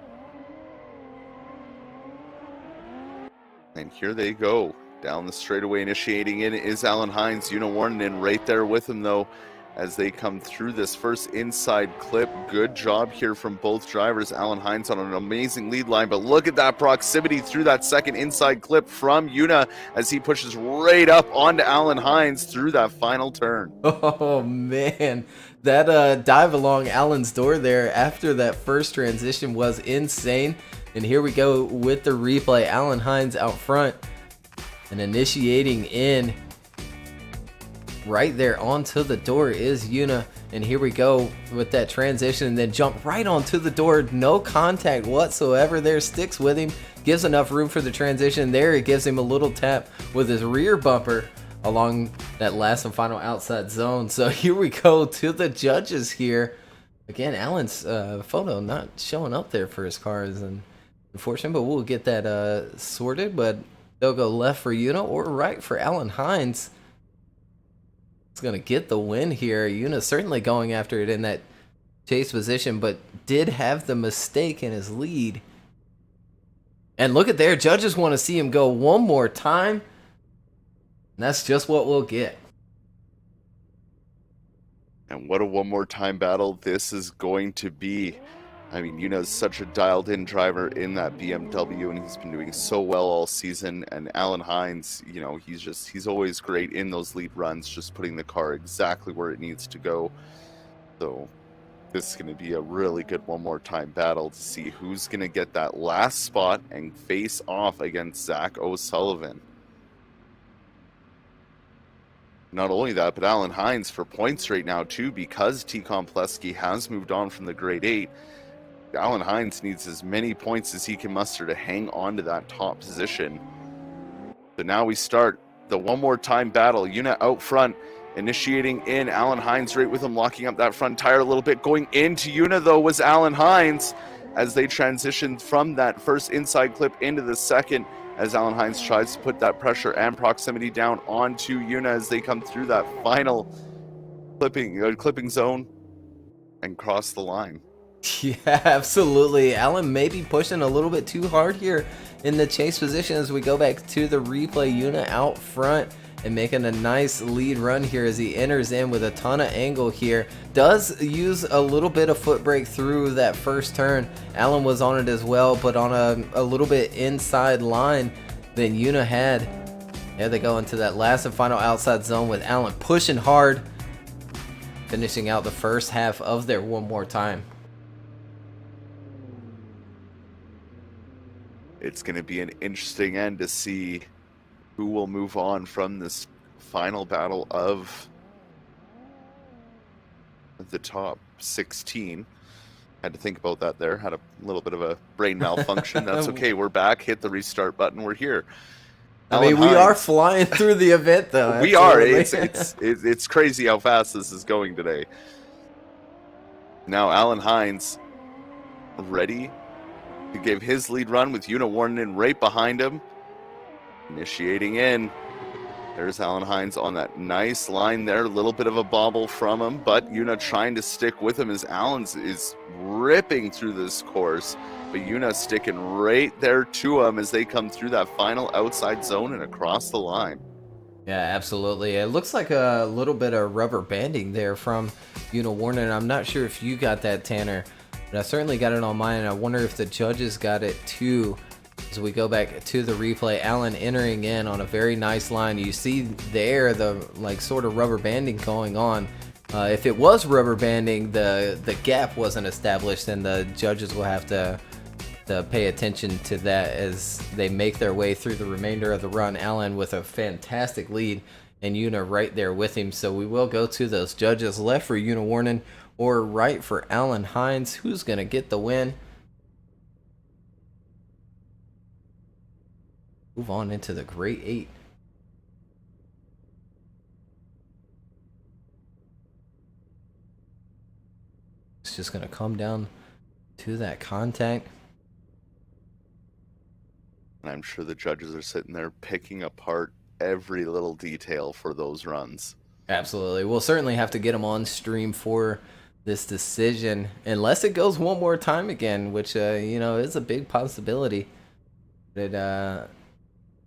And here they go. Down the straightaway, initiating in is Alan Hines. Una Warninen right there with him, though, as they come through this first inside clip. Good job here from both drivers. Alan Hines on an amazing lead line, but look at that proximity through that second inside clip from Una as he pushes right up onto Alan Hines through that final turn. Oh man, that dive along Alan's door there after that first transition was insane. And here we go with the replay. Alan Hines out front and initiating in. Right there onto the door is Una, and here we go with that transition and then jump right onto the door. No contact whatsoever there, sticks with him, gives enough room for the transition there. It gives him a little tap with his rear bumper along that last and final outside zone. So here we go to the judges here. Again, Alan's photo not showing up there for his car is unfortunate, but we'll get that sorted. But they'll go left for Una or right for Alan Hines. Going to get the win here. Una certainly going after it in that chase position, but did have the mistake in his lead. And look at there, judges want to see him go one more time. And that's just what we'll get. And what a one more time battle this is going to be. I mean, Una's such a dialed-in driver in that BMW, and he's been doing so well all season. And Alan Hines, you know, he's always great in those lead runs, just putting the car exactly where it needs to go. So this is going to be a really good one more time battle to see who's going to get that last spot and face off against Zach O'Sullivan. Not only that, but Alan Hines for points right now too, because Econ Pulesky has moved on from the grade 8. Alan Hines needs as many points as he can muster to hang on to that top position. So now we start the one more time battle. Una out front, initiating in. Alan Hines right with him, locking up that front tire a little bit. Going into Una, though, was Alan Hines as they transitioned from that first inside clip into the second, as Alan Hines tries to put that pressure and proximity down onto Una as they come through that final clipping zone and cross the line. Yeah, absolutely. Alan may be pushing a little bit too hard here in the chase position as we go back to the replay. Una out front and making a nice lead run here as he enters in with a ton of angle here. Does use a little bit of foot brake through that first turn. Alan was on it as well, but on a little bit inside line than Una had. There they go into that last and final outside zone with Alan pushing hard, finishing out the first half of their one more time. It's going to be an interesting end to see who will move on from this final battle of the top 16. Had to think about that there. Had a little bit of a brain malfunction. That's okay. We're back. Hit the restart button. We're here. I mean, we are flying through the event, though. We are. It's crazy how fast this is going today. Now Alan Hines ready to give his lead run with Una Warnen right behind him. Initiating in. There's Alan Hines on that nice line there. A little bit of a bobble from him, but Una trying to stick with him as Alan's is ripping through this course. But Una sticking right there to him as they come through that final outside zone and across the line. Yeah, absolutely. It looks like a little bit of rubber banding there from Una Warnen. I'm not sure if you got that, Tanner, but I certainly got it on mine. I wonder if the judges got it too. As we go back to the replay, Alan entering in on a very nice line. You see there the sort of rubber banding going on. If it was rubber banding, the gap wasn't established, and the judges will have to pay attention to that as they make their way through the remainder of the run. Alan with a fantastic lead, and Una right there with him. So we will go to those judges. Left for Una Warnen or right for Alan Hines. Who's going to get the win? Move on into the Great 8. It's just going to come down to that contact. And I'm sure the judges are sitting there picking apart every little detail for those runs. Absolutely. We'll certainly have to get them on stream for this decision, unless it goes one more time again, which, is a big possibility. But,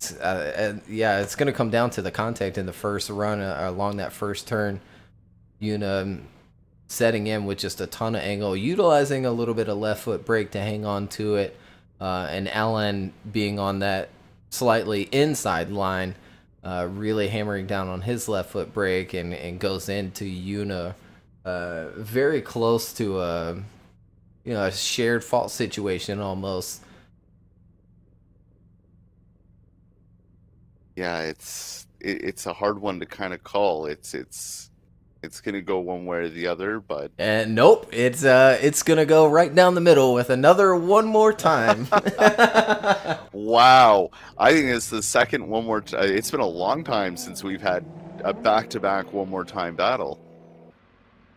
it's going to come down to the contact in the first run along that first turn. Una setting in with just a ton of angle, utilizing a little bit of left foot brake to hang on to it, and Alan being on that slightly inside line, really hammering down on his left foot brake and goes into Una very close to a shared fault situation almost. Yeah, it's a hard one to kind of call. It's gonna go one way or the other, but nope, it's gonna go right down the middle with another one more time. Wow, I think it's the second one more. It's been a long time since we've had a back-to-back one more time battle.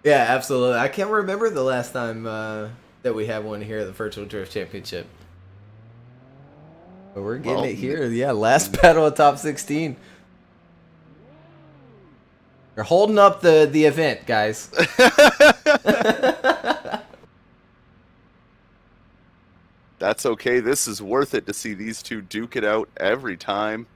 Yeah, absolutely. I can't remember the last time that we had one here at the Virtual Drift Championship. But we're getting it here. Yeah, last battle of top 16. They're holding up the event, guys. That's okay. This is worth it to see these two duke it out every time.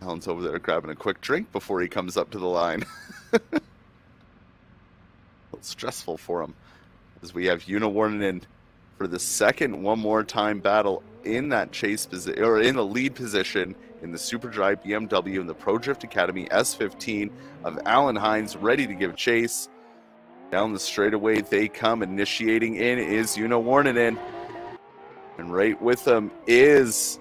Alan's over there grabbing a quick drink before he comes up to the line. A little stressful for him. As we have Una Warnen for the second one more time battle in that chase position, or in the lead position in the Super Dry BMW in the Pro Drift Academy S15 of Alan Hines, ready to give chase. Down the straightaway they come. Initiating in is Una Warnen, and right with them is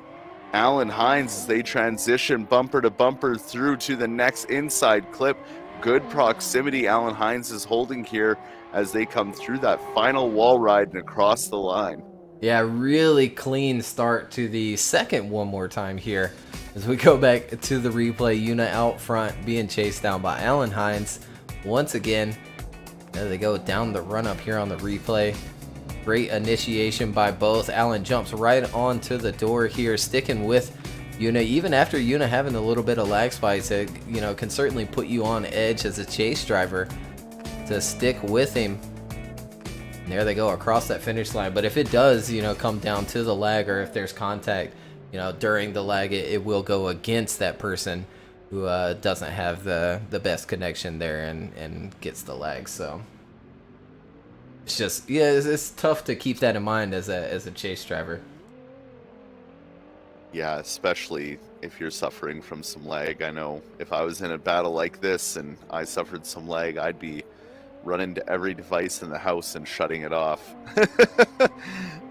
Alan Hines as they transition bumper to bumper through to the next inside clip. Good proximity Alan Hines is holding here as they come through that final wall ride and across the line. Yeah, really clean start to the second one more time here. As we go back to the replay, Una out front being chased down by Alan Hines. Once again, there they go down the run up here on the replay. Great initiation by both. Alan jumps right onto the door here, sticking with Una. Even after Una having a little bit of lag spikes, it can certainly put you on edge as a chase driver to stick with him. And there they go across that finish line. But if it does, come down to the lag, or if there's contact, during the lag, it will go against that person who doesn't have the best connection there and gets the lag. So it's just, it's tough to keep that in mind as a chase driver. Yeah, especially if you're suffering from some lag. I know if I was in a battle like this and I suffered some lag, I'd be running to every device in the house and shutting it off.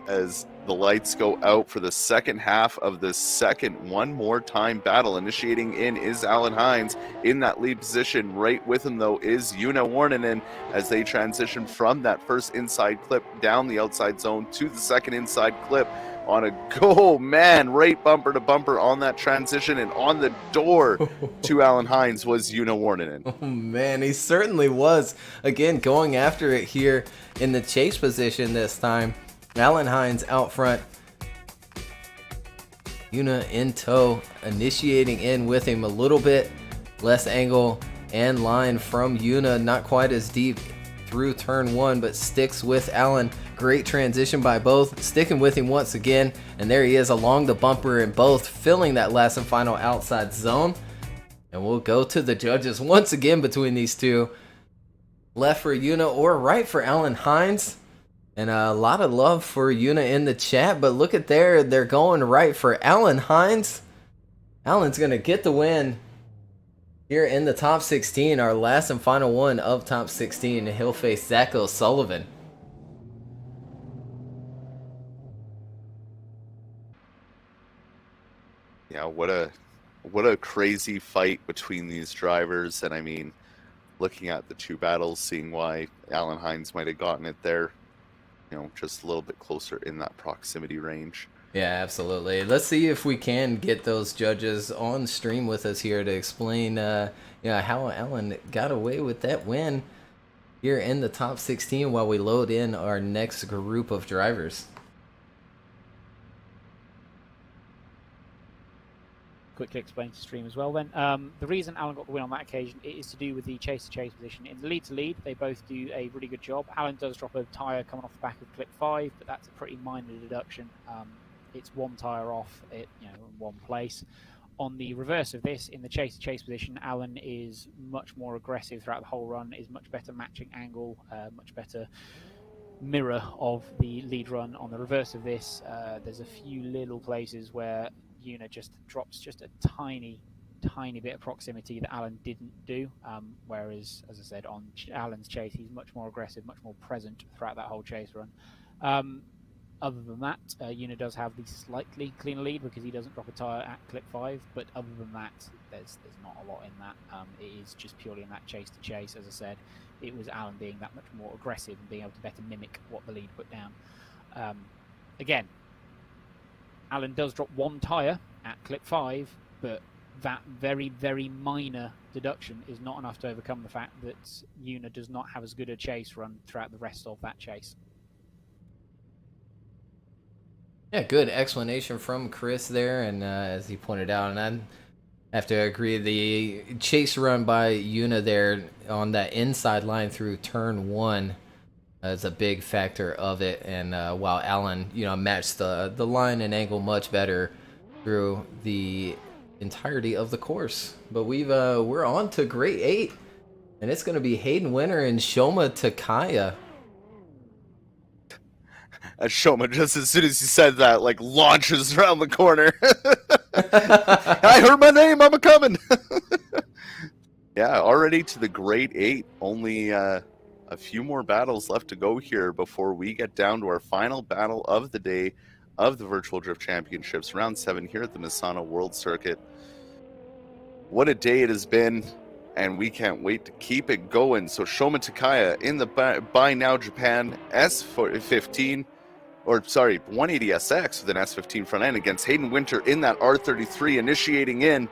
As the lights go out for the second half of the second one more time battle. Initiating in is Alan Hines. In that lead position, right with him though is Una Warninen as they transition from that first inside clip down the outside zone to the second inside clip on a go, man, right bumper to bumper on that transition, and on the door to Alan Hines was Una Warninen. Oh man, he certainly was. Again, going after it here in the chase position this time. Alan Hines out front. Una in tow, initiating in with him a little bit. Less angle and line from Una, not quite as deep through turn one, but sticks with Alan. Great transition by both, sticking with him once again, and there he is along the bumper, and both filling that last and final outside zone. And we'll go to the judges once again between these two. Left for Una or right for Alan Hines. And a lot of love for Una in the chat, but look at there, they're going right for Alan Hines. Alan's going to get the win here in the top 16, our last and final one of top 16. He'll face Zach O'Sullivan. Yeah, what a crazy fight between these drivers. And I mean, looking at the two battles, seeing why Alan Hines might have gotten it there, you know, just a little bit closer in that proximity range. Yeah, absolutely. Let's see if we can get those judges on stream with us here to explain how Alan got away with that win here in the top 16 while we load in our next group of drivers. Quickly explain to stream as well then. The reason Alan got the win on that occasion is to do with the chase-to-chase position. In the lead-to-lead, they both do a really good job. Alan does drop a tyre coming off the back of clip 5, but that's a pretty minor deduction. It's one tyre off, in one place. On the reverse of this, in the chase-to-chase position, Alan is much more aggressive throughout the whole run, is much better matching angle, much better mirror of the lead run. On the reverse of this, there's a few little places where Una just drops just a tiny bit of proximity that Alan didn't do, whereas, as I said, on Alan's chase, he's much more aggressive, much more present throughout that whole chase run. Other than that, Una does have the slightly cleaner lead because he doesn't drop a tyre at clip 5, but other than that, there's not a lot in that. It is just purely in that chase-to-chase. As I said, it was Alan being that much more aggressive and being able to better mimic what the lead put down. Again, Alan does drop one tyre at clip 5, but that very, very minor deduction is not enough to overcome the fact that Una does not have as good a chase run throughout the rest of that chase. Yeah, good explanation from Chris there, and as he pointed out, and I have to agree, the chase run by Una there on that inside line through turn 1 is a big factor of it, and while Alan, matched the line and angle much better through the entirety of the course. But we're on to grade 8, and it's going to be Hayden Winter and Shoma Takaya. Shoma, just as soon as he said that, launches around the corner. I heard my name, I'm a-coming. Yeah, already to the grade 8. Only a few more battles left to go here before we get down to our final battle of the day of the Virtual Drift Championships, round 7 here at the Misano World Circuit. What a day it has been, and we can't wait to keep it going. So Shoma Takaya in the Buy Now Japan S15, 180SX with an S15 front end against Hayden Winter in that R33, initiating in.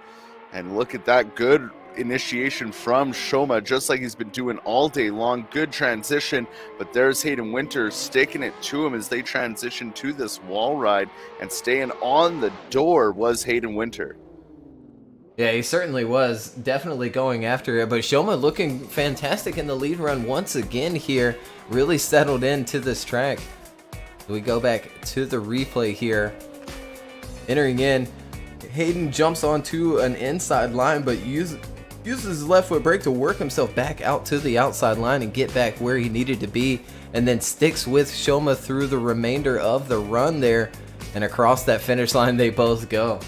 And look at that good initiation from Shoma, just like he's been doing all day long. Good transition, but there's Hayden Winter sticking it to him as they transition to this wall ride, and staying on the door was Hayden Winter. Yeah, he certainly was definitely going after it, but Shoma looking fantastic in the lead run once again here, really settled into this track. We go back to the replay here. Entering in, Hayden jumps onto an inside line, but uses his left foot brake to work himself back out to the outside line and get back where he needed to be, and then sticks with Shoma through the remainder of the run there, and across that finish line they both go.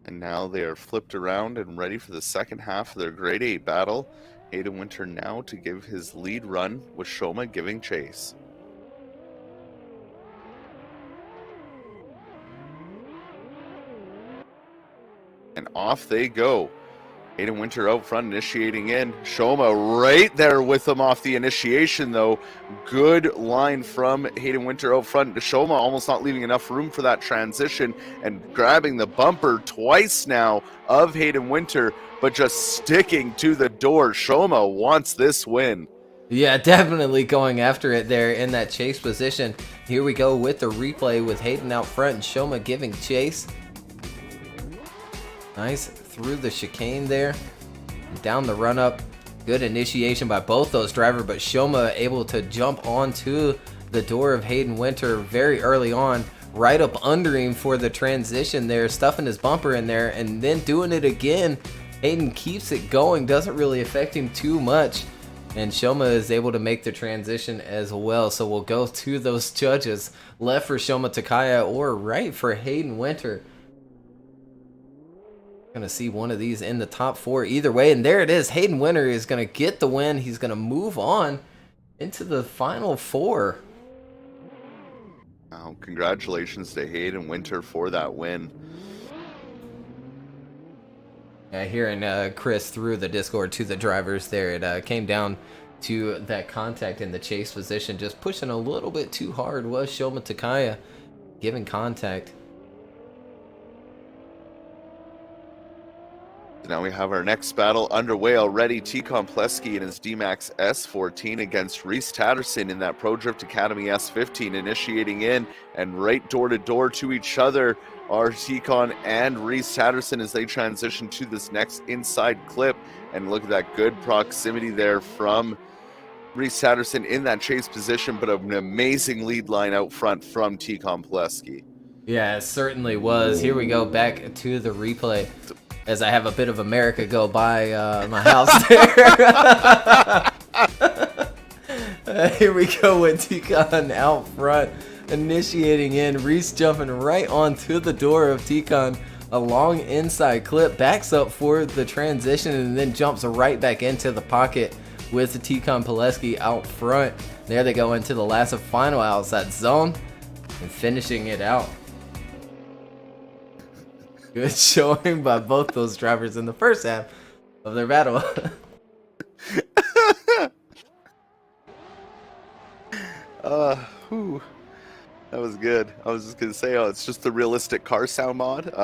And now they are flipped around and ready for the second half of their Grade 8 battle. Hayden Winter now to give his lead run, with Shoma giving chase. And off they go. Hayden Winter out front initiating in. Shoma right there with them off the initiation, though. Good line from Hayden Winter out front. Shoma almost not leaving enough room for that transition and grabbing the bumper twice now of Hayden Winter, but just sticking to the door. Shoma wants this win. Yeah, definitely going after it there in that chase position. Here we go with the replay with Hayden out front and Shoma giving chase. Nice through the chicane there, down the run up. Good initiation by both those drivers, but Shoma able to jump onto the door of Hayden Winter very early on, right up under him for the transition there, stuffing his bumper in there and then doing it again. Hayden keeps it going, doesn't really affect him too much, and Shoma is able to make the transition as well. So we'll go to those judges, left for Shoma Takaya or right for Hayden Winter. Gonna see one of these in the top 4 either way, and there it is. Hayden Winter is gonna get the win. He's gonna move on into the final 4. Wow, congratulations to Hayden Winter for that win. Hearing Chris through the Discord to the drivers there, it came down to that contact in the chase position, just pushing a little bit too hard was Shoma Takaya giving contact. Now we have our next battle underway already. Econ Pulesky in his D-Max S14 against Rhys Tatterson in that Pro Drift Academy S15, initiating in and right door to door to each other are Econ and Rhys Tatterson as they transition to this next inside clip. And look at that good proximity there from Rhys Tatterson in that chase position, but an amazing lead line out front from Econ Pulesky. Yeah, it certainly was. Here we go back to the replay as I have a bit of America go by my house there. Here we go with Econ out front, initiating in. Rhys jumping right onto the door of Econ. A long inside clip, backs up for the transition, and then jumps right back into the pocket with Econ Pulesky out front. There they go into the last and final outside zone and finishing it out. Good showing by both those drivers in the first half of their battle. That was good. I was just going to say, it's just the realistic car sound mod.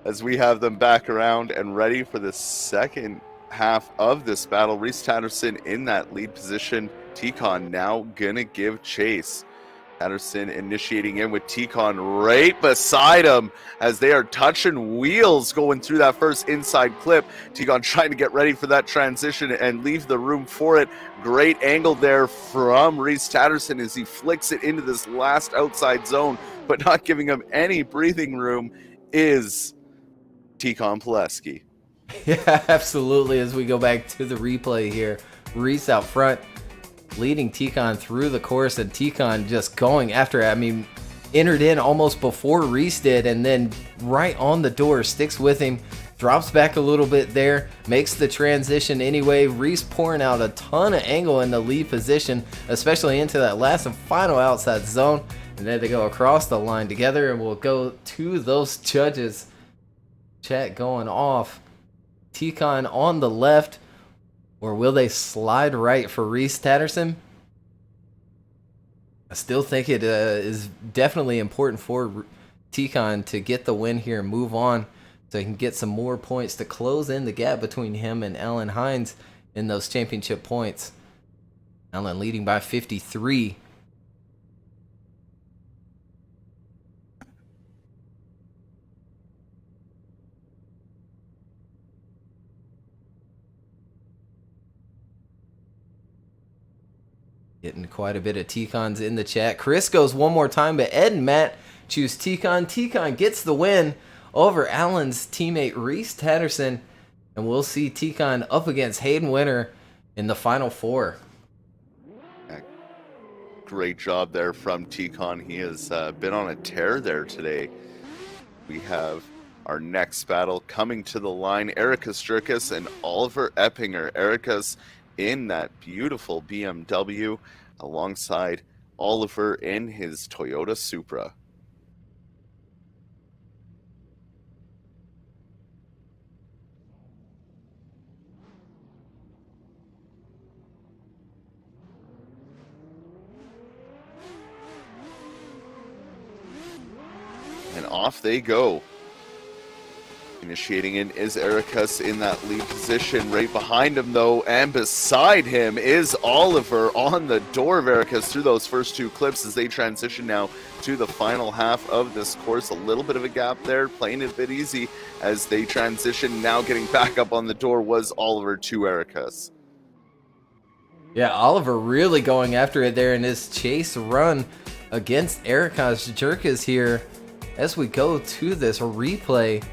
As we have them back around and ready for the second half of this battle. Rhys Tatterson in that lead position. Econ now going to give chase. Tatterson initiating in with Econ right beside him as they are touching wheels going through that first inside clip. Econ trying to get ready for that transition and leave the room for it. Great angle there from Rhys Tatterson as he flicks it into this last outside zone, but not giving him any breathing room is Econ Pulesky. Yeah, absolutely. As we go back to the replay here, Rhys out front, leading Econ through the course, and Econ just going after it. I mean, entered in almost before Rhys did, and then right on the door, sticks with him, drops back a little bit there, makes the transition anyway. Rhys pouring out a ton of angle in the lead position, especially into that last and final outside zone. And then they go across the line together, and we'll go to those judges. Chat going off. Econ on the left, or will they slide right for Rhys Tatterson? I still think it is definitely important for Econ to get the win here and move on so he can get some more points to close in the gap between him and Alan Hines in those championship points. Alan leading by 53. Getting quite a bit of Econs in the chat. Chris goes one more time, but Ed and Matt choose Econ. Econ gets the win over Alan's teammate Rhys Tatterson. And we'll see Econ up against Hayden Winter in the final four. great job there from Econ. He has been on a tear there today. We have our next battle coming to the line. Strikus and Oliver Eppinger. Erica's in that beautiful BMW alongside Oliver in his Toyota Supra. And off they go. Initiating in is Ericus in that lead position. Right behind him, though, and beside him is Oliver on the door of Ericus through those first two clips as they transition now to the final half of this course. A little bit of a gap there, playing it a bit easy as they transition. Now getting back up on the door was Oliver to Ericus. Yeah, Oliver really going after it there in his chase run against Ericus. Jerkis here as we go to this replay.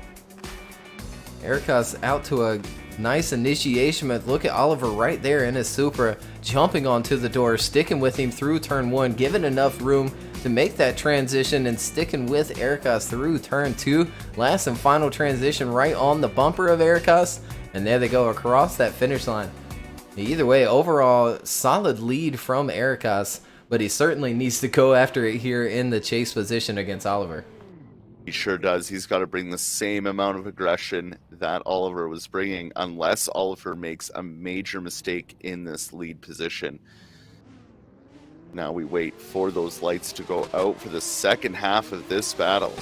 Ericus out to a nice initiation, but look at Oliver right there in his Supra, jumping onto the door, sticking with him through turn 1, giving enough room to make that transition and sticking with Ericus through turn 2. Last and final transition right on the bumper of Ericus, and there they go across that finish line. Either way, overall, solid lead from Ericus, but he certainly needs to go after it here in the chase position against Oliver. He sure does. He's got to bring the same amount of aggression that Oliver was bringing, unless Oliver makes a major mistake in this lead position. Now we wait for those lights to go out for the second half of this battle.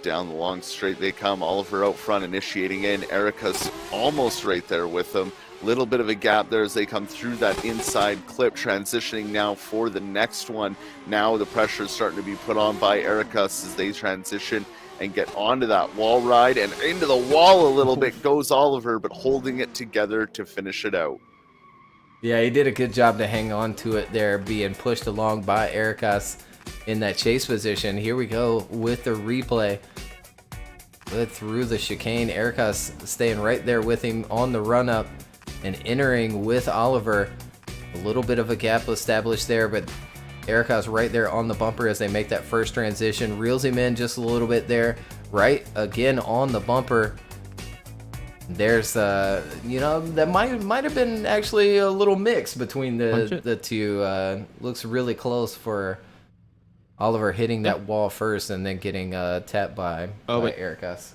Down the long straight they come. Oliver out front initiating in. Erica's almost right there with them. Little bit of a gap there as they come through that inside clip, transitioning now for the next one. Now the pressure is starting to be put on by Ericus as they transition and get onto that wall ride, and into the wall a little bit goes Oliver, but holding it together to finish it out. Yeah, he did a good job to hang on to it there, being pushed along by Ericus in that chase position. Here we go with the replay. Good through the chicane. Ericus staying right there with him on the run up and entering with Oliver. A little bit of a gap established there, but Ericus right there on the bumper as they make that first transition. Reels him in just a little bit there. Right again on the bumper. There's you know, that might have been actually a little mix between the two. Looks really close for Oliver hitting that wall first and then getting tapped by Ericus.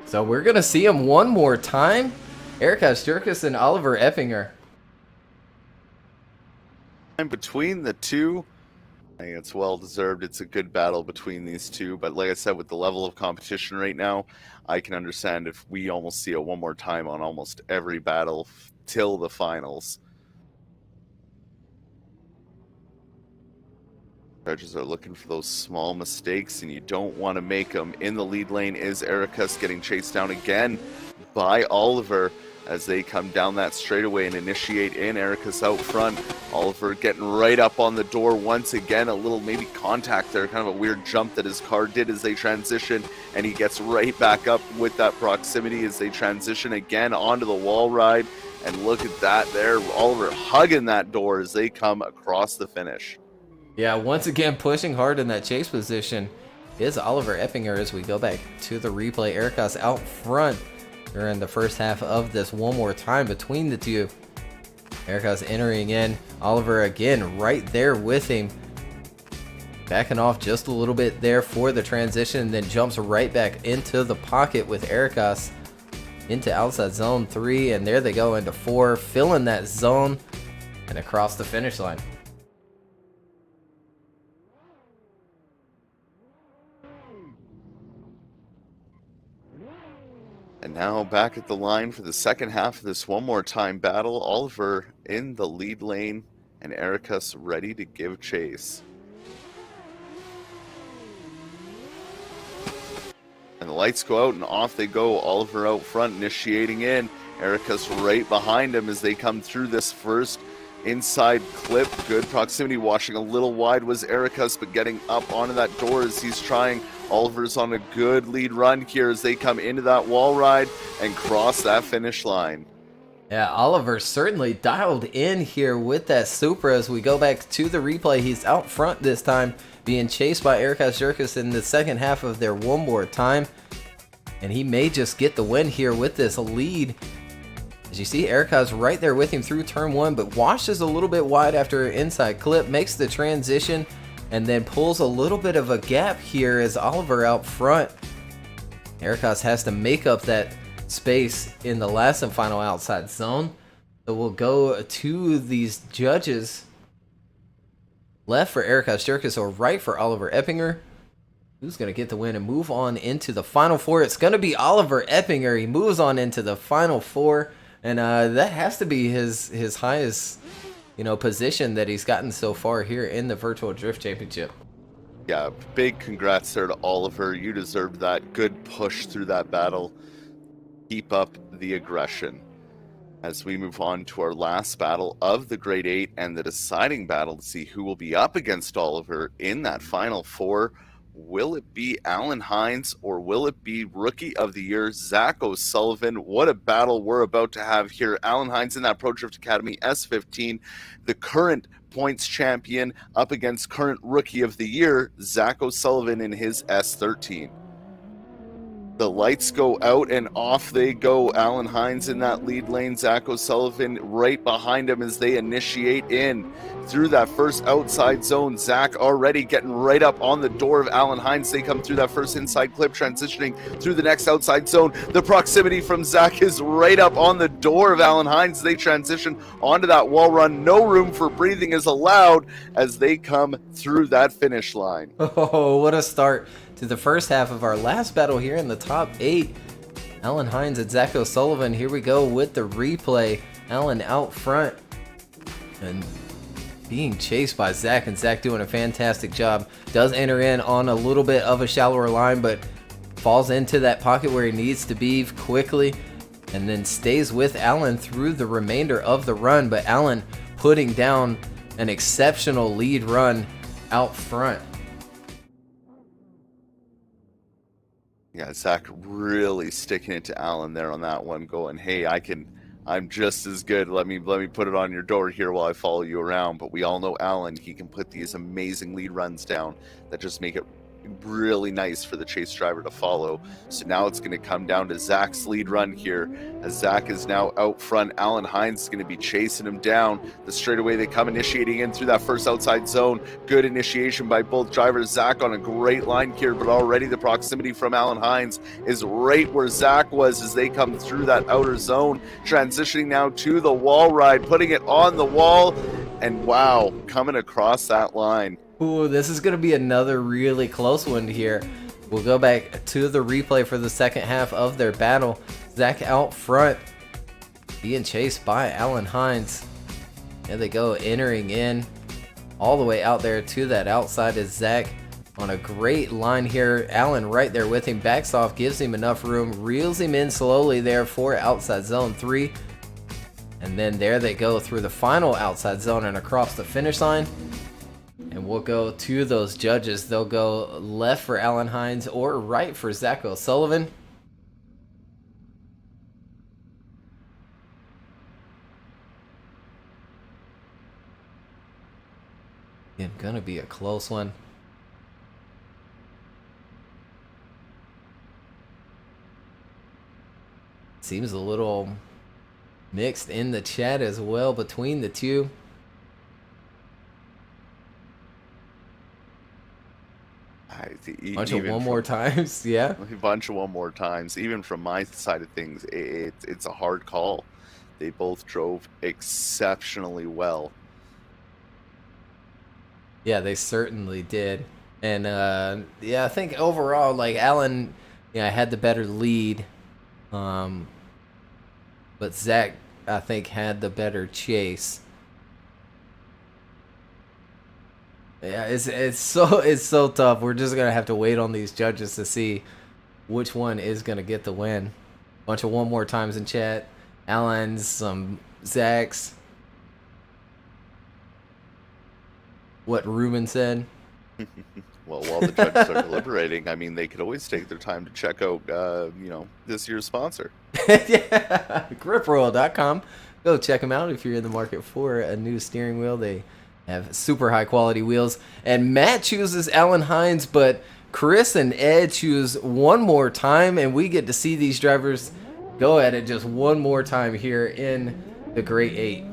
So we're going to see him one more time. Ericus, Jerkis, and Oliver Eppinger. And between the two, I think it's well deserved. It's a good battle between these two. But like I said, with the level of competition right now, I can understand if we almost see it one more time on almost every battle till the finals. Judges are looking for those small mistakes, and you don't want to make them. In the lead lane is Ericus getting chased down again by Oliver as they come down that straightaway and initiate in. Ericus out front. Oliver getting right up on the door once again. A little maybe contact there, kind of a weird jump that his car did as they transition, and he gets right back up with that proximity as they transition again onto the wall ride. And look at that there, Oliver hugging that door as they come across the finish. Yeah, once again pushing hard in that chase position is Oliver Eppinger as we go back to the replay. Ericus out front during the first half of this one more time between the two. Ericus entering in. Oliver again right there with him. Backing off just a little bit there for the transition, then jumps right back into the pocket with Ericus into outside zone 3, and there they go into 4, filling that zone and across the finish line. And now back at the line for the second half of this one more time battle. Oliver in the lead lane and Ericus ready to give chase. And the lights go out and off they go. Oliver out front initiating in. Ericus right behind him as they come through this first inside clip. Good proximity, washing a little wide was Ericus, but getting up onto that door as he's trying. Oliver's on a good lead run here as they come into that wall ride and cross that finish line. Yeah, Oliver certainly dialed in here with that Supra. As we go back to the replay, he's out front this time, being chased by Ericus Jerkis in the second half of their one more time. And he may just get the win here with this lead. As you see, Ericus right there with him through turn one, but washes a little bit wide after an inside clip, makes the transition, and then pulls a little bit of a gap here as Oliver out front. Ericus has to make up that space in the last and final outside zone. So we'll go to these judges. Left for Ericus Jerkis or right for Oliver Eppinger. Who's going to get the win and move on into the final four? It's going to be Oliver Eppinger. He moves on into the final four. And that has to be his highest, position that he's gotten so far here in the Virtual Drift Championship. Yeah, big congrats there to Oliver. You deserved that. Good push through that battle. Keep up the aggression. As we move on to our last battle of the Grade 8 and the deciding battle to see who will be up against Oliver in that final four. Will it be Alan Hines or will it be Rookie of the Year, Zach O'Sullivan? What a battle we're about to have here. Alan Hines in that Pro Drift Academy S15, the current points champion up against current Rookie of the Year, Zach O'Sullivan in his S13. The lights go out and off they go. Alan Hines in that lead lane. Zach O'Sullivan right behind him as they initiate in through that first outside zone. Zach already getting right up on the door of Alan Hines. They come through that first inside clip, transitioning through the next outside zone. The proximity from Zach is right up on the door of Alan Hines. They transition onto that wall run. No room for breathing is allowed as they come through that finish line. Oh, what a start to the first half of our last battle here in the top 8. Alan Hines and Zach O'Sullivan. Here we go with the replay. Alan out front and being chased by Zach, and Zach doing a fantastic job. Does enter in on a little bit of a shallower line, but falls into that pocket where he needs to be quickly, and then stays with Alan through the remainder of the run. But Alan putting down an exceptional lead run out front. Yeah, Zach really sticking it to Alan there on that one, going, hey, I'm just as good. Let me put it on your door here while I follow you around. But we all know Alan, he can put these amazing lead runs down that just make it really nice for the chase driver to follow. So now it's going to come down to Zach's lead run here, as Zach is now out front. Alan Hines is going to be chasing him down the straightaway. They come initiating in through that first outside zone. Good initiation by both drivers. Zach on a great line here, but already the proximity from Alan Hines is right where Zach was as they come through that outer zone, transitioning now to the wall ride, putting it on the wall, and wow, coming across that line. Ooh, this is going to be another really close one here. We'll go back to the replay for the second half of their battle. Zach out front, being chased by Alan Hines. There they go, entering in all the way out there to that outside is Zach on a great line here. Alan right there with him, backs off, gives him enough room, reels him in slowly there for outside zone 3. And then there they go through the final outside zone and across the finish line. And we'll go to those judges. They'll go left for Alan Hines or right for Zach O'Sullivan. Again, gonna be a close one. Seems a little mixed in the chat as well between the two. Bunch of one more times, yeah. A bunch of one more times. Even from my side of things, it's a hard call. They both drove exceptionally well. Yeah, they certainly did. And yeah, I think overall, like Alan, had the better lead. But Zach, I think, had the better chase. Yeah, it's so tough. We're just gonna have to wait on these judges to see which one is gonna get the win. Bunch of one more times in chat. Alan's, some Zach's. what Ruben said. Well, while the judges are deliberating, I mean, they could always take their time to check out, this year's sponsor. Yeah, griproll.com. Go check them out if you're in the market for a new steering wheel. They have super high quality wheels. And Matt chooses Alan Hines, but Chris and Ed choose one more time, and we get to see these drivers go at it just one more time here in the Great 8.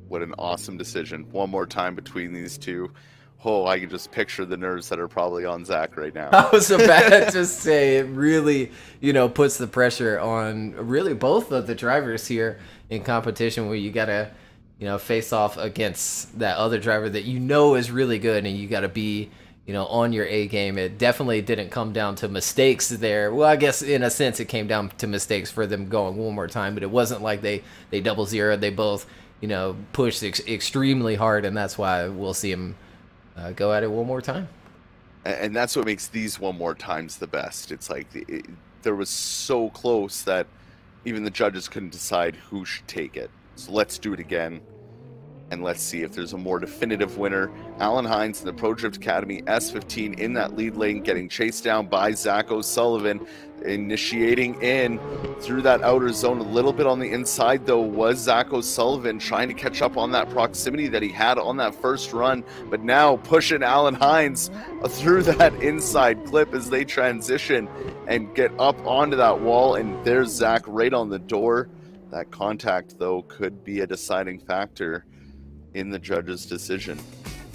What an awesome decision. One more time between these two. Oh, I can just picture the nerves that are probably on Zach right now. I was about to say, it really, puts the pressure on really both of the drivers here in competition, where you got to, face off against that other driver that is really good, and you got to be, on your A game. It definitely didn't come down to mistakes there. Well, I guess in a sense it came down to mistakes for them going one more time, but it wasn't like they double zeroed. They both, pushed extremely hard, and that's why we'll see them go at it one more time. And that's what makes these one more times the best. It's like there was so close that even the judges couldn't decide who should take it. So let's do it again, and let's see if there's a more definitive winner. Alan Hines in the Pro Drift Academy S15 in that lead lane, getting chased down by Zach O'Sullivan, initiating in through that outer zone. A little bit on the inside, though, was Zach O'Sullivan, trying to catch up on that proximity that he had on that first run, but now pushing Alan Hines through that inside clip as they transition and get up onto that wall, and there's Zach right on the door. That contact, though, could be a deciding factor in the judge's decision.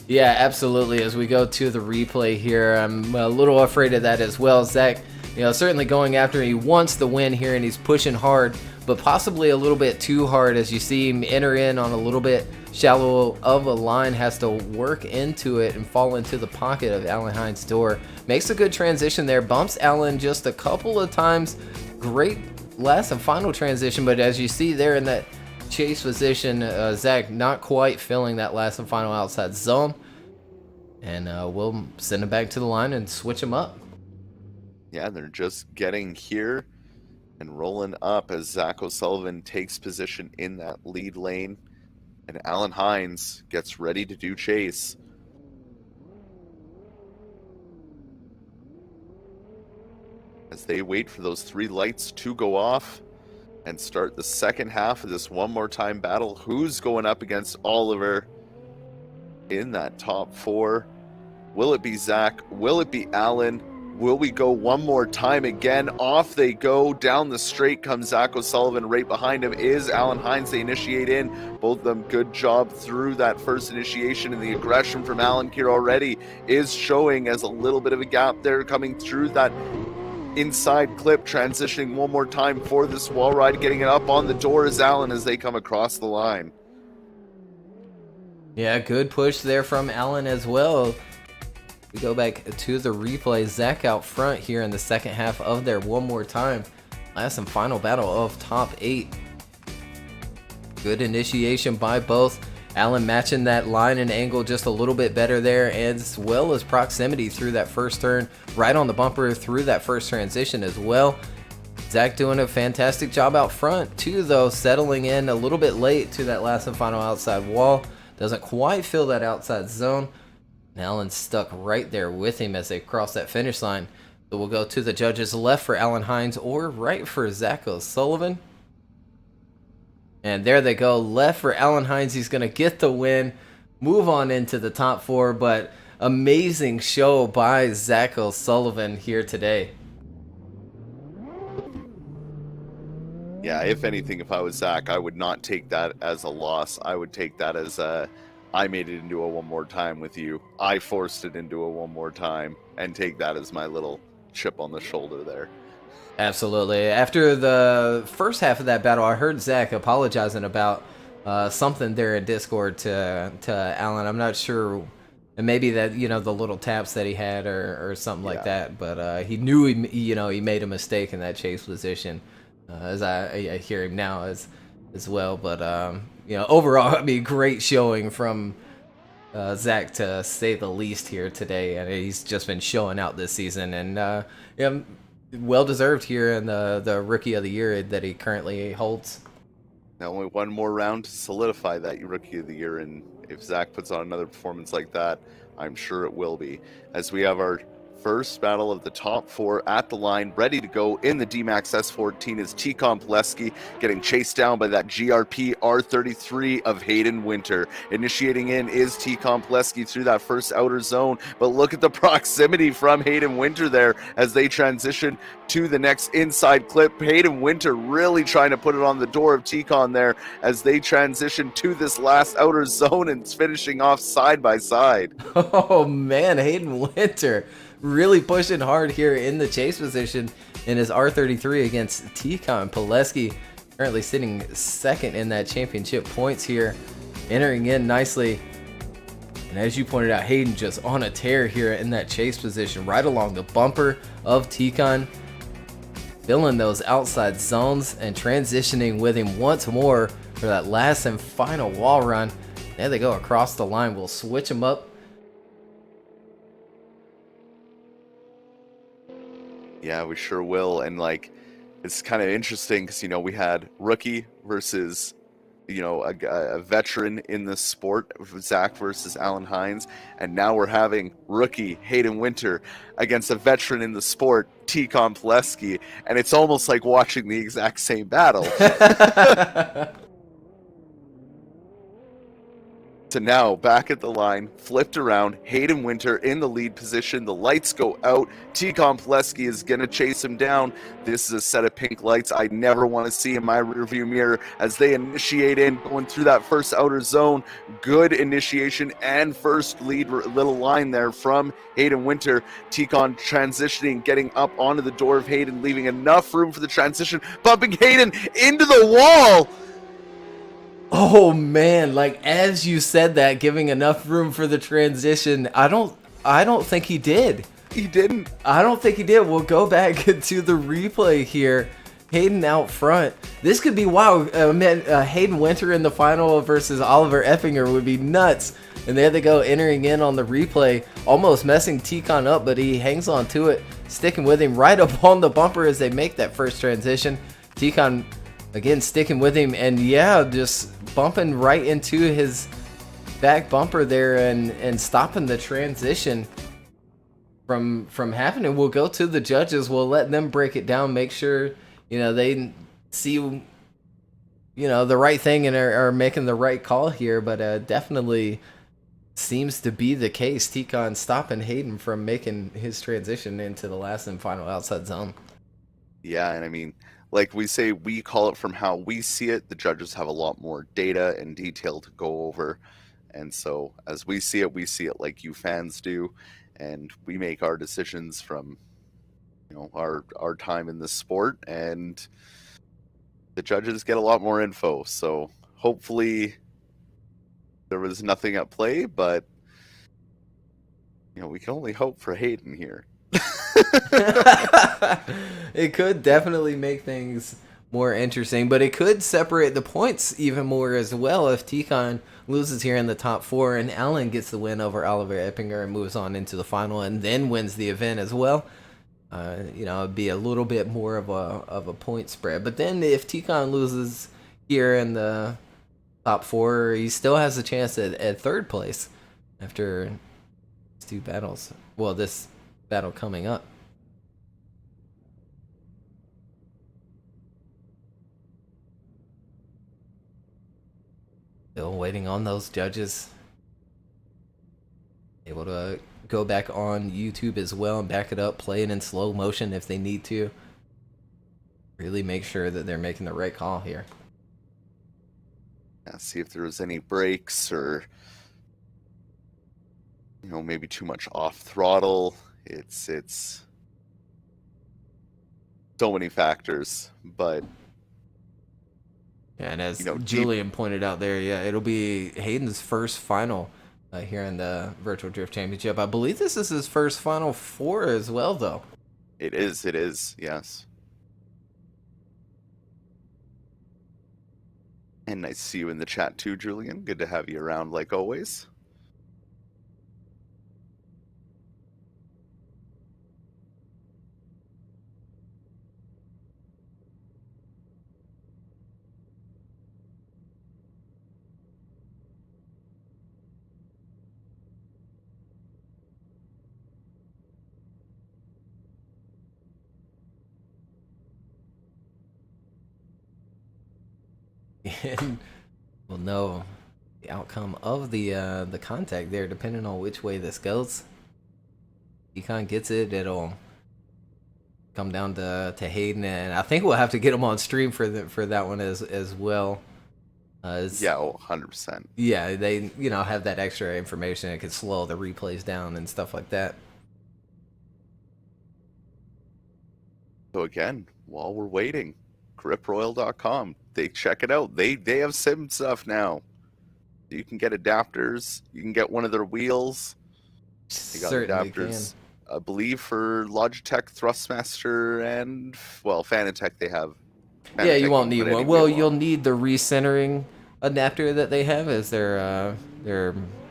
Yeah, absolutely. As we go to the replay here, I'm a little afraid of that as well. Zach, certainly going after him. He wants the win here, and he's pushing hard, but possibly a little bit too hard as you see him enter in on a little bit shallow of a line, has to work into it and fall into the pocket of Alan Hines' door. Makes a good transition there, bumps Alan just a couple of times. Great last and final transition, but as you see there in that chase position, Zach not quite filling that last and final outside zone, and we'll send him back to the line and switch him up. Yeah, they're just getting here and rolling up as Zach O'Sullivan takes position in that lead lane, and Alan Hines gets ready to do chase. As they wait for those three lights to go off and start the second half of this one more time battle. Who's going up against Oliver in that top four? Will it be Zach? Will it be Alan? Will we go one more time again? Off they go. Down the straight comes Zach O'Sullivan. Right behind him is Alan Hines. They initiate in. Both of them good job through that first initiation, and the aggression from Alan here already is showing as a little bit of a gap there coming through that inside clip, transitioning one more time for this wall ride. Getting it up on the door is Alan as they come across the line. Yeah, good push there from Alan as well. We go back to the replay. Zach out front here in the second half of their one more time. Last and final battle of top 8. Good initiation by both. Alan matching that line and angle just a little bit better there, as well as proximity through that first turn, right on the bumper through that first transition as well. Zach doing a fantastic job out front too, though, settling in a little bit late to that last and final outside wall. Doesn't quite fill that outside zone. And Alan's stuck right there with him as they cross that finish line. So we'll go to the judges, left for Alan Hines or right for Zach O'Sullivan. And there they go, left for Alan Hines. He's going to get the win, move on into the top 4, but amazing show by Zach O'Sullivan here today. Yeah, if anything, if I was Zach, I would not take that as a loss. I would take that as I made it into a one more time with you. I forced it into a one more time, and take that as my little chip on the shoulder there. Absolutely. After the first half of that battle, I heard Zach apologizing about something there in Discord to Alan. I'm not sure, and maybe that the little taps that he had or something like that. But he knew he made a mistake in that chase position, as I hear him now as well. But overall, I mean, great showing from Zach, to say the least here today, and he's just been showing out this season, and well deserved here in the Rookie of the Year that he currently holds. only one more round to solidify that Rookie of the Year, and if Zach puts on another performance like that, I'm sure it will be. As we have our first battle of the top 4 at the line, ready to go in the D-Max S14 is Econ Pulesky, getting chased down by that GRP R33 of Hayden Winter. Initiating in is Econ Pulesky through that first outer zone, but look at the proximity from Hayden Winter there as they transition to the next inside clip. Hayden Winter really trying to put it on the door of Econ there as they transition to this last outer zone and finishing off side by side. Oh man, Hayden Winter really pushing hard here in the chase position in his R33 against Econ Pulesky, currently sitting second in that championship points here, entering in nicely. And as you pointed out, Hayden just on a tear here in that chase position, right along the bumper of Econ, filling those outside zones and transitioning with him once more for that last and final wall run. There they go across the line. We'll switch them up. Yeah, we sure will. And like, it's kind of interesting because, we had Rookie versus, a veteran in the sport, Zach versus Alan Hines. And now we're having Rookie Hayden Winter against a veteran in the sport, Econ Pulesky. And it's almost like watching the exact same battle. So now back at the line, flipped around, Hayden Winter in the lead position. The lights go out. Econ Pulesky is going to chase him down. This is a set of pink lights I never want to see in my rearview mirror as they initiate in, going through that first outer zone. Good initiation and first lead little line there from Hayden Winter. Econ transitioning, getting up onto the door of Hayden, leaving enough room for the transition, bumping Hayden into the wall. Oh man, like as you said that, giving enough room for the transition, I don't think he did. He didn't. I don't think he did. We'll go back to the replay here. Hayden out front. This could be wow. Hayden Winter in the final versus Oliver Eppinger would be nuts. And there they go, entering in on the replay, almost messing Econ up, but he hangs on to it, sticking with him right up on the bumper as they make that first transition. Econ again sticking with him, and yeah, just bumping right into his back bumper there and stopping the transition from happening. We'll go to the judges. We'll let them break it down, make sure they see the right thing and are making the right call here. But definitely seems to be the case. Econ stopping Hayden from making his transition into the last and final outside zone. Yeah, and I mean, like we say, we call it from how we see it. The judges have a lot more data and detail to go over. And so as we see it like you fans do. And we make our decisions from, our time in the sport. And the judges get a lot more info. So hopefully there was nothing at play. But, we can only hope for Hayden here. It could definitely make things more interesting, but it could separate the points even more as well if Econ loses here in the top 4 and Alan gets the win over Oliver Eppinger and moves on into the final and then wins the event as well. It'd be a little bit more of a point spread. But then if Econ loses here in the top 4, he still has a chance at third place after these 2 battles. Well, this battle coming up. Still waiting on those judges. Able to go back on YouTube as well and back it up, play it in slow motion if they need to. Really make sure that they're making the right call here. Yeah, see if there was any breaks or, maybe too much off throttle. It's so many factors, but yeah, and as Julian pointed out there, yeah, it'll be Hayden's first final here in the Virtual Drift Championship. I believe this is his first Final 4 as well, though. It is, yes. And nice to see you in the chat too, Julian. Good to have you around like always. And we'll know the outcome of the contact there, depending on which way this goes. Econ gets it, it'll come down to Hayden, and I think we'll have to get him on stream for that one as well. Yeah, 100%. Yeah, they have that extra information. It could slow the replays down and stuff like that. So again, while we're waiting, griproyal.com, they check it out. They have sim stuff now. You can get adapters. You can get one of their wheels. They got Certainly adapters, I believe, for Logitech, Thrustmaster, and Fanatec. They have. Yeah, you won't need put any one. Well, wheel you'll on. need the recentering adapter that they have, as their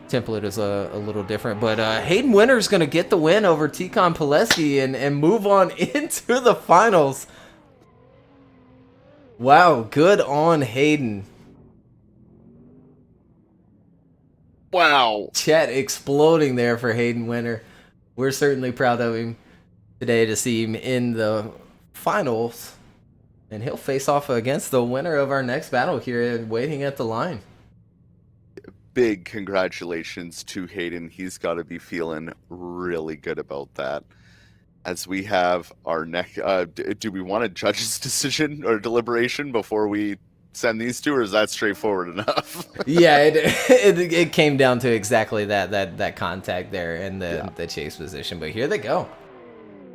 template is a little different. But Hayden Winter's going to get the win over Econ Pulesky and move on into the finals. Wow, good on Hayden. Wow. Chat exploding there for Hayden Winter. We're certainly proud of him today to see him in the finals. And he'll face off against the winner of our next battle here, waiting at the line. Big congratulations to Hayden. He's got to be feeling really good about that. As we have our next, do we want a judge's decision or deliberation before we send these two, or is that straightforward enough? Yeah, it came down to exactly that contact there and the chase position. But here they go.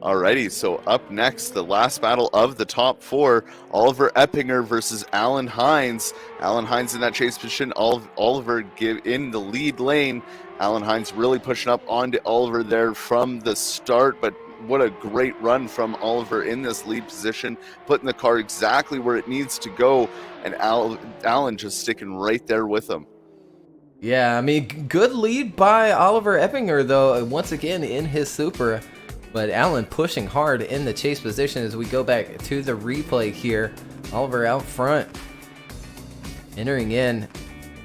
Alrighty, so up next, the last battle of the top four, Oliver Eppinger versus Alan Hines. Alan Hines in that chase position, Oliver in the lead lane. Alan Hines really pushing up onto Oliver there from the start, but what a great run from Oliver in this lead position, putting the car exactly where it needs to go, and Alan just sticking right there with him. Yeah, I mean, good lead by Oliver Eppinger, though, once again in his Supra. But Alan pushing hard in the chase position as we go back to the replay here. Oliver out front, entering in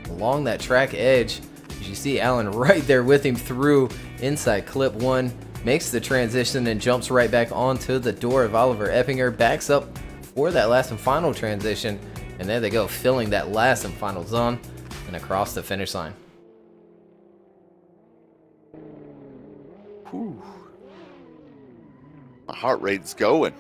along that track edge. As you see Alan right there with him through inside clip one. Makes the transition and jumps right back onto the door of Oliver Eppinger. Backs up for that last and final transition. And there they go, filling that last and final zone and across the finish line. Whew. My heart rate's going.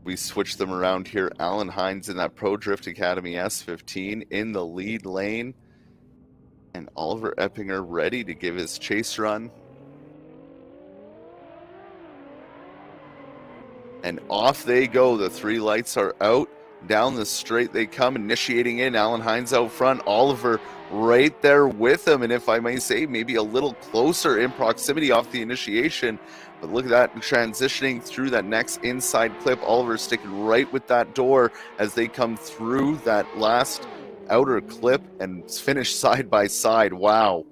We switch them around here. Alan Hines in that Pro Drift Academy S15 in the lead lane. And Oliver Eppinger ready to give his chase run. And off they go. The three lights are out. Down the straight they come, initiating in. Alan Hines out front. Oliver right there with him. And if I may say, maybe a little closer in proximity off the initiation. But look at that, transitioning through that next inside clip. Oliver sticking right with that door as they come through that last outer clip and finish side by side. Wow.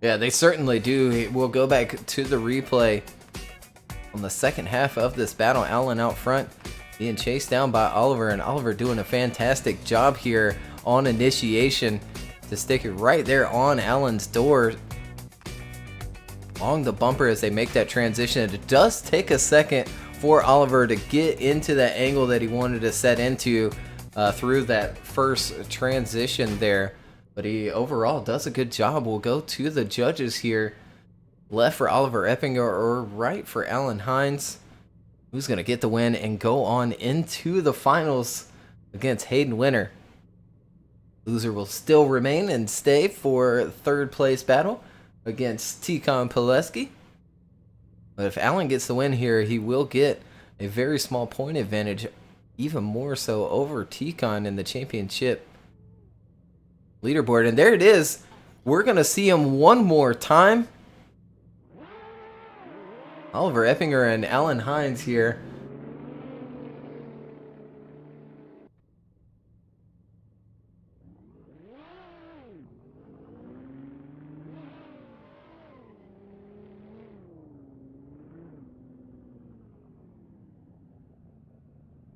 Yeah, they certainly do. We'll go back to the replay on the second half of this battle. Alan out front being chased down by Oliver, and Oliver doing a fantastic job here on initiation to stick it right there on Alan's door along the bumper as they make that transition. It does take a second for Oliver to get into that angle that he wanted to set into through that first transition there, but he overall does a good job. We'll go to the judges here. Left for Oliver Eppinger or right for Alan Hines, who's going to get the win and go on into the finals against Hayden Winter. Loser will still remain and stay for third place battle against Econ Pulesky. But if Alan gets the win here, he will get a very small point advantage, even more so over Econ in the championship leaderboard. And there it is. We're going to see him one more time. Oliver Eppinger and Alan Hines here.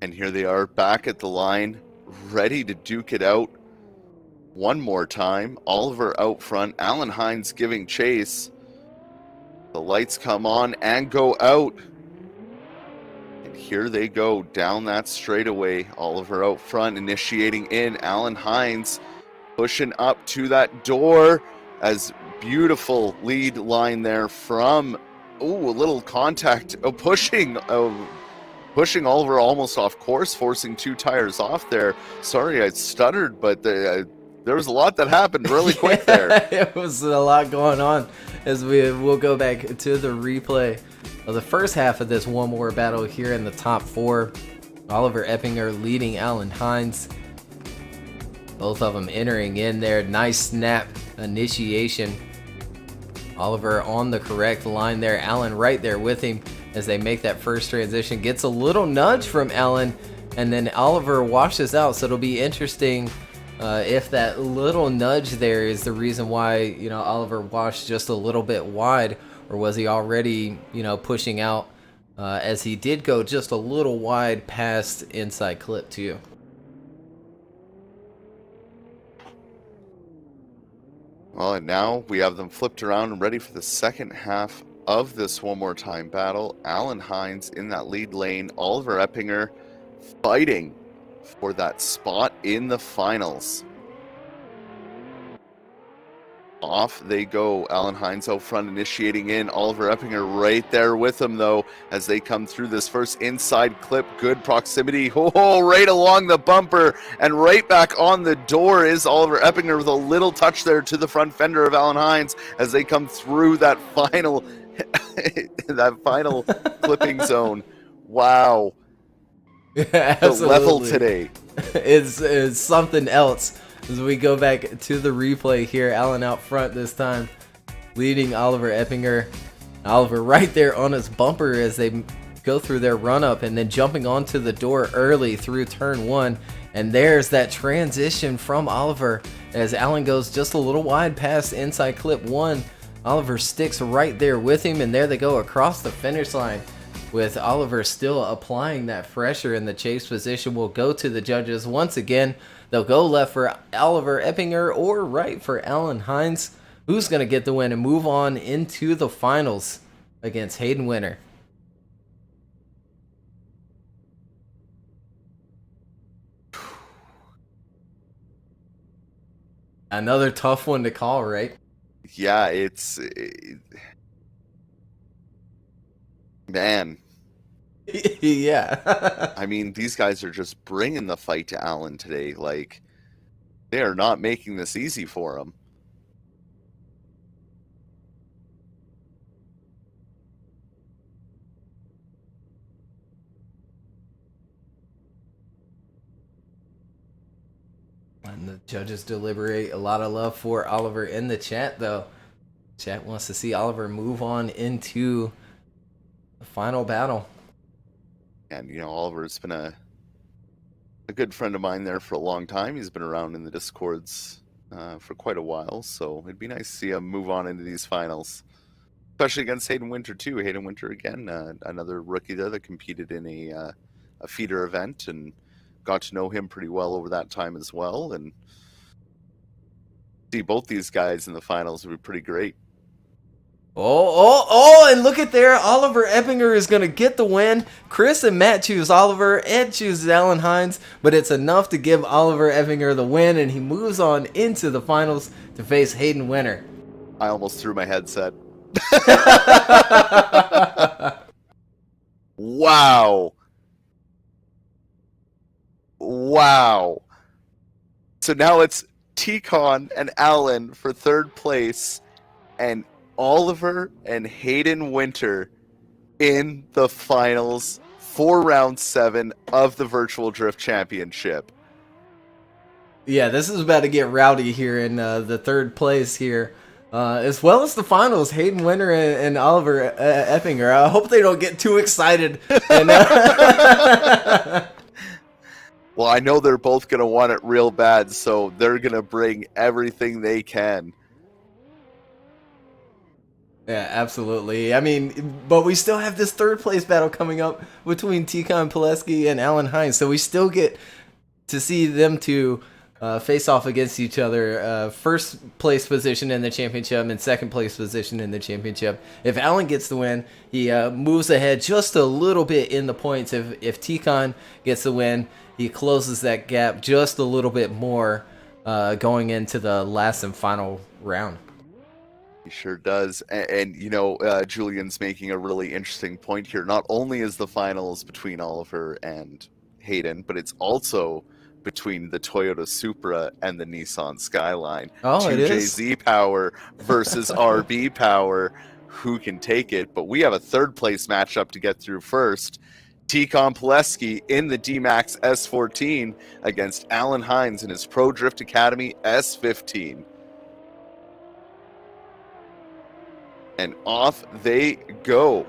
And here they are back at the line, ready to duke it out one more time. Oliver out front, Alan Hines giving chase. The lights come on and go out. And here they go down that straightaway. Oliver out front, initiating in. Alan Hines pushing up to that door as beautiful lead line there from, a little contact, pushing Oliver almost off course, forcing 2 tires off there. Sorry, I stuttered, but there was a lot that happened really quick there. It was a lot going on as we'll go back to the replay of the first half of this one more battle here in the top 4. Oliver Eppinger leading Alan Hines. Both of them entering in there. Nice snap initiation. Oliver on the correct line there. Alan right there with him as they make that first transition. Gets a little nudge from Alan, and then Oliver washes out. So it'll be interesting if that little nudge there is the reason why, Oliver washed just a little bit wide, or was he already, pushing out as he did go just a little wide past inside clip too. Well, and now we have them flipped around and ready for the second half of this one more time battle. Alan Hines in that lead lane, Oliver Eppinger fighting for that spot in the finals. Off they go. Alan Hines out front, initiating in. Oliver Eppinger right there with him, though, as they come through this first inside clip. Good proximity. Right along the bumper and right back on the door is Oliver Eppinger with a little touch there to the front fender of Alan Hines as they come through that final clipping zone. Wow. Yeah, the level today is something else. As we go back to the replay here, Alan out front this time, leading Oliver Eppinger. Oliver right there on his bumper as they go through their run-up, and then jumping onto the door early through turn 1. And there's that transition from Oliver as Alan goes just a little wide past inside clip 1. Oliver sticks right there with him, and there they go across the finish line, with Oliver still applying that pressure in the chase position. Will go to the judges once again. They'll go left for Oliver Eppinger or right for Alan Hines. Who's going to get the win and move on into the finals against Hayden Winter? Another tough one to call, right? Yeah, man. Yeah. I mean, these guys are just bringing the fight to Alan today. Like, they are not making this easy for him. And the judges deliberate. A lot of love for Oliver in the chat, though. Chat wants to see Oliver move on into the final battle. And, Oliver's been a good friend of mine there for a long time. He's been around in the Discords for quite a while, so it'd be nice to see him move on into these finals. Especially against Hayden Winter, too. Hayden Winter, again, another rookie there that competed in a feeder event, and got to know him pretty well over that time as well. And see both these guys in the finals would be pretty great. And look at there. Oliver Eppinger is going to get the win. Chris and Matt choose Oliver. Ed chooses Alan Hines, but it's enough to give Oliver Eppinger the win, and he moves on into the finals to face Hayden Winter. I almost threw my headset. Wow. So now it's Econ and Alan for third place, and Oliver and Hayden Winter in the finals for round 7 of the Virtual Drift Championship. Yeah, this is about to get rowdy here in the third place here. As well as the finals, Hayden Winter and Oliver Eppinger. I hope they don't get too excited. And, well, I know they're both going to want it real bad, so they're going to bring everything they can. Yeah, absolutely. I mean, but we still have this third place battle coming up between Econ Pulesky and Alan Hines, so we still get to see them two face off against each other. First place position in the championship and second place position in the championship. If Alan gets the win, he moves ahead just a little bit in the points. If Econ gets the win, he closes that gap just a little bit more going into the last and final round. He sure does. And you know, Julian's making a really interesting point here. Not only is the finals between Oliver and Hayden, but it's also between the Toyota Supra and the Nissan Skyline. Oh, it is? JZ power versus RB power. Who can take it? But we have a third place matchup to get through first. Econ Pulesky in the D-Max S14 against Alan Hines in his Pro Drift Academy S15. And off they go.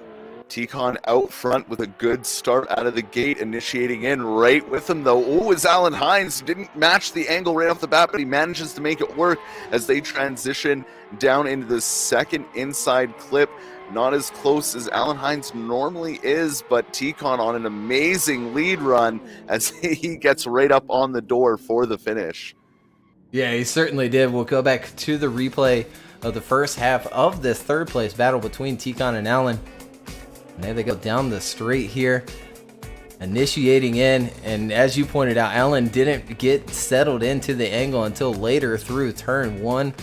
Econ out front with a good start out of the gate, initiating in right with him, though. Oh, is Alan Hines. Didn't match the angle right off the bat, but he manages to make it work as they transition down into the second inside clip. Not as close as Alan Hines normally is, but Econ on an amazing lead run as he gets right up on the door for the finish. Yeah, he certainly did. We'll go back to the replay of the first half of this third place battle between Econ and Alan. And there they go down the straight here, initiating in. And as you pointed out, Alan didn't get settled into the angle until later through turn one,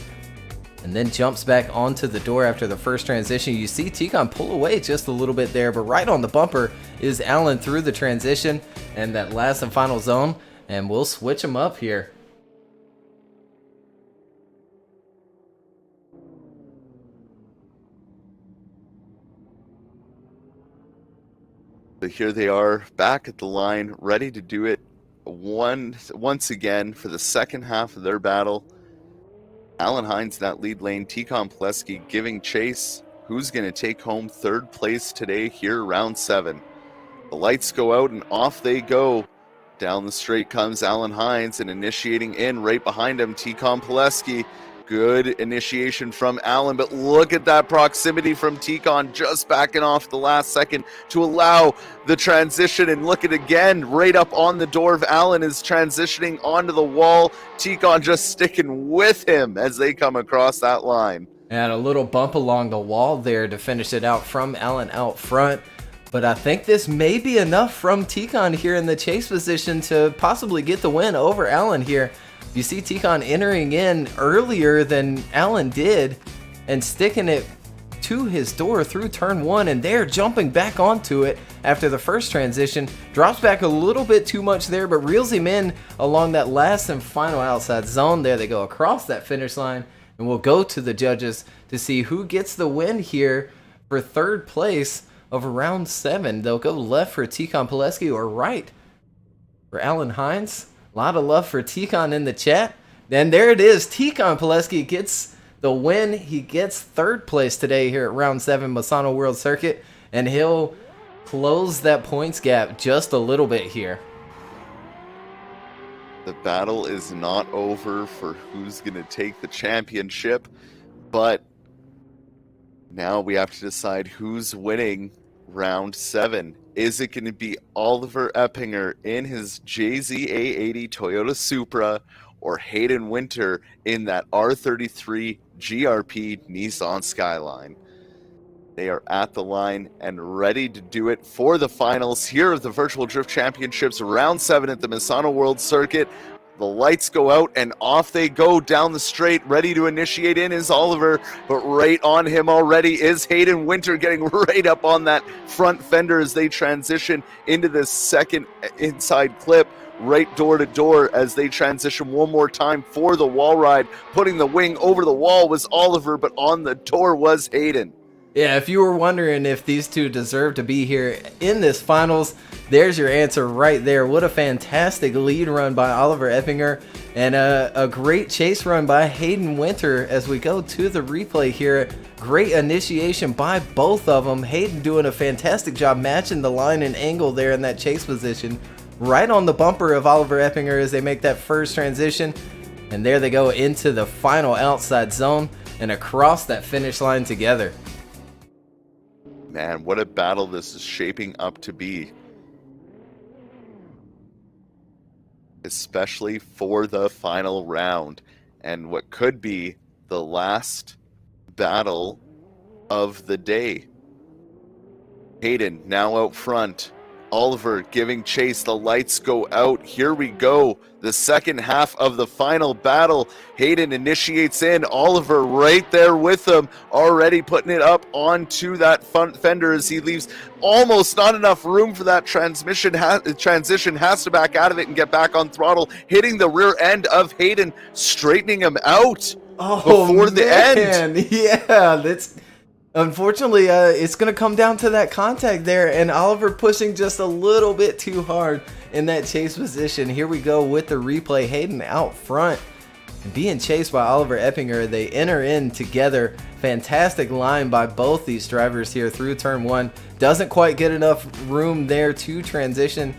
and then jumps back onto the door after the first transition. You see Econ pull away just a little bit there, but right on the bumper is Alan through the transition and that last and final zone. And we'll switch them up here. So here they are back at the line, ready to do it once again for the second half of their battle. Alan Hines in that lead lane, Econ Pulesky giving chase. Who's going to take home third place today here, round 7? The lights go out and off they go. Down the straight comes Alan Hines and initiating in right behind him, Econ Pulesky. Good initiation from Alan, but look at that proximity from Econ, just backing off the last second to allow the transition. And look at again, right up on the door of Alan is transitioning onto the wall. Econ just sticking with him as they come across that line. And a little bump along the wall there to finish it out from Alan out front. But I think this may be enough from Econ here in the chase position to possibly get the win over Alan here. You see Econ entering in earlier than Alan did and sticking it to his door through turn one, and they're jumping back onto it after the first transition. Drops back a little bit too much there, but reels him in along that last and final outside zone. There they go across that finish line, and we'll go to the judges to see who gets the win here for third place of round 7. They'll go left for Econ Pulesky or right for Alan Hines. A lot of love for Econ in the chat. And there it is. Econ Pulesky gets the win. He gets third place today here at round 7 Misano World Circuit. And he'll close that points gap just a little bit here. The battle is not over for who's going to take the championship. But now we have to decide who's winning round 7. Is it going to be Oliver Eppinger in his JZA80 Toyota Supra or Hayden Winter in that R33 GRP Nissan Skyline? They are at the line and ready to do it for the finals here of the Virtual Drift Championships, round 7 at the Misano World Circuit. The lights go out and off they go down the straight. Ready to initiate in is Oliver, but right on him already is Hayden Winter, getting right up on that front fender as they transition into this second inside clip. Right door to door as they transition one more time for the wall ride. Putting the wing over the wall was Oliver, but on the door was Hayden. Yeah, if you were wondering if these two deserve to be here in this finals, there's your answer right there. What a fantastic lead run by Oliver Eppinger, and a great chase run by Hayden Winter as we go to the replay here. Great initiation by both of them. Hayden doing a fantastic job matching the line and angle there in that chase position. Right on the bumper of Oliver Eppinger as they make that first transition. And there they go into the final outside zone and across that finish line together. Man, what a battle this is shaping up to be. especially for the final round and what could be the last battle of the day. Hayden now out front. Oliver giving chase. The lights go out. Here we go. The second half of the final battle. Hayden initiates in. Oliver right there with him. Already putting it up onto that fender as he leaves almost not enough room for that transition. Has to back out of it and get back on throttle. Hitting the rear end of Hayden. Straightening him out before the end. Yeah, that's... Unfortunately, it's going to come down to that contact there, and Oliver pushing just a little bit too hard in that chase position. Here we go with the replay. Hayden out front and being chased by Oliver Eppinger. They enter in together. Fantastic line by both these drivers here through turn one. Doesn't quite get enough room there to transition.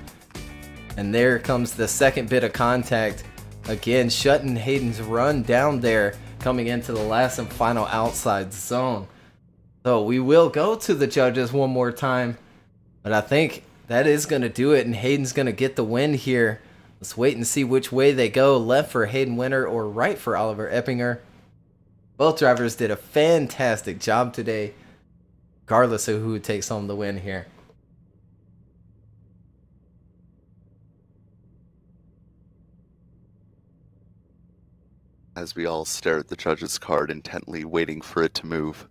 And there comes the second bit of contact. Again, shutting Hayden's run down there, coming into the last and final outside zone. So we will go to the judges one more time, but I think that is going to do it, and Hayden's going to get the win here. Let's wait and see which way they go, left for Hayden Winter or right for Oliver Eppinger. Both drivers did a fantastic job today, regardless of who takes home the win here. As we all stare at the judge's card intently, waiting for it to move.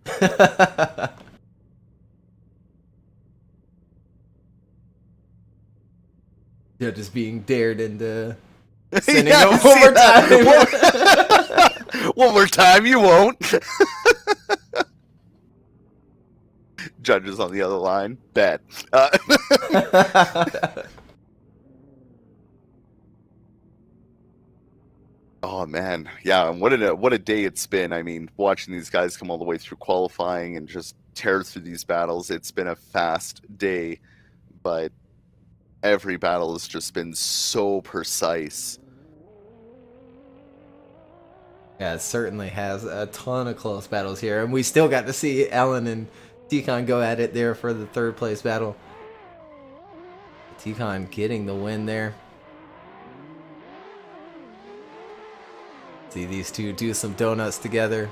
Judges being dared into sending them one more time. One more time, you won't. Judges on the other line, bet. Oh man, yeah, and what a day it's been. I mean, watching these guys come all the way through qualifying and just tear through these battles. It's been a fast day, but every battle has just been so precise. Yeah, it certainly has a ton of close battles here, and we still got to see Alan and Econ go at it there for the third place battle. Econ getting the win there. See these two do some donuts together.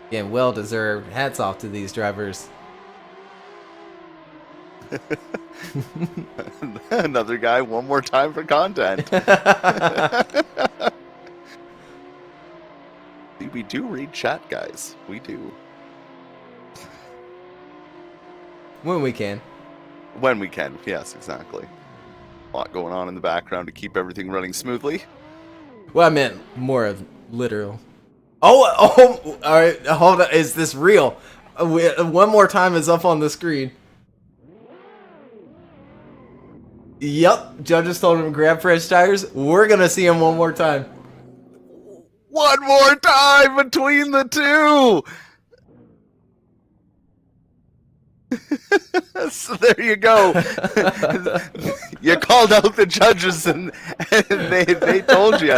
Again, well deserved. Hats off to these drivers. Another guy, one more time for content. We do read chat, guys. We do. When we can. When we can, yes, exactly. A lot going on in the background to keep everything running smoothly. Well, I meant more of literal. Oh, all right, hold on. Is this real? One more time is up on the screen. Yep, judges told him to grab fresh tires. We're going to see him one more time. One more time between the two! So there you go. You called out the judges and they told you.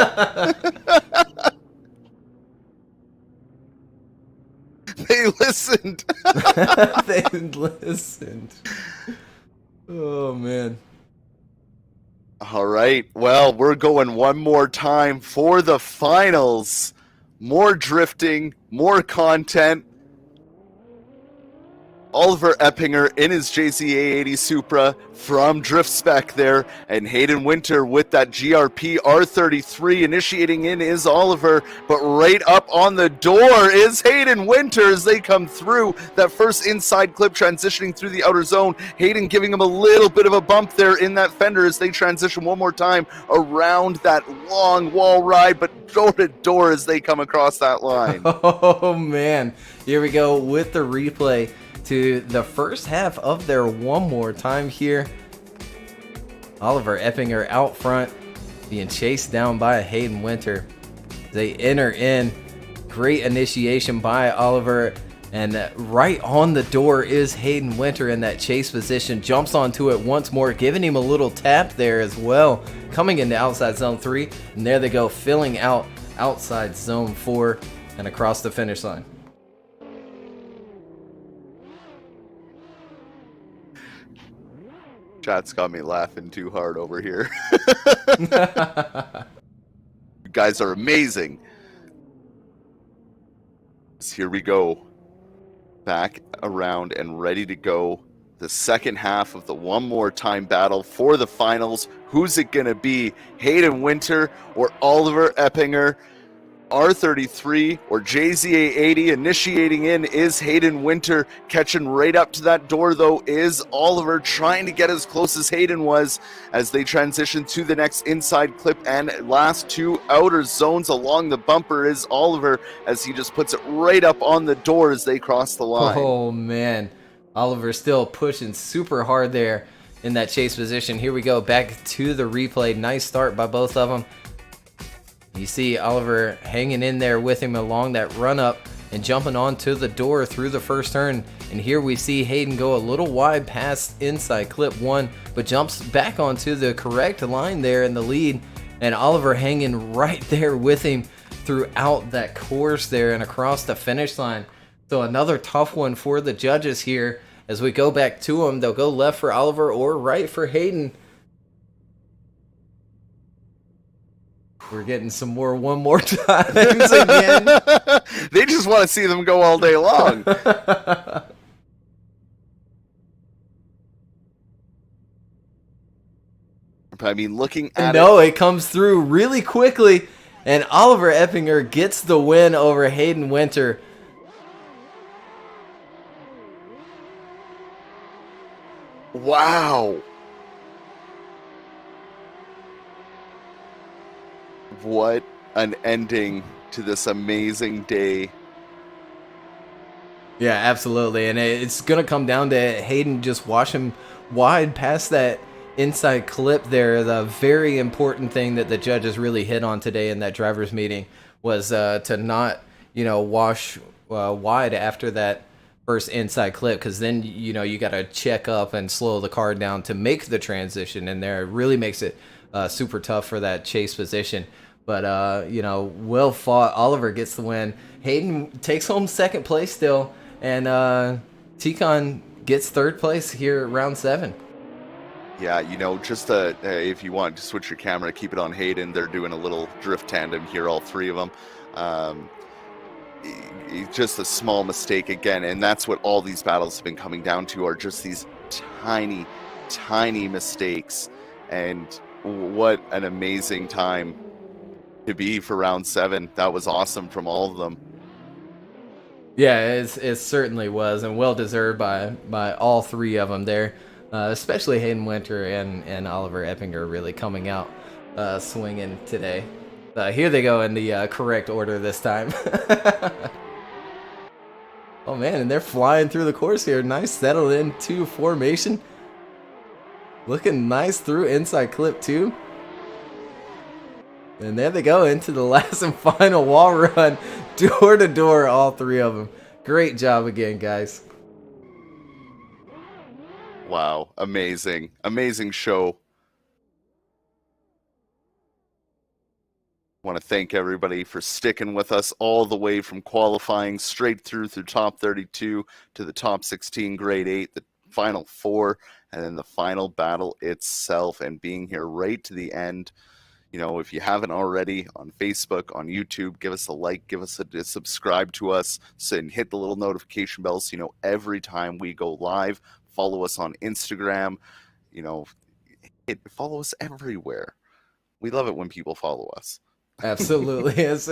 They listened. They listened. Oh, man. All right. Well, we're going one more time for the finals. More drifting, more content. Oliver Eppinger in his JZA80 Supra from Drift Spec there, and Hayden Winter with that GRP R33. Initiating in is Oliver, but right up on the door is Hayden Winter as they come through. That first inside clip transitioning through the outer zone. Hayden giving him a little bit of a bump there in that fender as they transition one more time around that long wall ride, but door to door as they come across that line. Oh, man. Here we go with the replay to the first half of their one more time here. Oliver Eppinger out front, being chased down by Hayden Winter. They enter in. Great initiation by Oliver, and right on the door is Hayden Winter in that chase position. Jumps onto it once more, giving him a little tap there as well. Coming into outside zone 3, and there they go, filling out outside zone 4 and across the finish line. Chat's got me laughing too hard over here. You guys are amazing. So here we go. Back around and ready to go. The second half of the one more time battle for the finals. Who's it going to be? Hayden Winter or Oliver Eppinger? R33 or JZA80 initiating in is Hayden Winter. Catching right up to that door, though, is Oliver, trying to get as close as Hayden was as they transition to the next inside clip and last two outer zones along the bumper is Oliver as he just puts it right up on the door as they cross the line. Oh, man. Oliver still pushing super hard there in that chase position. Here we go, back to the replay. Nice start by both of them. You see Oliver hanging in there with him along that run up and jumping onto the door through the first turn. And here we see Hayden go a little wide past inside clip 1, but jumps back onto the correct line there in the lead. And Oliver hanging right there with him throughout that course there and across the finish line. So another tough one for the judges here. As we go back to them, they'll go left for Oliver or right for Hayden. We're getting some more one more times again. They just want to see them go all day long. I mean, looking at it comes through really quickly, and Oliver Eppinger gets the win over Hayden Winter. Wow. What an ending to this amazing day. Yeah, absolutely. And it's going to come down to Hayden just washing wide past that inside clip there. The very important thing that the judges really hit on today in that driver's meeting was to not, wash wide after that first inside clip, because then, you got to check up and slow the car down to make the transition in there. It really makes it super tough for that chase position. But, well fought. Oliver gets the win. Hayden takes home second place still. And Econ gets third place here at round 7. Yeah, just if you want to switch your camera, keep it on Hayden. They're doing a little drift tandem here, all three of them. Just a small mistake again. And that's what all these battles have been coming down to, are just these tiny, tiny mistakes. And what an amazing time to be for round 7. That was awesome from all of them. Yeah, it certainly was, and well deserved by all three of them there, especially Hayden Winter and Oliver Eppinger really coming out swinging today. Here they go in the correct order this time. Oh man, and they're flying through the course here. Nice settle into formation. Looking nice through inside clip 2. And there they go into the last and final wall run, door to door, all three of them. Great job again, guys. Wow, amazing. Amazing show. I want to thank everybody for sticking with us all the way from qualifying straight through top 32 to the top 16, grade 8, the final 4, and then the final battle itself, and being here right to the end. If you haven't already, on Facebook, on YouTube, give us a like, give us a subscribe to us, and hit the little notification bell so you know every time we go live. Follow us on Instagram. Follow us everywhere. We love it when people follow us. Absolutely. Yes.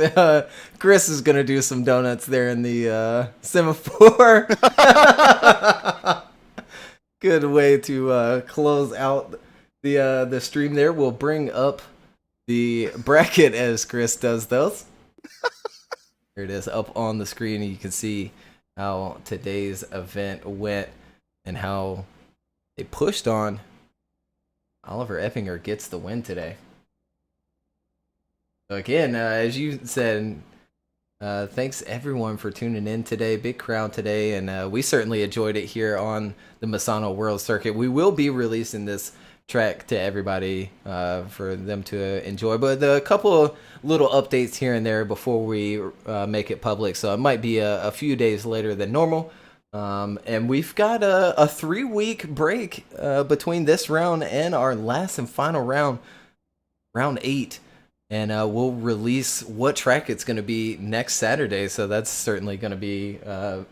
Chris is going to do some donuts there in the semaphore. Good way to close out the stream there. We'll bring up the bracket as Chris does those. Here it is up on the screen. You can see how today's event went and how they pushed on. Oliver Eppinger gets the win today. So again, as you said, thanks everyone for tuning in today. Big crowd today, and we certainly enjoyed it here on the Misano World Circuit. We will be releasing this track to everybody for them to enjoy, but a couple of little updates here and there before we make it public, so it might be a few days later than normal, And we've got a 3-week break between this round and our last and final round, round 8. And we'll release what track it's going to be next Saturday. So that's certainly going to be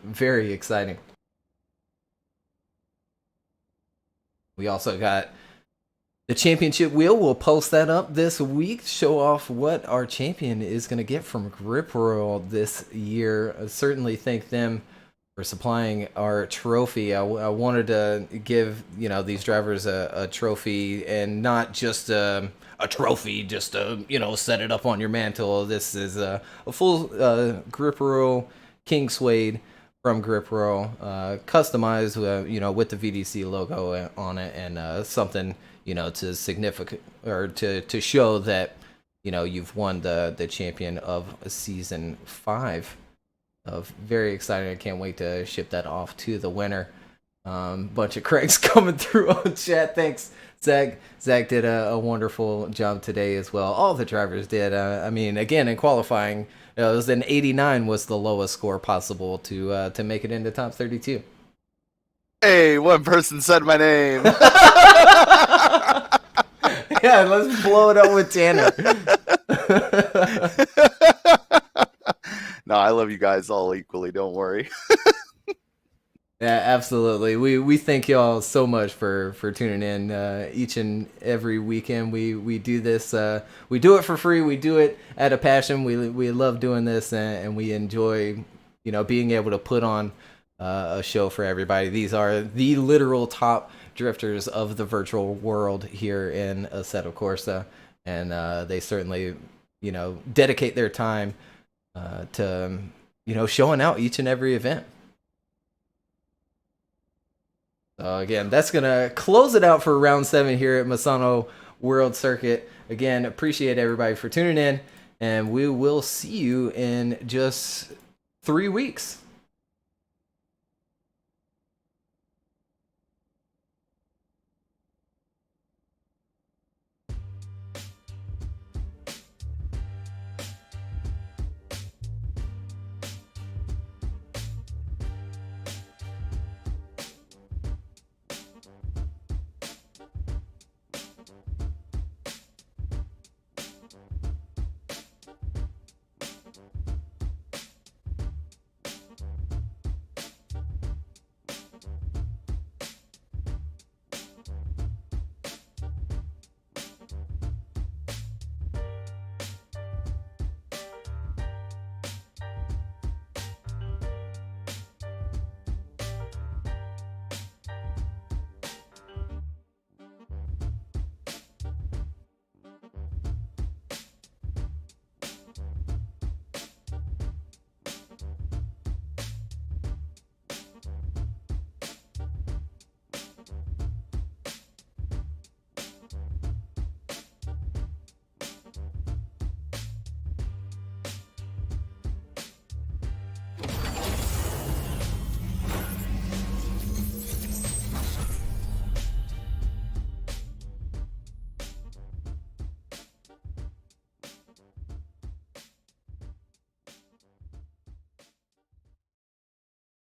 very exciting. We also got the championship wheel. We'll post that up this week. Show off what our champion is going to get from Grip Royal this year. I certainly thank them for supplying our trophy. I wanted to give these drivers a trophy, and not just a trophy, just to set it up on your mantle. This is a full Grip Royal King Suede from Grip Royal, customized with the VDC logo on it, and something to significant or to show that you've won the champion of season 5. Very exciting. I can't wait to ship that off to the winner. Bunch of Craigs coming through on chat. Thanks, Zach. Zach did a wonderful job today as well. All the drivers did. I mean, again, in qualifying, it was an 89 was the lowest score possible to make it into top 32. Hey, one person said my name. Yeah, let's blow it up with Tanner. No, I love you guys all equally. Don't worry. Yeah, absolutely. We thank y'all so much for tuning in each and every weekend. We do this. We do it for free. We do it out of passion. We love doing this, and we enjoy being able to put on a show for everybody. These are the literal top drifters of the virtual world here in Assetto Corsa, and they certainly dedicate their time to showing out each and every event. So again, that's gonna close it out for round 7 here at Misano World Circuit. Again, appreciate everybody for tuning in, and we will see you in just 3 weeks.